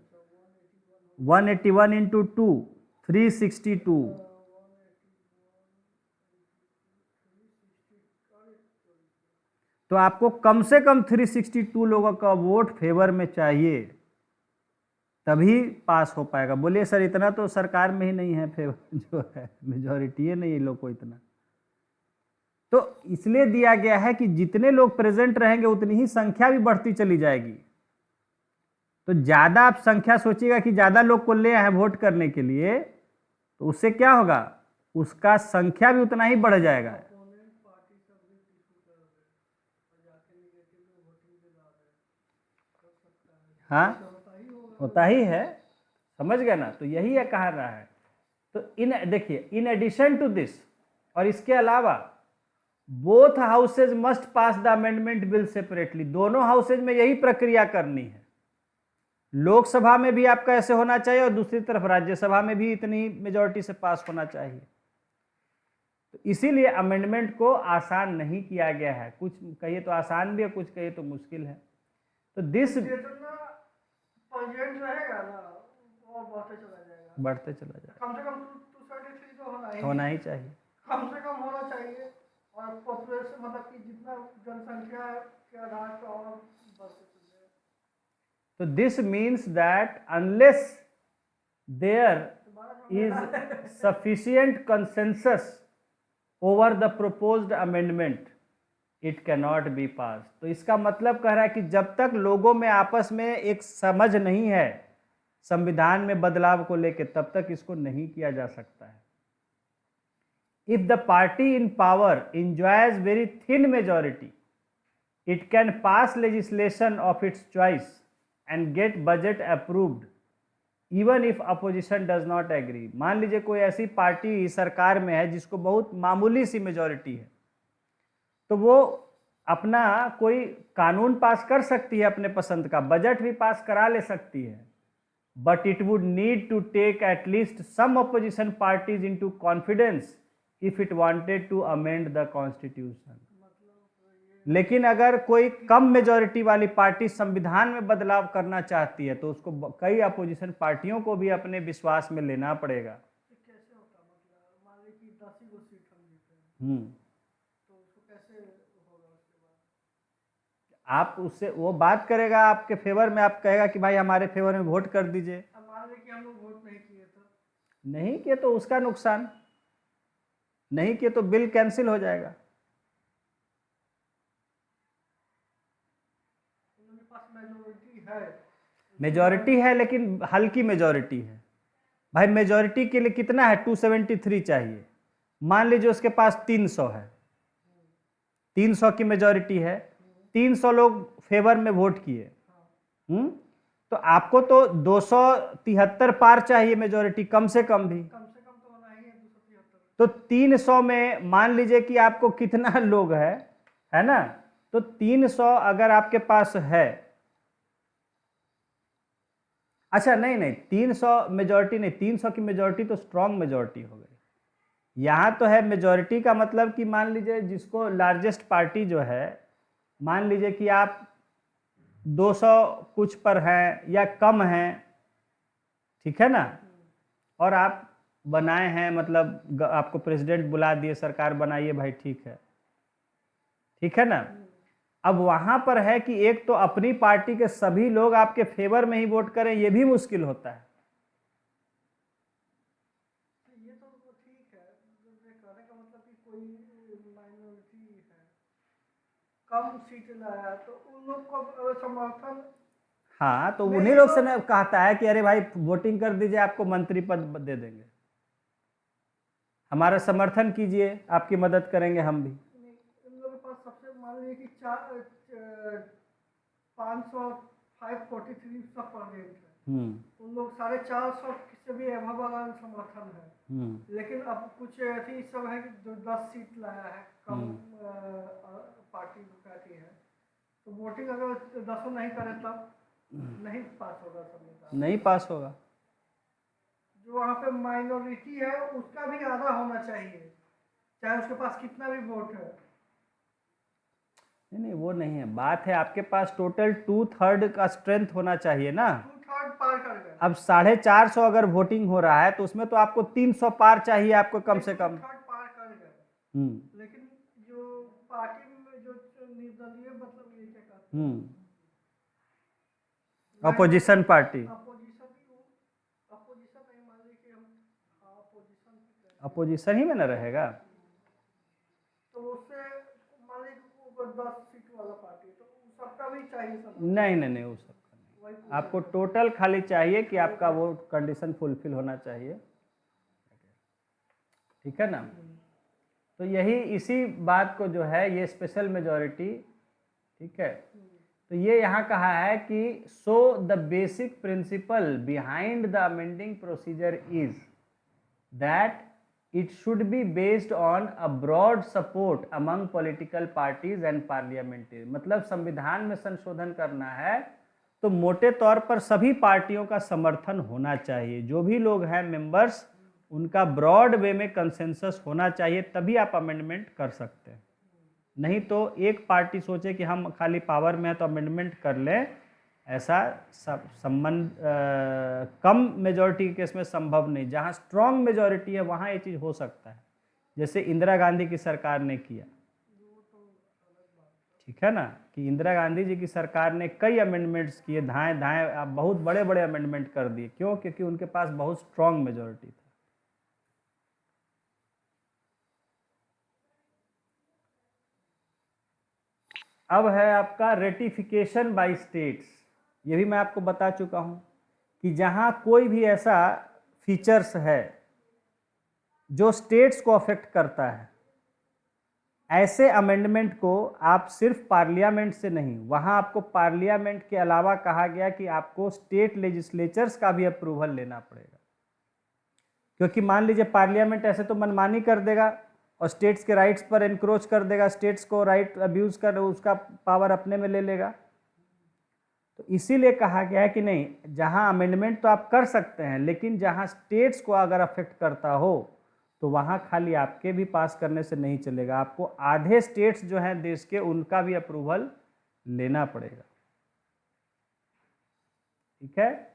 181 इंटू 2, 362। तो आपको कम से कम 362 लोगों का वोट फेवर में चाहिए, तभी पास हो पाएगा। बोलिए सर इतना तो सरकार में ही नहीं है फेवर, जो है मेजॉरिटी है नहीं लोग को इतना। तो इसलिए दिया गया है कि जितने लोग प्रेजेंट रहेंगे उतनी ही संख्या भी बढ़ती चली जाएगी। तो ज्यादा आप संख्या सोचिएगा कि ज्यादा लोग को ले आए वोट करने के लिए, तो उससे क्या होगा, उसका संख्या भी उतना ही बढ़ जाएगा। हाँ होता ही है, समझ गए ना। तो यही है कहा रहा है। तो देखिए इन एडिशन टू दिस, और इसके अलावा both houses must pass the amendment bill separately. दोनों हाउसेज में यही प्रक्रिया करनी है। लोकसभा में भी आपका ऐसे होना चाहिए और दूसरी तरफ राज्यसभा में भी इतनी मेजॉरिटी से पास होना चाहिए। तो इसीलिए अमेंडमेंट को आसान नहीं किया गया है। कुछ कहिए तो आसान भी है, कुछ कहिए तो मुश्किल है। तो दिस रहेगा ना, और बढ़ते चला जाएगा। कम से कम 273 तो होना ही चाहिए, कम से कम होना चाहिए। और पॉपुलेशन मतलब कि जितना जनसंख्या के आधार पर और बढ़ते चले। तो this means that unless there is sufficient consensus over the proposed amendment it can not be pass. तो इसका मतलब कह रहा है कि जब तक लोगों में आपस में एक समझ नहीं है संविधान में बदलाव को लेकर, तब तक इसको नहीं किया जा सकता है। If the party in power enjoys very thin majority, it can pass legislation of its choice and get budget approved even if opposition does not agree। मान लीजिए कोई ऐसी पार्टी सरकार में है जिसको बहुत मामूली सी मेजॉरिटी है, तो वो अपना कोई कानून पास कर सकती है अपने पसंद का, बजट भी पास करा ले सकती है, but it would need to take at least some opposition parties into confidence if it wanted to amend the constitution. लेकिन अगर कोई कम मेजॉरिटी वाली पार्टी संविधान में बदलाव करना चाहती है तो उसको कई अपोजिशन पार्टियों को भी अपने विश्वास में लेना पड़ेगा। कैसे होता, मतलब मान लीजिए कि 10 ही सीट हम जीते हैं, तो उसको कैसे होगा उसके बाद? आप उससे वो बात करेगा आपके फेवर में, आप कहेगा कि भाई हमारे फेवर में वोट कर दीजिए। मान लीजिए कि हम लोग वोट नहीं किए तो नहीं किए तो उसका नुकसान, नहीं किए तो बिल कैंसिल हो जाएगा। मेजॉरिटी है लेकिन हल्की मेजॉरिटी है। भाई मेजॉरिटी के लिए कितना है, 273 चाहिए। मान लीजिए उसके पास 300 है, 300 की मेजॉरिटी है, 300 लोग फेवर में वोट किए, तो आपको तो 273 पार चाहिए मेजॉरिटी, कम से कम भी। कम से कम तो होना ही है 273। तो 300 में मान लीजिए कि आपको कितना लोग है ना, तो 300 अगर आपके पास है, अच्छा नहीं 300 मेजॉरिटी नहीं, 300 की मेजॉरिटी तो स्ट्रांग मेजॉरिटी हो गई। यहाँ तो है मेजॉरिटी का मतलब कि मान लीजिए जिसको लार्जेस्ट पार्टी जो है, मान लीजिए कि आप 200 कुछ पर हैं या कम हैं, ठीक है ना, और आप बनाए हैं, मतलब आपको प्रेसिडेंट बुला दिए, सरकार बनाइए भाई, ठीक है ना। अब वहां पर है कि एक तो अपनी पार्टी के सभी लोग आपके फेवर में ही वोट करें, यह भी मुश्किल होता है। ये तो ठीक है, कहने का मतलब कि कोई कम सीट लाया तो उन लोग को समर्थन हाँ, तो नहीं उन्हीं लोग से तो- ना कहता है कि अरे भाई वोटिंग कर दीजिए, आपको मंत्री पद दे देंगे, हमारा समर्थन कीजिए, आपकी मदद करेंगे हम भी। नहीं, इन लोगों के पास सबसे मान लीजिए कि 543 सब परसेंट है, उन लोग 450 से भी अभव वाला समर्थन है। लेकिन अब कुछ ऐसी सब है कि जो 10 सीट लाया है, कम पार्टी कहती है, तो वोटिंग अगर 10 नहीं करे तब नहीं पास होगा संविधान, नहीं पास होगा। जो वहाँ पे माइनॉरिटी है उसका भी आधा होना चाहिए, चाहे उसके पास कितना भी वोट है। नहीं नहीं, वो नहीं है, बात है आपके पास टोटल 2/3 का स्ट्रेंथ होना चाहिए ना। 2/3 पार कर गए, अब 450 अगर वोटिंग हो रहा है तो उसमें तो आपको 300 पार चाहिए आपको कम से कम। 2/3 पार कर गए, लेकिन जो पार्टी में जो निर्दलीय मतलब ये क्या कहते हैं, अपोजिशन पार्टी, अपोजिशन नहीं, मान लीजिए कि हम अपोजिशन अपोजिशन ही में ना रहेगा। तो उससे मान लीजिए 10 सीट वाला पार्टी तो सबका भी चाहिए सब। नहीं नहीं नहीं, वो सबका नहीं, आपको टोटल खाली चाहिए कि आपका वो कंडीशन फुलफिल होना चाहिए, ठीक है ना। तो यही इसी बात को जो है ये स्पेशल मेजॉरिटी, ठीक है, तो ये यहाँ कहा है कि so the basic principle behind the amending procedure is that it should be based on a broad support among political parties and parliamentary। मतलब संविधान में संशोधन करना है तो मोटे तौर पर सभी पार्टियों का समर्थन होना चाहिए, जो भी लोग हैं मेंबर्स उनका ब्रॉड वे में कंसेंसस होना चाहिए, तभी आप अमेंडमेंट कर सकते हैं। नहीं तो एक पार्टी सोचे कि हम खाली पावर में है तो अमेंडमेंट कर लें, ऐसा संबंध कम मेजॉरिटी के केस में संभव नहीं। जहां स्ट्रांग मेजॉरिटी है वहां ये चीज़ हो सकता है, जैसे इंदिरा गांधी की सरकार ने किया, ठीक है ना, कि इंदिरा गांधी जी की सरकार ने कई अमेंडमेंट्स किए, धाएं धाएं बहुत बड़े बड़े अमेंडमेंट कर दिए, क्यों? क्योंकि उनके पास बहुत स्ट्रांग मेजॉरिटी था। अब है आपका रेटिफिकेशन बाय स्टेट्स। ये भी मैं आपको बता चुका हूं कि जहां कोई भी ऐसा फीचर्स है जो स्टेट्स को अफेक्ट करता है, ऐसे अमेंडमेंट को आप सिर्फ पार्लियामेंट से नहीं, वहां आपको पार्लियामेंट के अलावा कहा गया कि आपको स्टेट लेजिस्लेचर्स का भी अप्रूवल लेना पड़ेगा। क्योंकि मान लीजिए पार्लियामेंट ऐसे तो मनमानी कर देगा और स्टेट्स के राइट्स पर एनक्रोच कर देगा, स्टेट्स को राइट अब्यूज कर उसका पावर अपने में ले लेगा। तो इसीलिए कहा गया है कि नहीं, जहां अमेंडमेंट तो आप कर सकते हैं, लेकिन जहां स्टेट्स को अगर अफेक्ट करता हो तो वहां खाली आपके भी पास करने से नहीं चलेगा, आपको आधे स्टेट्स जो हैं देश के उनका भी अप्रूवल लेना पड़ेगा, ठीक है।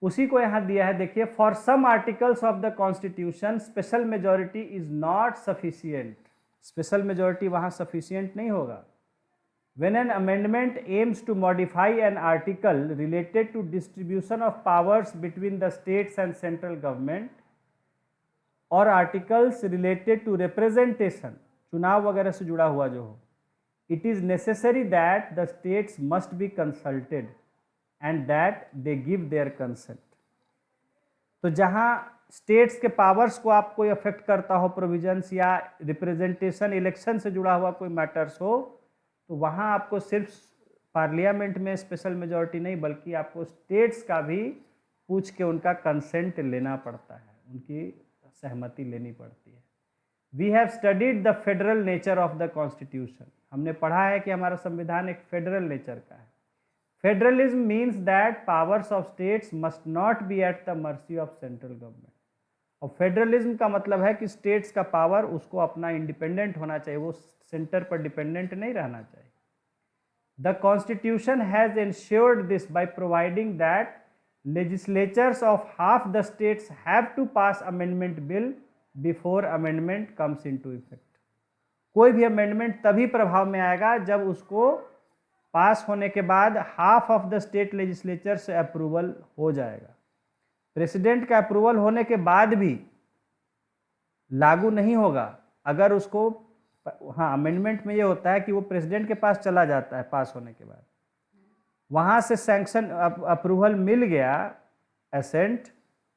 उसी को यहां दिया है, देखिए, for some articles of the constitution special majority is not sufficient. Special majority वहां सफिशिएंट नहीं होगा। When an amendment aims to modify an article related to distribution of powers between the states and central government or articles related to representation, चुनाव वगैरह से जुड़ा हुआ जो हो, it is necessary that the states must be consulted and that they give their consent। तो जहां states के पावर्स को आप कोई अफेक्ट करता हो, प्रोविजंस या रिप्रेजेंटेशन इलेक्शन से जुड़ा हुआ कोई मैटर्स हो, तो वहाँ आपको सिर्फ पार्लियामेंट में स्पेशल मेजॉरिटी नहीं, बल्कि आपको स्टेट्स का भी पूछ के उनका कंसेंट लेना पड़ता है, उनकी सहमति लेनी पड़ती है। We have studied the federal nature of the constitution. हमने पढ़ा है कि हमारा संविधान एक फेडरल नेचर का है। Federalism means that powers of states must not be at the mercy of central government. और फेडरलिज्म का मतलब है कि स्टेट्स का पावर उसको अपना इंडिपेंडेंट होना चाहिए, वो सेंटर पर डिपेंडेंट नहीं रहना चाहिए। The constitution has ensured this by providing that legislatures of half the states have to pass amendment bill before amendment comes into effect. कोई भी अमेंडमेंट तभी प्रभाव में आएगा जब उसको पास होने के बाद half of the state legislature से अप्रूवल हो जाएगा। प्रेसिडेंट का अप्रूवल होने के बाद भी लागू नहीं होगा अगर उसको हाँ, अमेंडमेंट में ये होता है कि वो प्रेसिडेंट के पास चला जाता है पास होने के बाद, वहाँ से सैंक्शन अप्रूवल मिल गया एसेंट,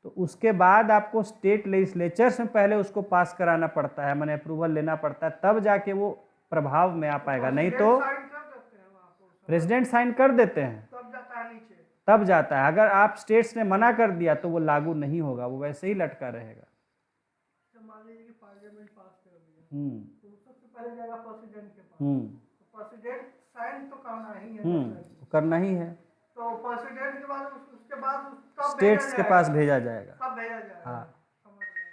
तो उसके बाद आपको स्टेट लेजिस्लेचर्स में पहले उसको पास कराना पड़ता है, मैंने अप्रूवल लेना पड़ता है, तब जाके वो प्रभाव में आ पाएगा। नहीं तो प्रेसिडेंट साइन कर देते हैं तब जाता है नीचे। तब जाता है। अगर आप स्टेट्स ने मना कर दिया तो वो लागू नहीं होगा, वो वैसे ही लटका रहेगा। मान लीजिए कि पार्लियामेंट पास कर दिया, हम्म तो सबसे पहले जाएगा प्रेसिडेंट के पास, हम्म तो प्रेसिडेंट साइन तो करना ही है, करना ही है, तो प्रेसिडेंट के बाद उसके बाद कब स्टेट्स के पास भेजा जाएगा। कब भेजा जाएगा? हाँ, समझ गए।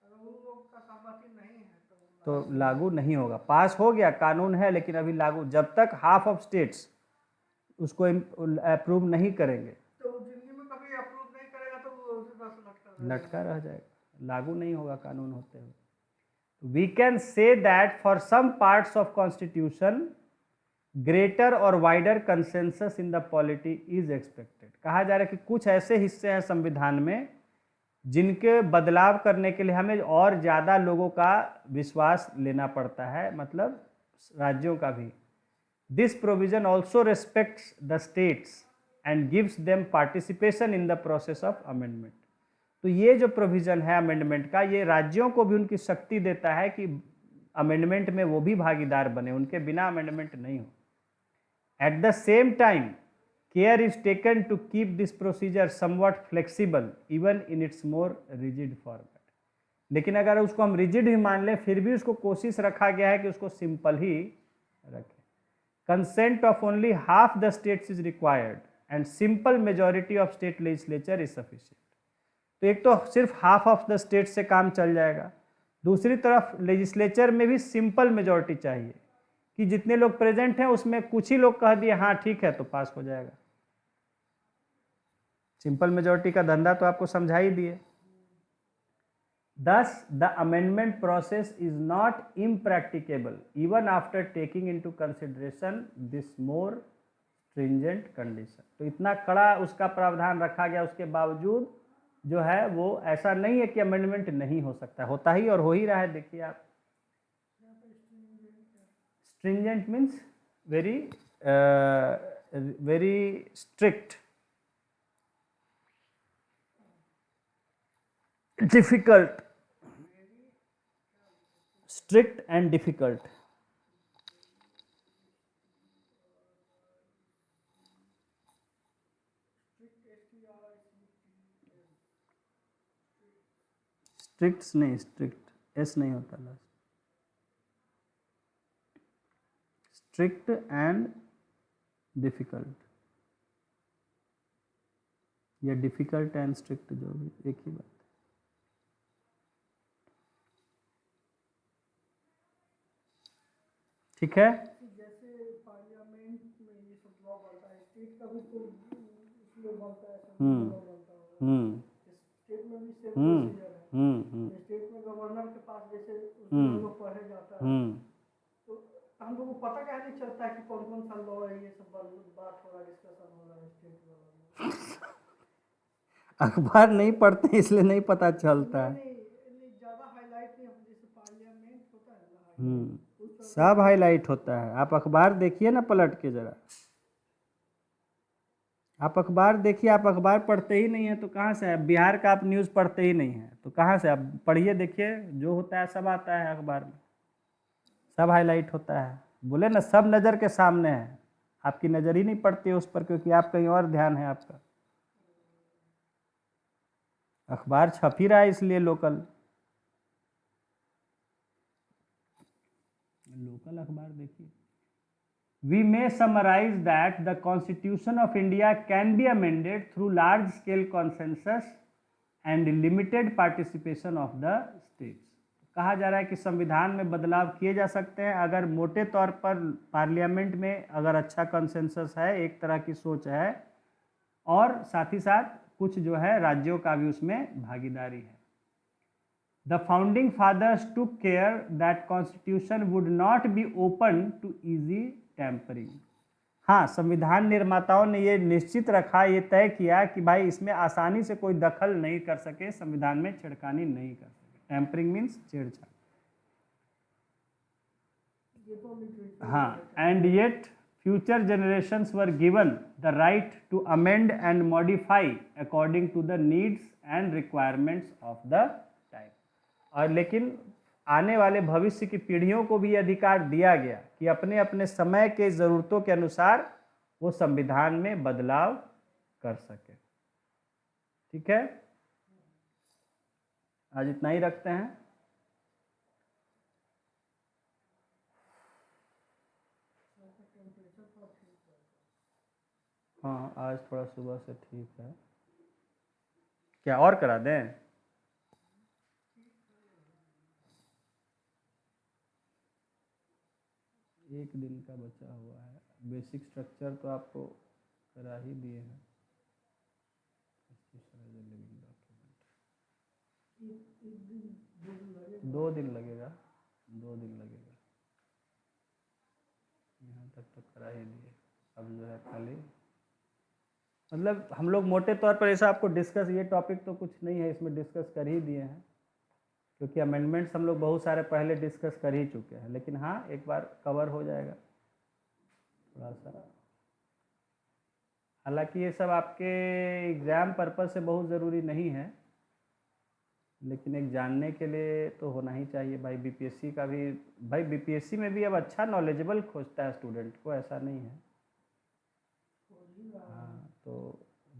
अगर उन लोग का सहमति नहीं है तो लागू नहीं होगा। पास हो गया, कानून है, लेकिन अभी लागू, जब तक हाफ ऑफ स्टेट्स उसको अप्रूव नहीं करेंगे तो जिंदगी में कभी अप्रूव नहीं करेगा तो वो बस लटका रह जाएगा, लागू नहीं होगा कानून होते हुए। We can say that for some parts of constitution greater और wider consensus in the polity is expected. कहा जा रहा है कि कुछ ऐसे हिस्से हैं संविधान में जिनके बदलाव करने के लिए हमें और ज़्यादा लोगों का विश्वास लेना पड़ता है, मतलब राज्यों का भी। This provision also respects the states and gives them participation in the process of amendment. तो ये जो प्रोविज़न है अमेंडमेंट का, ये राज्यों को भी उनकी शक्ति देता है कि अमेंडमेंट में वो भी भागीदार बने, उनके बिना अमेंडमेंट नहीं हो। At the same time care is taken to keep this procedure somewhat flexible even in its more rigid format. लेकिन अगर उसको हम रिजिड ही मान लें, फिर भी उसको कोशिश रखा गया है कि उसको सिंपल ही रखें। Consent of only half the states is required and simple majority of state legislature is sufficient. तो एक तो सिर्फ हाफ ऑफ द स्टेट से काम चल जाएगा, दूसरी तरफ लेजिस्लेचर में भी सिंपल मेजॉरिटी चाहिए कि जितने लोग प्रेजेंट हैं उसमें कुछ ही लोग कह दिए हाँ ठीक है तो पास हो जाएगा। सिंपल मेजॉरिटी का धंधा तो आपको समझा ही दिए। Thus, the amendment process is not impracticable even after taking into consideration this more stringent condition। तो इतना कड़ा उसका प्रावधान रखा गया, उसके बावजूद जो है वो ऐसा नहीं है कि अमेंडमेंट नहीं हो सकता, होता ही और हो ही रहा है। देखिए आप, stringent means very strict, difficult, strict and difficult। Strict नहीं, स्ट्रिक्ट एस नहीं होता लास्ट, स्ट्रिक्ट एंड डिफिकल्ट या डिफिकल्ट एंड स्ट्रिक्ट, जो भी एक ही बात। ठीक है, जैसे पार्लियामेंट में ये सब लॉ बनता है, स्टेट का भी तो उसमें बनता है, स्टेट में भी सेम प्रोसीजर है। स्टेट में गवर्नर के पास जैसे उसमें लोग पढ़े जाता है, तो हम लोग को पता क्या नहीं चलता है कि कौन कौन सा लॉ है, ये सब बात हो रहा है, डिस्कशन हो रहा है स्टेट में। अखबार नहीं पढ़ते इसलिए नहीं पता चलता है। ज्यादा हाईलाइट नहीं, जैसे पार्लियामेंट होता है ना, सब हाईलाइट होता है। आप अखबार देखिए ना पलट के जरा, आप अखबार देखिए, आप अखबार पढ़ते ही नहीं है तो कहाँ से है? बिहार का आप न्यूज़ पढ़ते ही नहीं है तो कहाँ से आप पढ़िए, देखिए जो होता है सब आता है अखबार में, सब हाईलाइट होता है। बोले ना, सब नज़र के सामने है, आपकी नज़र ही नहीं पड़ती है उस पर, क्योंकि आप कहीं और ध्यान है आपका। अखबार छप ही रहा है इसलिए लोकल अखबार देखिए। We may summarize that the Constitution of India can be amended through large scale consensus and limited participation of the states। कहा जा रहा है कि संविधान में बदलाव किए जा सकते हैं अगर मोटे तौर पर पार्लियामेंट में अगर अच्छा कंसेंसस है, एक तरह की सोच है, और साथ ही साथ कुछ जो है राज्यों का भी उसमें भागीदारी है। The founding fathers took care that constitution would not be open to easy tampering। हाँ, संविधान निर्माताओं ने ये निश्चित रखा, ये तय किया कि भाई इसमें आसानी से कोई दखल नहीं कर सके, संविधान में छेड़खानी नहीं कर सके। टैंपरिंग मीन्स छेड़छाड़। ये तो लिटरेचर हाँ, and yet future generations were given the right to amend and modify according to the needs and requirements of the time. और लेकिन आने वाले भविष्य की पीढ़ियों को भी अधिकार दिया गया कि अपने अपने समय के ज़रूरतों के अनुसार वो संविधान में बदलाव कर सके। ठीक है, आज इतना ही रखते हैं। हाँ, आज थोड़ा सुबह से ठीक है। क्या और करा दें? एक दिन का बचा हुआ है। बेसिक स्ट्रक्चर तो आपको करा ही दिए हैं। दो दिन लगेगा, 2 दिन लगेगा। यहाँ तक तो करा ही दिए। अब जो है खाली मतलब हम लोग मोटे तौर पर ऐसा आपको डिस्कस, ये टॉपिक तो कुछ नहीं है इसमें, डिस्कस कर ही दिए हैं, क्योंकि अमेंडमेंट्स हम लोग बहुत सारे पहले डिस्कस कर ही चुके हैं। लेकिन हाँ, एक बार कवर हो जाएगा थोड़ा सा। हालांकि ये सब आपके एग्ज़ाम पर्पज़ से बहुत ज़रूरी नहीं है, लेकिन एक जानने के लिए तो होना ही चाहिए भाई। बीपीएससी का भी, भाई बीपीएससी में भी अब अच्छा नॉलेजेबल खोजता है स्टूडेंट को, ऐसा नहीं है। हाँ, तो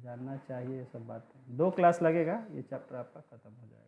जानना चाहिए ये सब बातें। 2 क्लास लगेगा, ये चैप्टर आपका ख़त्म हो जाएगा।